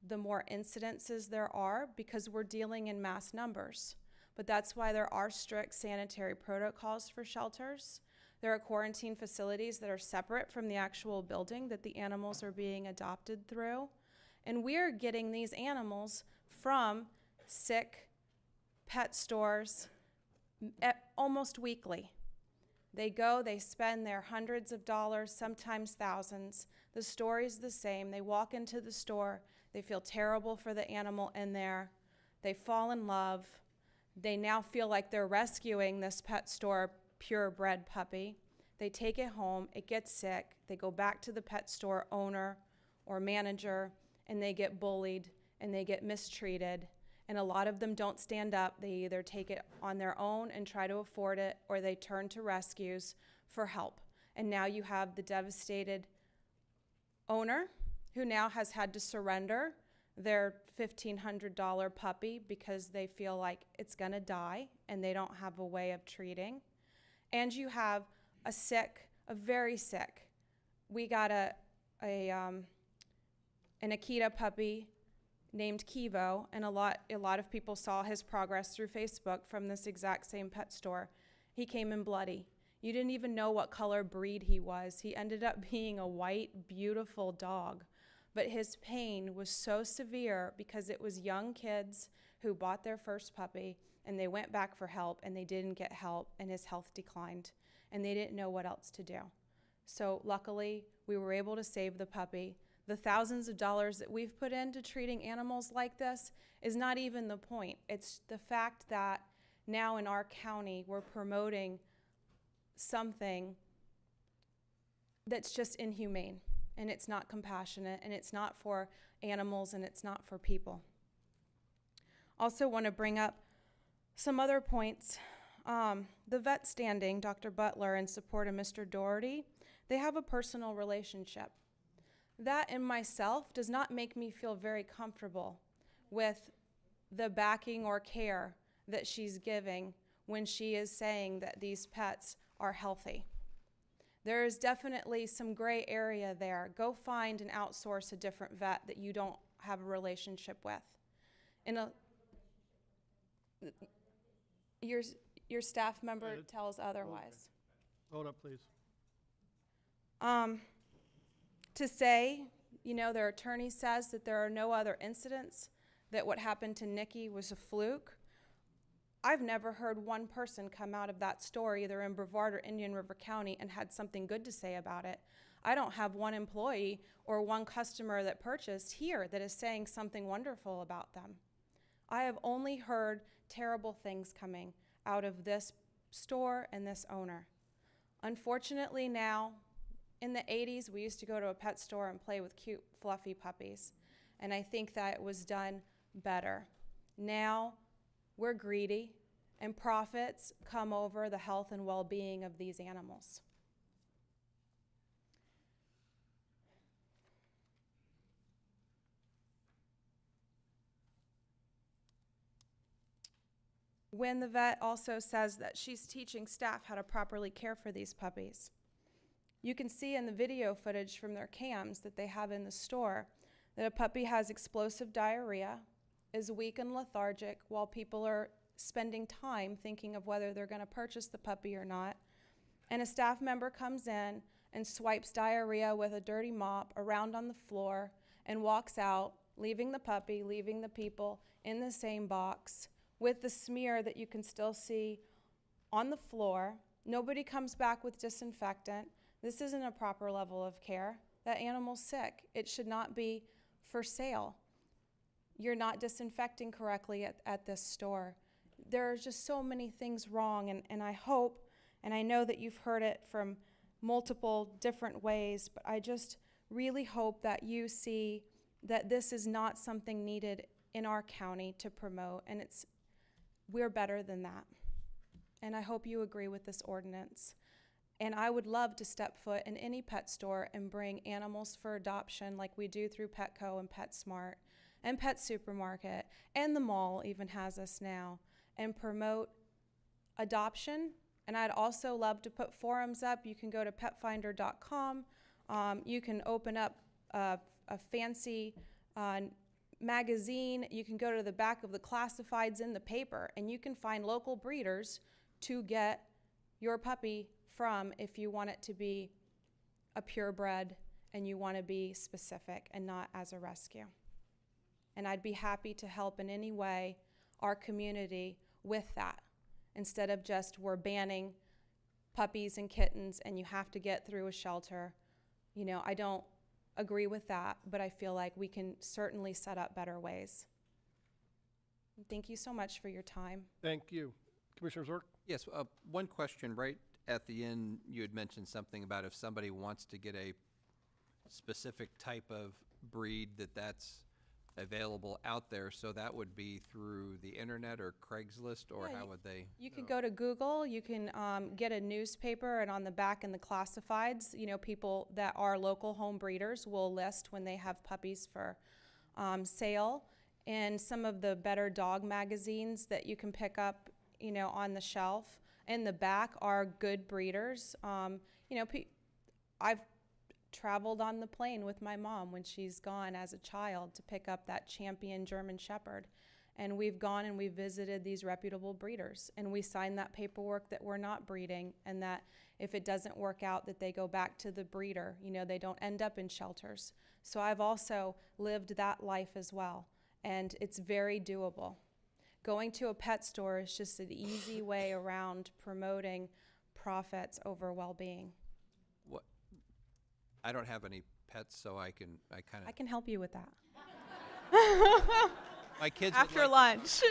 the more incidences there are because we're dealing in mass numbers. But that's why there are strict sanitary protocols for shelters. There are quarantine facilities that are separate from the actual building that the animals are being adopted through. And we're getting these animals from sick pet stores almost weekly. They go, they spend their hundreds of dollars, sometimes thousands. The story's the same. They walk into the store, they feel terrible for the animal in there. They fall in love. They now feel like they're rescuing this pet store purebred puppy. They take it home, it gets sick, they go back to the pet store owner or manager, and they get bullied and they get mistreated. And a lot of them don't stand up. They either take it on their own and try to afford it, or they turn to rescues for help. And now you have the devastated owner who now has had to surrender their $1,500 puppy because they feel like it's gonna die and they don't have a way of treating. And you have a very sick. We got an Akita puppy named Kivo, and a lot of people saw his progress through Facebook from this exact same pet store. He came in bloody. You didn't even know what color breed he was. He ended up being a white, beautiful dog. But his pain was so severe because it was young kids who bought their first puppy and they went back for help and they didn't get help and his health declined and they didn't know what else to do. So luckily, we were able to save the puppy. The thousands of dollars that we've put into treating animals like this is not even the point. It's the fact that now in our county, we're promoting something that's just inhumane, and it's not compassionate, and it's not for animals, and it's not for people. Also want to bring up some other points. The vet standing, Dr. Butler, in support of Mr. Doherty, they have a personal relationship. That in myself does not make me feel very comfortable with the backing or care that she's giving when she is saying that these pets are healthy. There is definitely some gray area there. Go find and outsource a different vet that you don't have a relationship with. Your staff member tells otherwise. Hold up, please. To say, their attorney says that there are no other incidents, that what happened to Nikki was a fluke. I've never heard one person come out of that store, either in Brevard or Indian River County, and had something good to say about it. I don't have one employee or one customer that purchased here that is saying something wonderful about them. I have only heard terrible things coming out of this store and this owner. Unfortunately now, in the 80s, we used to go to a pet store and play with cute, fluffy puppies, and I think that it was done better. Now, we're greedy, and profits come over the health and well-being of these animals. When the vet also says that she's teaching staff how to properly care for these puppies. You can see in the video footage from their cams that they have in the store that a puppy has explosive diarrhea, is weak and lethargic while people are spending time thinking of whether they're going to purchase the puppy or not. And a staff member comes in and swipes diarrhea with a dirty mop around on the floor and walks out, leaving the puppy, leaving the people in the same box with the smear that you can still see on the floor. Nobody comes back with disinfectant. This isn't a proper level of care. That animal's sick. It should not be for sale. You're not disinfecting correctly at this store. There are just so many things wrong, and I hope, and I know that you've heard it from multiple different ways, but I just really hope that you see that this is not something needed in our county to promote, and we're better than that. And I hope you agree with this ordinance. And I would love to step foot in any pet store and bring animals for adoption like we do through Petco and PetSmart and Pet Supermarket, and the mall even has us now, and promote adoption. And I'd also love to put forums up. You can go to petfinder.com. You can open up a fancy magazine. You can go to the back of the classifieds in the paper, and you can find local breeders to get your puppy from if you want it to be a purebred and you want to be specific and not as a rescue. And I'd be happy to help in any way our community with that, instead of just we're banning puppies and kittens and you have to get through a shelter. I don't agree with that, but I feel like we can certainly set up better ways. Thank you so much for your time. Thank you. Commissioner Zork? Yes, one question, right? at the end, you had mentioned something about if somebody wants to get a specific type of breed, that's available out there. So that would be through the internet or Craigslist, or Yeah, how would they? You can go to Google, you can get a newspaper, and on the back in the classifieds, people that are local home breeders will list when they have puppies for sale. And some of the better dog magazines that you can pick up, on the shelf in the back are good breeders. I've traveled on the plane with my mom when she's gone as a child to pick up that champion German Shepherd. And we've gone and we've visited these reputable breeders, and we sign that paperwork that we're not breeding, and that if it doesn't work out, that they go back to the breeder. They don't end up in shelters. So I've also lived that life as well, and it's very doable. Going to a pet store is just an easy way around promoting profits over well-being. What? I don't have any pets, so I can help you with that. My kids After would like lunch.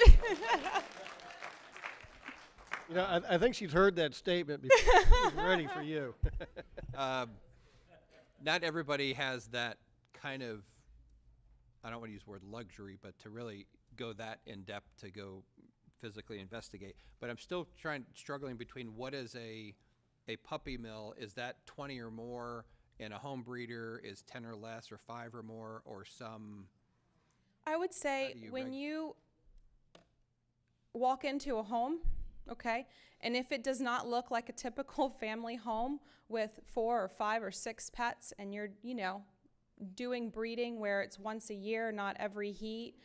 I think she's heard that statement before. She's ready for you. Not everybody has that kind of, I don't want to use the word luxury, but to really go that in depth to go physically investigate. But I'm still struggling between what is a puppy mill. Is that 20 or more? And a home breeder is 10 or less, or 5 or more, or some? I would say when you walk into a home, okay, and if it does not look like a typical family home with 4 or 5 or 6 pets, and you're, doing breeding where it's once a year, not every heat,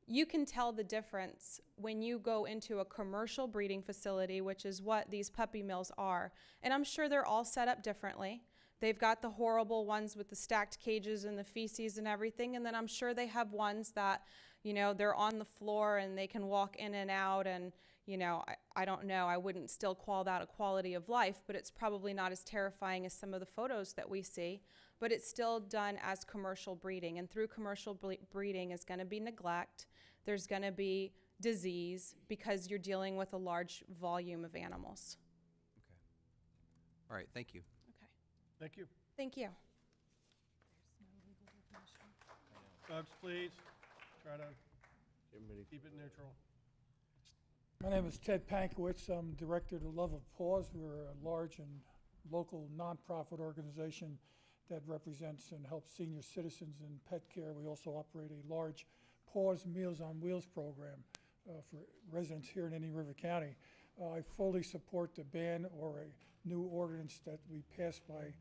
you can tell the difference when you go into a commercial breeding facility, which is what these puppy mills are. And I'm sure they're all set up differently. They've got the horrible ones with the stacked cages and the feces and everything. And then I'm sure they have ones that, they're on the floor and they can walk in and out. And, I don't know. I wouldn't still call that a quality of life, but it's probably not as terrifying as some of the photos that we see. But it's still done as commercial breeding. And through commercial breeding is going to be neglect. There's going to be disease because you're dealing with a large volume of animals. Okay. All right, thank you. Okay. Thank you. Thank you. Folks, please try to keep it neutral. My name is Ted Pankowitz. I'm director of the Love of Paws. We're a large and local nonprofit organization that represents and helps senior citizens in pet care. We also operate a large Paws Meals on Wheels program for residents here in Indian River County. I fully support the ban or a new ordinance that we passed by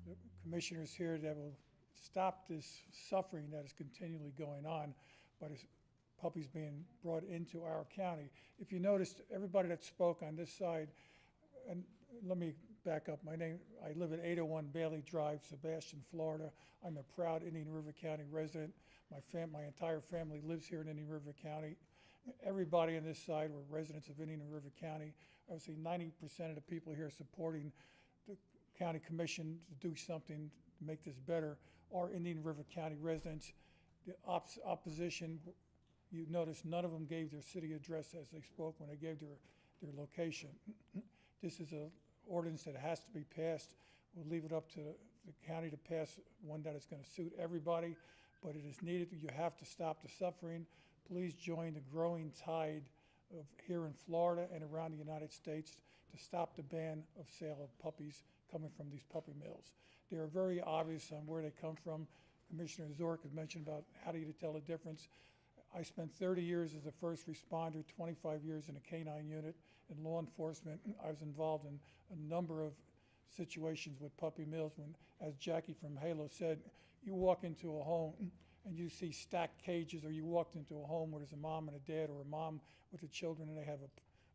the commissioners here that will stop this suffering that is continually going on by the puppies being brought into our county. If you noticed, everybody that spoke on this side, and let me back up. I live at 801 Bailey Drive, Sebastian, Florida. I'm a proud Indian River County resident. My entire family lives here in Indian River County. Everybody on this side were residents of Indian River County. I would say 90% of the people here supporting the county commission to do something to make this better are Indian River County residents. The opposition, you notice none of them gave their city address as they spoke when they gave their location. This is an ordinance that has to be passed. We'll leave it up to the county to pass one that is going to suit everybody, but it is needed. You have to stop the suffering. Please join the growing tide of here in Florida and around the United States to stop the ban of sale of puppies coming from these puppy mills. They are very obvious on where they come from. Commissioner Zork has mentioned about how do you tell the difference. I spent 30 years as a first responder, 25 years in a canine unit in law enforcement. I was involved in a number of situations with puppy mills when, as Jackie from Halo said, you walk into a home and you see stacked cages, or you walked into a home where there's a mom and a dad, or a mom with the children and they have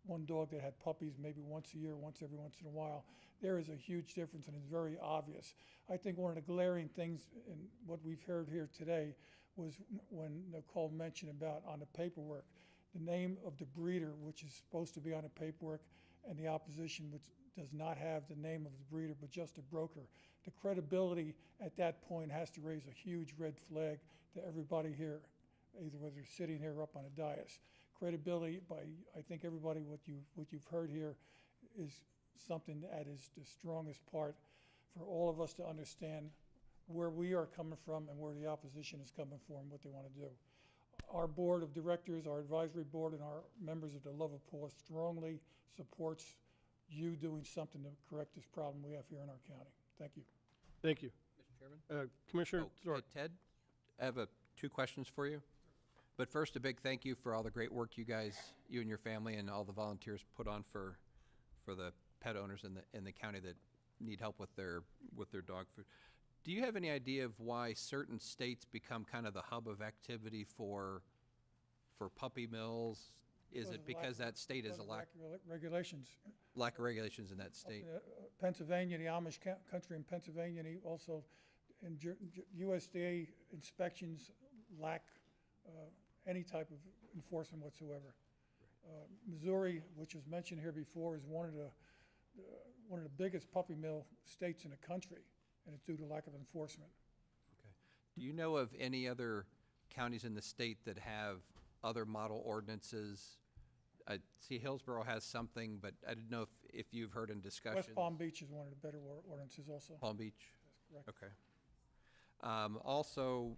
one dog that had puppies maybe once a year, every once in a while. There is a huge difference, and it's very obvious. I think one of the glaring things in what we've heard here today was when Nicole mentioned about on the paperwork, the name of the breeder, which is supposed to be on the paperwork, and the opposition, which does not have the name of the breeder, but just a broker. The credibility at that point has to raise a huge red flag to everybody here, either whether they're sitting here or up on a dais. Credibility by, I think everybody, what you've heard here is something that is the strongest part for all of us to understand where we are coming from and where the opposition is coming from, and what they want to do. Our board of directors, our advisory board, and our members of the Love of Paws strongly supports you doing something to correct this problem we have here in our county. Thank you. Thank you. Mr. Chairman? Commissioner Zorc. Ted, I have two questions for you. But first, a big thank you for all the great work you guys, you and your family, and all the volunteers put on for the pet owners in the county that need help with their dog food. Do you have any idea of why certain states become kind of the hub of activity for puppy mills? Is it because that state is a lack Regulations. Lack of regulations in that state? Pennsylvania, the Amish country in Pennsylvania, and also in USDA inspections lack any type of enforcement whatsoever. Missouri, which was mentioned here before, is one of the biggest puppy mill states in the country, and it's due to lack of enforcement. Okay. Do you know of any other counties in the state that have other model ordinances? I see Hillsborough has something, but I didn't know if you've heard in discussion. West Palm Beach is one of the better ordinances also. Palm Beach? That's correct. Okay. Also,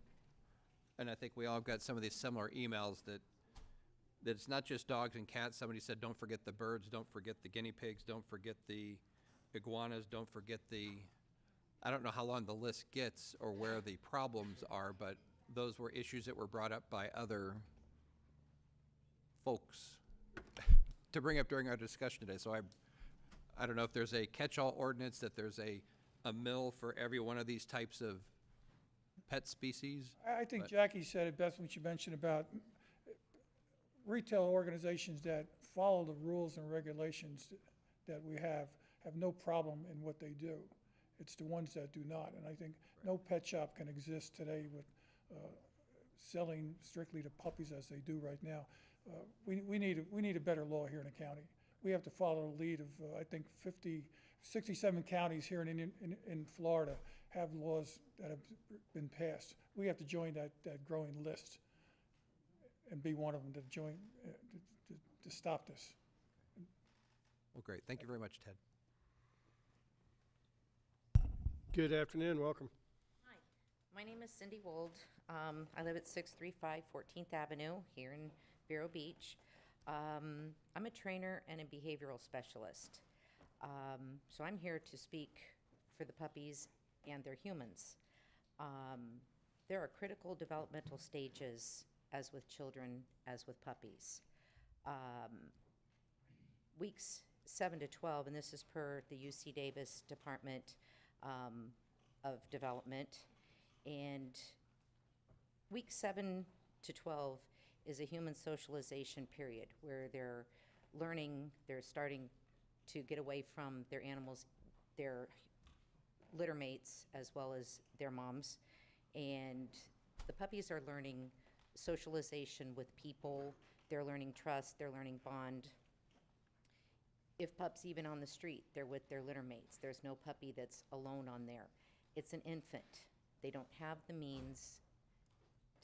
and I think we all got some of these similar emails that it's not just dogs and cats. Somebody said, don't forget the birds, don't forget the guinea pigs, don't forget the iguanas, don't forget I don't know how long the list gets or where the problems are, but those were issues that were brought up by other folks to bring up during our discussion today. So I don't know if there's a catch-all ordinance, that there's a mill for every one of these types of pet species. I think Jackie said it best when she mentioned about retail organizations that follow the rules and regulations that we have no problem in what they do. It's the ones that do not. And I think no pet shop can exist today with selling strictly to puppies as they do right now. We need a better law here in the county. We have to follow the lead of, I think, 67 counties here in Florida have laws that have been passed. We have to join that growing list and be one of them to join, to stop this. Well, great. Thank you very much, Ted. Good afternoon. Welcome. Hi, my name is Cindy Wold. I live at 635 14th Avenue here in Vero Beach. I'm a trainer and a behavioral specialist. So I'm here to speak for the puppies and their humans. There are critical developmental stages, as with children, as with puppies. Weeks 7 to 12, and this is per the UC Davis Department of Development, and weeks 7 to 12 is a human socialization period where they're learning, they're starting to get away from their animals, their litter mates, as well as their moms. And the puppies are learning socialization with people, they're learning trust, they're learning bond. If pups even on the street, they're with their litter mates. There's no puppy that's alone on there. It's an infant. They don't have the means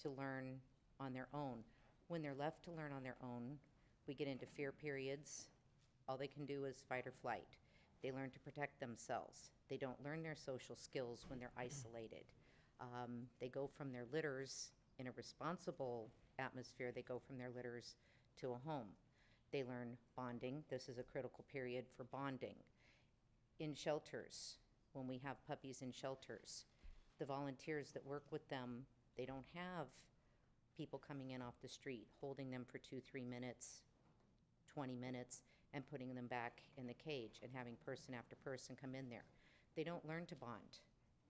to learn on their own. When they're left to learn on their own, we get into fear periods. All they can do is fight or flight. They learn to protect themselves. They don't learn their social skills when they're isolated. They go from their litters in a responsible atmosphere. They go from their litters to a home. They learn bonding. This is a critical period for bonding. In shelters, when we have puppies in shelters, the volunteers that work with them, they don't have people coming in off the street, holding them for 2-3 minutes, 20 minutes, and putting them back in the cage and having person after person come in there. They don't learn to bond.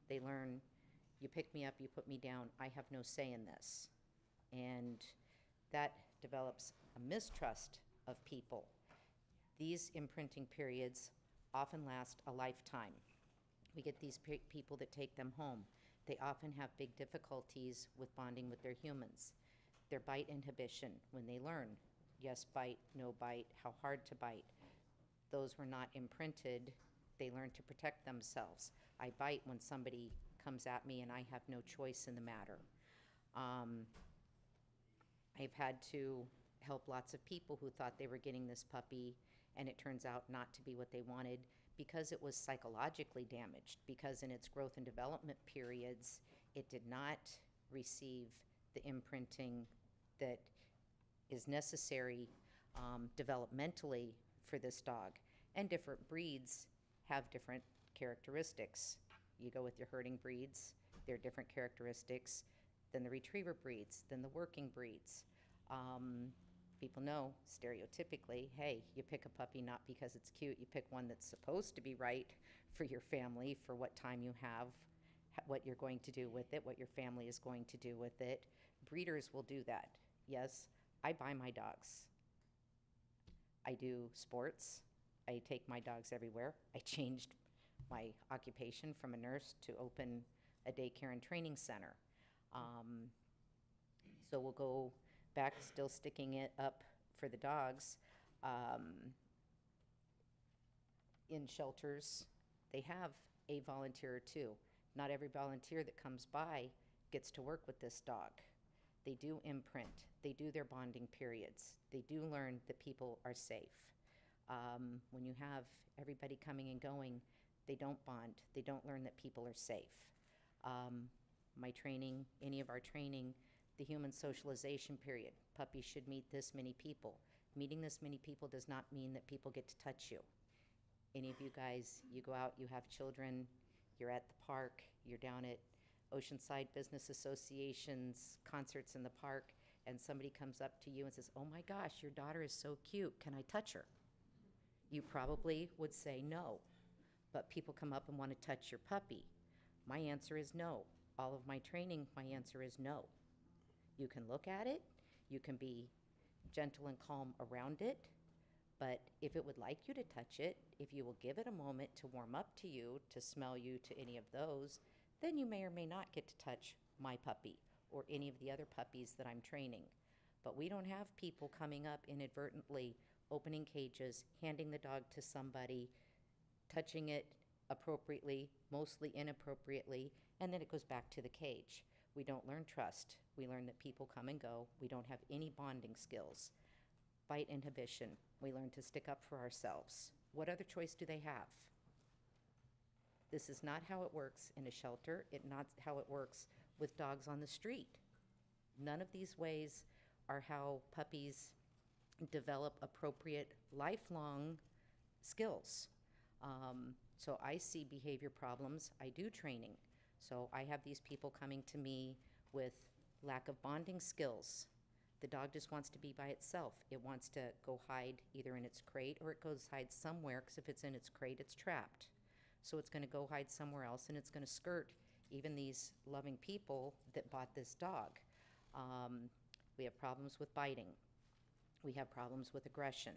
They learn, you pick me up, you put me down, I have no say in this. And that develops a mistrust of people. These imprinting periods often last a lifetime. We get these people that take them home. They often have big difficulties with bonding with their humans. Their bite inhibition, when they learn, yes bite, no bite, how hard to bite, those were not imprinted. They learn to protect themselves. I bite when somebody comes at me and I have no choice in the matter. I've had to help lots of people who thought they were getting this puppy and it turns out not to be what they wanted. because it was psychologically damaged, because in its growth and development periods, it did not receive the imprinting that is necessary developmentally for this dog. And different breeds have different characteristics. You go with your herding breeds, there are different characteristics than the retriever breeds, than the working breeds. People know stereotypically, hey, you pick a puppy not because it's cute, you pick one that's supposed to be right for your family, for what time you have, what you're going to do with it, what your family is going to do with it. Breeders will do that. Yes, I buy my dogs. I do sports. I take my dogs everywhere. I changed my occupation from a nurse to open a daycare and training center. So we'll go back, still sticking it up for the dogs. In shelters, they have a volunteer or two. Not every volunteer that comes by gets to work with this dog. They do imprint. They do their bonding periods. They do learn that people are safe. When you have everybody coming and going, they don't bond. They don't learn that people are safe. My training, any of our training, the human socialization period. Puppies should meet this many people. Meeting this many people does not mean that people get to touch you. Any of you guys, you go out, you have children, you're at the park, you're down at Oceanside Business Association's concerts in the park, and somebody comes up to you and says, oh my gosh, your daughter is so cute, can I touch her? You probably would say no, but people come up and want to touch your puppy. My answer is no. All of my training, my answer is no. You can look at it, you can be gentle and calm around it, but if it would like you to touch it, if you will give it a moment to warm up to you, to smell you, to any of those, then you may or may not get to touch my puppy or any of the other puppies that I'm training. But we don't have people coming up inadvertently, opening cages, handing the dog to somebody, touching it appropriately, mostly inappropriately, and then it goes back to the cage. We don't learn trust. We learn that people come and go. We don't have any bonding skills. Bite inhibition. We learn to stick up for ourselves. What other choice do they have? This is not how it works in a shelter. It's not how it works with dogs on the street. None of these ways are how puppies develop appropriate lifelong skills. So I see behavior problems. I do training. So I have these people coming to me with lack of bonding skills. The dog just wants to be by itself. It wants to go hide either in its crate or it goes hide somewhere, because if it's in its crate, it's trapped. So it's going to go hide somewhere else, and it's going to skirt even these loving people that bought this dog. We have problems with biting. We have problems with aggression.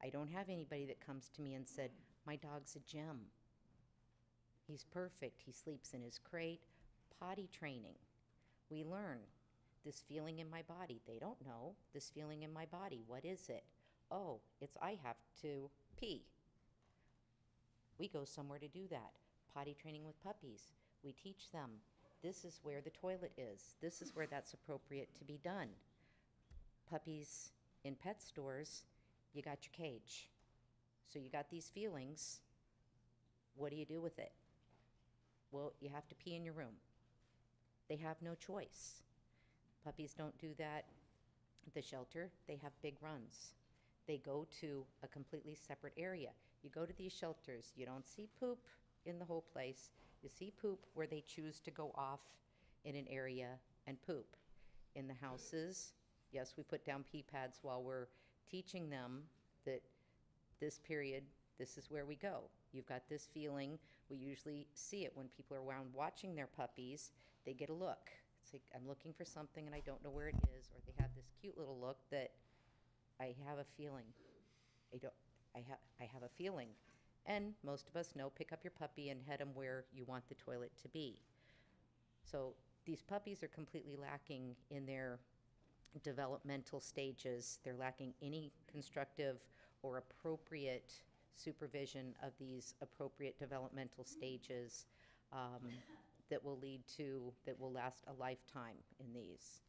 I don't have anybody that comes to me and said, my dog's a gem. He's perfect. He sleeps in his crate. Potty training. We learn this feeling in my body. They don't know this feeling in my body. What is it? Oh, it's I have to pee. We go somewhere to do that. Potty training with puppies. We teach them this is where the toilet is. This is where that's appropriate to be done. Puppies in pet stores, you got your cage. So you got these feelings. What do you do with it? Well, you have to pee in your room. They have no choice. Puppies don't do that at the shelter. They have big runs. They go to a completely separate area. You go to these shelters, you don't see poop in the whole place. You see poop where they choose to go off in an area and poop. In the houses, yes, we put down pee pads while we're teaching them that this period, this is where we go. You've got this feeling. We usually see it when people are around watching their puppies. They get a look. It's like, I'm looking for something and I don't know where it is, or they have this cute little look that I have a feeling. I have a feeling. And most of us know, pick up your puppy and head them where you want the toilet to be. So these puppies are completely lacking in their developmental stages. They're lacking any constructive or appropriate supervision of these appropriate developmental stages that will last a lifetime in these.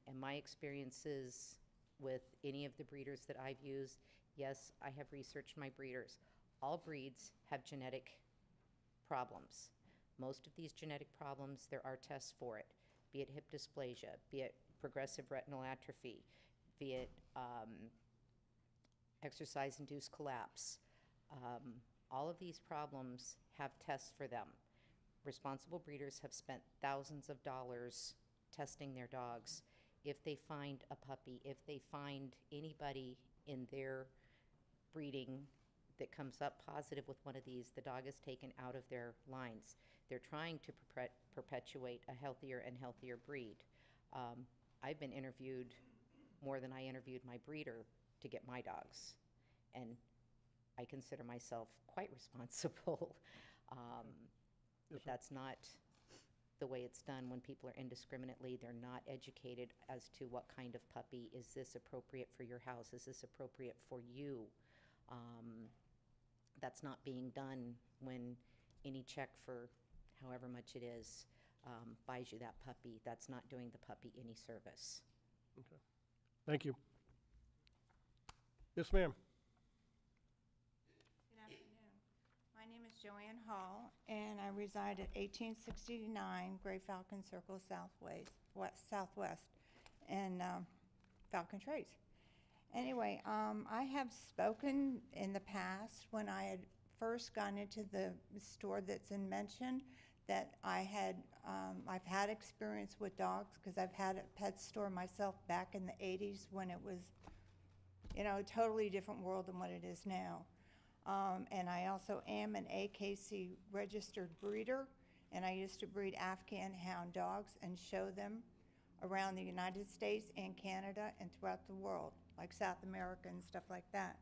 And my experiences with any of the breeders that I've used, yes, I have researched my breeders. all breeds have genetic problems. Most of these genetic problems, there are tests for it, be it hip dysplasia, be it progressive retinal atrophy, be it exercise-induced collapse. All of these problems have tests for them. Responsible breeders have spent thousands of dollars testing their dogs. If they find a puppy, if they find anybody in their breeding that comes up positive with one of these, the dog is taken out of their lines. They're trying to perpetuate a healthier and healthier breed. I've been interviewed more than I interviewed my breeder to get my dogs, and I consider myself quite responsible. But that's not the way it's done when people are indiscriminately, they're not educated as to what kind of puppy, is this appropriate for your house, is this appropriate for you? That's not being done when any check for however much it is buys you that puppy. That's not doing the puppy any service. Okay. Thank you. Yes, ma'am. Good afternoon. My name is Joanne Hall, and I reside at 1869 Gray Falcon Circle Southwest in Falcon Trace. Anyway, I have spoken in the past when I had first gone into the store that's in Mention that I've had experience with dogs because I've had a pet store myself back in the 80s when it was, a totally different world than what it is now. And I also am an AKC registered breeder, and I used to breed Afghan hound dogs and show them around the United States and Canada and throughout the world, like South America and stuff like that.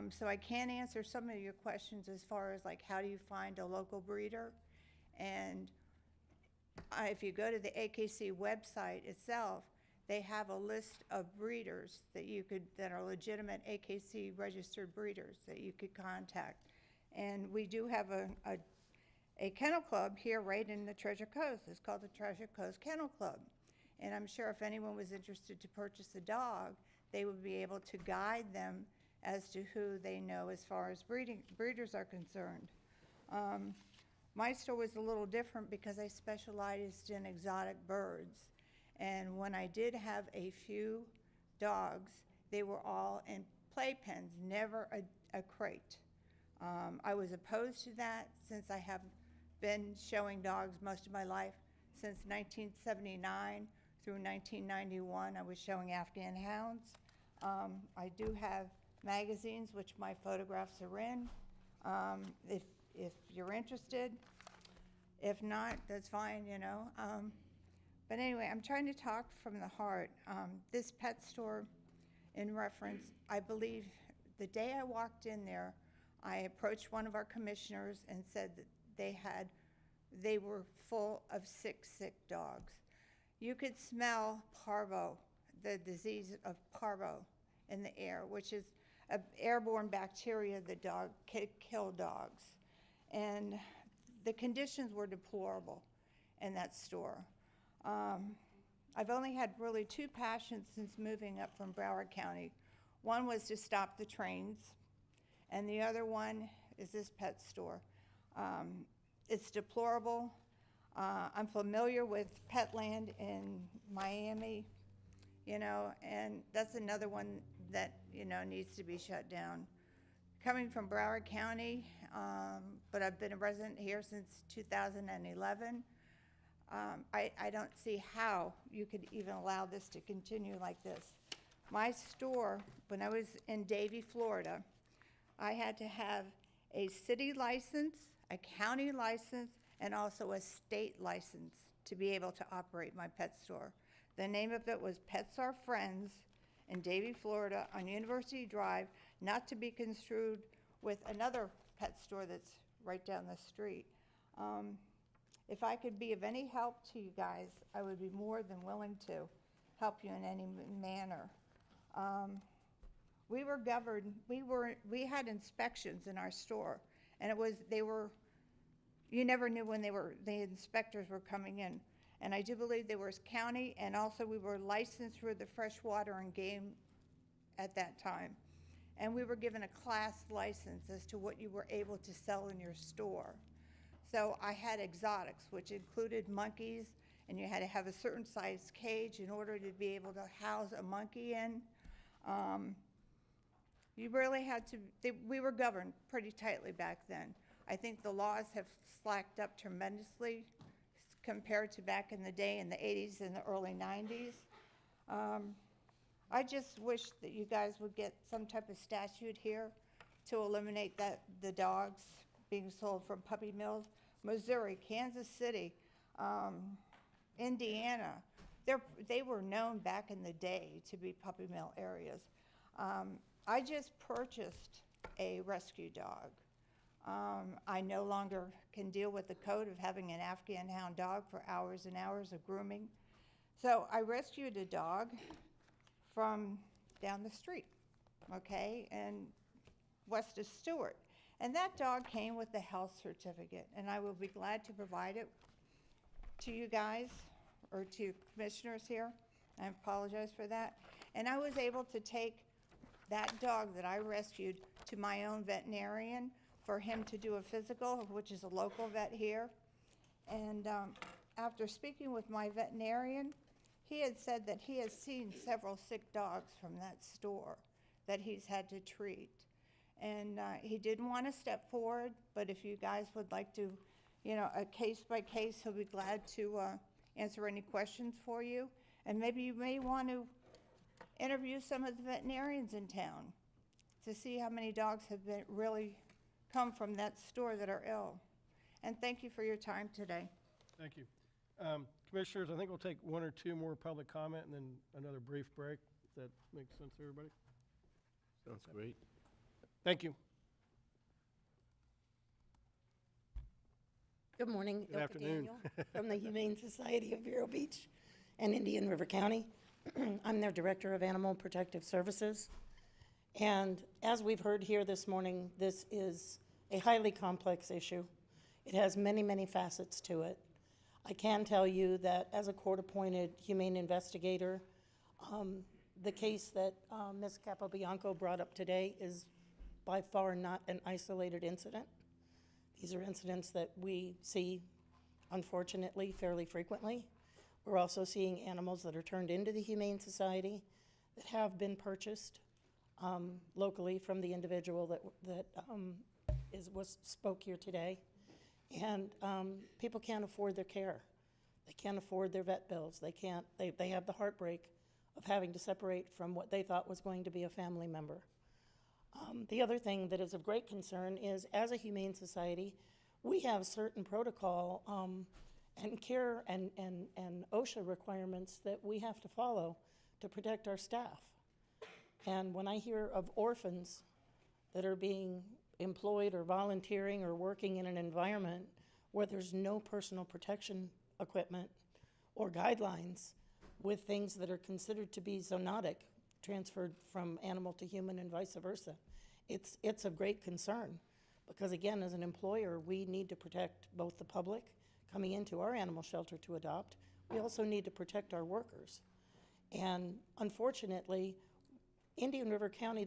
So I can answer some of your questions as far as like how do you find a local breeder. And if you go to the AKC website itself, they have a list of breeders that are legitimate AKC registered breeders that you could contact. And we do have a kennel club here right in the Treasure Coast. It's called the Treasure Coast Kennel Club. And I'm sure if anyone was interested to purchase a dog, they would be able to guide them as to who they know as far as breeders are concerned. My store was a little different because I specialized in exotic birds. And when I did have a few dogs, they were all in playpens, never a crate. I was opposed to that since I have been showing dogs most of my life. Since 1979 through 1991, I was showing Afghan hounds. I do have magazines, which my photographs are in. If you're interested. If not, that's fine, But anyway, I'm trying to talk from the heart. This pet store, in reference, I believe the day I walked in there, I approached one of our commissioners and said that they were full of sick dogs. You could smell parvo, the disease of parvo in the air, which is an airborne bacteria that kill dogs. And the conditions were deplorable in that store. I've only had really two passions since moving up from Broward County. One was to stop the trains, and the other one is this pet store. It's deplorable. I'm familiar with Petland in Miami, and that's another one that, needs to be shut down. Coming from Broward County, but I've been a resident here since 2011. I don't see how you could even allow this to continue like this. My store, when I was in Davie, Florida, I had to have a city license, a county license, and also a state license to be able to operate my pet store. The name of it was Pets Are Friends in Davie, Florida on University Drive, not to be construed with another pet store that's right down the street. If I could be of any help to you guys, I would be more than willing to help you in any manner. We were governed, we had inspections in our store, and you never knew when the inspectors were coming in. And I do believe there was county, and also we were licensed for the freshwater and game at that time. and we were given a class license as to what you were able to sell in your store. So I had exotics, which included monkeys, and you had to have a certain size cage in order to be able to house a monkey in. You really had to, we were governed pretty tightly back then. I think the laws have slacked up tremendously compared to back in the day in the 80s and the early 90s. I just wish that you guys would get some type of statute here to eliminate the dogs being sold from puppy mills. Missouri, Kansas City, Indiana, they were known back in the day to be puppy mill areas. I just purchased a rescue dog. I no longer can deal with the code of having an Afghan hound dog for hours and hours of grooming. So I rescued a dog from down the street, okay, and west of Stewart. And that dog came with a health certificate, and I will be glad to provide it to you guys or to commissioners here. I apologize for that. And I was able to take that dog that I rescued to my own veterinarian for him to do a physical, which is a local vet here. And after speaking with my veterinarian, he had said that he has seen several sick dogs from that store that he's had to treat. And he didn't want to step forward, but if you guys would like to, you know, a case by case, he'll be glad to answer any questions for you. And maybe you may want to interview some of the veterinarians in town to see how many dogs have been really come from that store that are ill. And thank you for your time today. Thank you. Commissioners, I think we'll take one or two more public comment and then another brief break, if that makes sense to everybody. Sounds great. Thank you. Good morning. Good afternoon. Daniel from the Humane Society of Vero Beach and Indian River County. I'm their Director of Animal Protective Services. And as we've heard here this morning, this is a highly complex issue. It has many, many facets to it. I can tell you that as a court-appointed humane investigator, the case that Ms. Capobianco brought up today is by far not an isolated incident. These are incidents that we see, unfortunately, fairly frequently. We're also seeing animals that are turned into the Humane Society that have been purchased locally from the individual that spoke here today. And people can't afford their care. They can't afford their vet bills. They have the heartbreak of having to separate from what they thought was going to be a family member. The other thing that is of great concern is, as a Humane Society, we have certain protocol and care and OSHA requirements that we have to follow to protect our staff. And when I hear of orphans that are being employed or volunteering or working in an environment where there's no personal protection equipment or guidelines with things that are considered to be zoonotic, transferred from animal to human and vice versa, it's of great concern. Because again, as an employer, we need to protect both the public coming into our animal shelter to adopt. We also need to protect our workers. And unfortunately, Indian River County,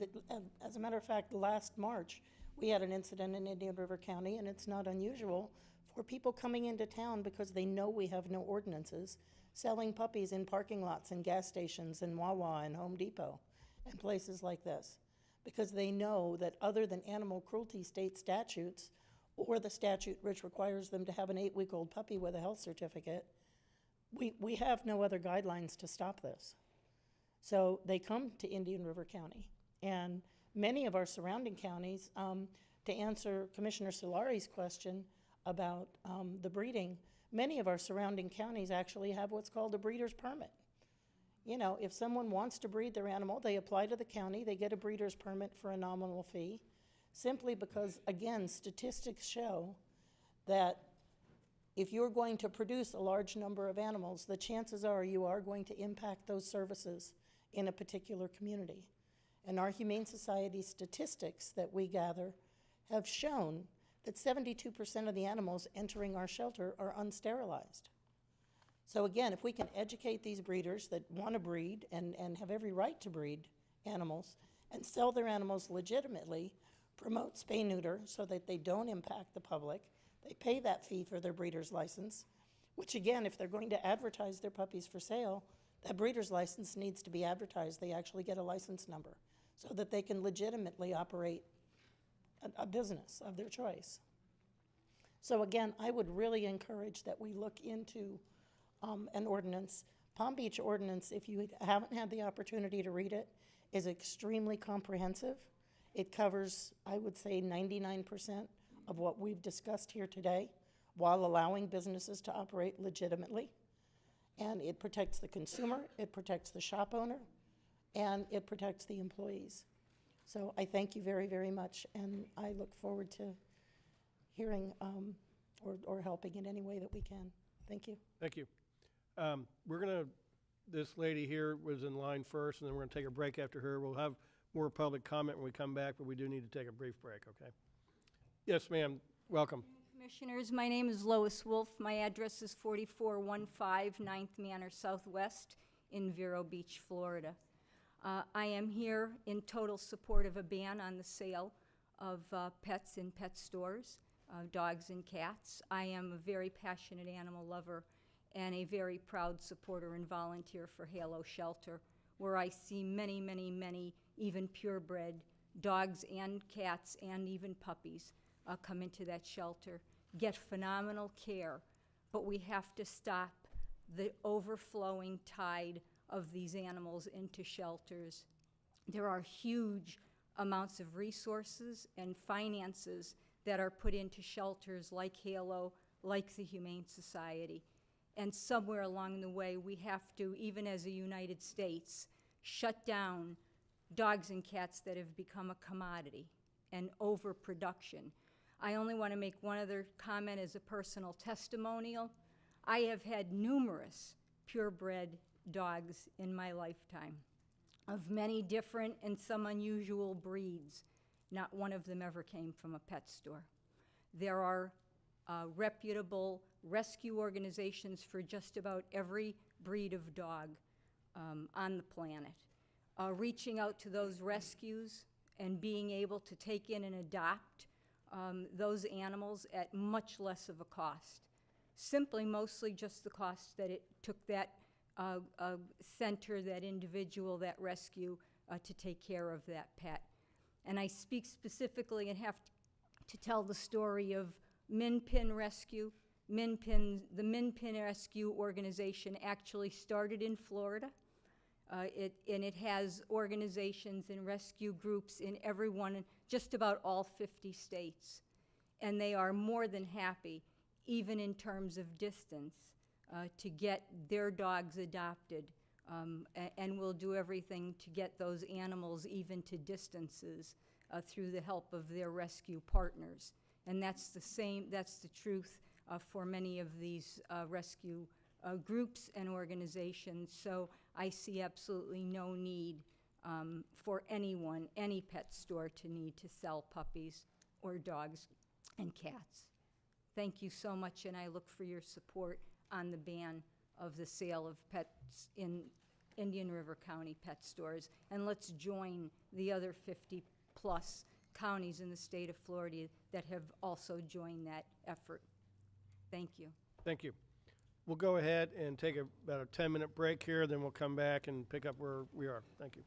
as a matter of fact, last March, we had an incident in Indian River County, and it's not unusual for people coming into town because they know we have no ordinances, selling puppies in parking lots and gas stations and Wawa and Home Depot and places like this, because they know that other than animal cruelty state statutes or the statute which requires them to have an 8-week-old puppy with a health certificate, we have no other guidelines to stop this. So they come to Indian River County, and many of our surrounding counties, to answer Commissioner Solari's question about the breeding, many of our surrounding counties actually have what's called a breeder's permit. You know, if someone wants to breed their animal, they apply to the county, they get a breeder's permit for a nominal fee, simply because, again, statistics show that if you're going to produce a large number of animals, the chances are you are going to impact those services in a particular community. And our Humane Society statistics that we gather have shown that 72% of the animals entering our shelter are unsterilized. So again, if we can educate these breeders that want to breed and have every right to breed animals and sell their animals legitimately, promote spay-neuter so that they don't impact the public. They pay that fee for their breeder's license, which again, if they're going to advertise their puppies for sale, that breeder's license needs to be advertised. They actually get a license number so that they can legitimately operate a business of their choice. So again, I would really encourage that we look into an ordinance. Palm Beach ordinance, if you haven't had the opportunity to read it, is extremely comprehensive. It covers, I would say, 99% of what we've discussed here today, while allowing businesses to operate legitimately. And it protects the consumer, it protects the shop owner, and it protects the employees. So I thank you very, very much, and I look forward to hearing or helping in any way that we can. Thank you. Thank you. This lady here was in line first, and then we're gonna take a break after her. We'll have more public comment when we come back, but we do need to take a brief break, okay? Yes, ma'am, welcome. Commissioners, my name is Lois Wolf. My address is 4415 9th Manor Southwest in Vero Beach, Florida. I am here in total support of a ban on the sale of pets in pet stores, dogs and cats. I am a very passionate animal lover and a very proud supporter and volunteer for Halo Shelter, where I see many, many, many, even purebred dogs and cats and even puppies come into that shelter, get phenomenal care, but we have to stop the overflowing tide of these animals into shelters. There are huge amounts of resources and finances that are put into shelters like Halo, like the Humane Society. And somewhere along the way, we have to, even as a United States, shut down dogs and cats that have become a commodity and overproduction. I only want to make one other comment as a personal testimonial. I have had numerous purebred dogs in my lifetime of many different and some unusual breeds. Not one of them ever came from a pet store. There are reputable rescue organizations for just about every breed of dog on the planet. Reaching out to those rescues and being able to take in and adopt those animals at much less of a cost. Simply, mostly just the cost that it took that center, that individual, that rescue to take care of that pet. And I speak specifically and have to tell the story of Min Pin Rescue. The Min Pin Rescue organization actually started in Florida. And it has organizations and rescue groups in just about all 50 states. And they are more than happy, even in terms of distance, to get their dogs adopted. And will do everything to get those animals even to distances through the help of their rescue partners. And that's the truth for many of these rescue groups and organizations. So I see absolutely no need for anyone, any pet store, to need to sell puppies or dogs and cats. Thank you so much, and I look for your support on the ban of the sale of pets in Indian River County pet stores. And let's join the other 50-plus counties in the state of Florida that have also joined that effort. Thank you. Thank you. We'll go ahead and take about a 10-minute break here, then we'll come back and pick up where we are. Thank you.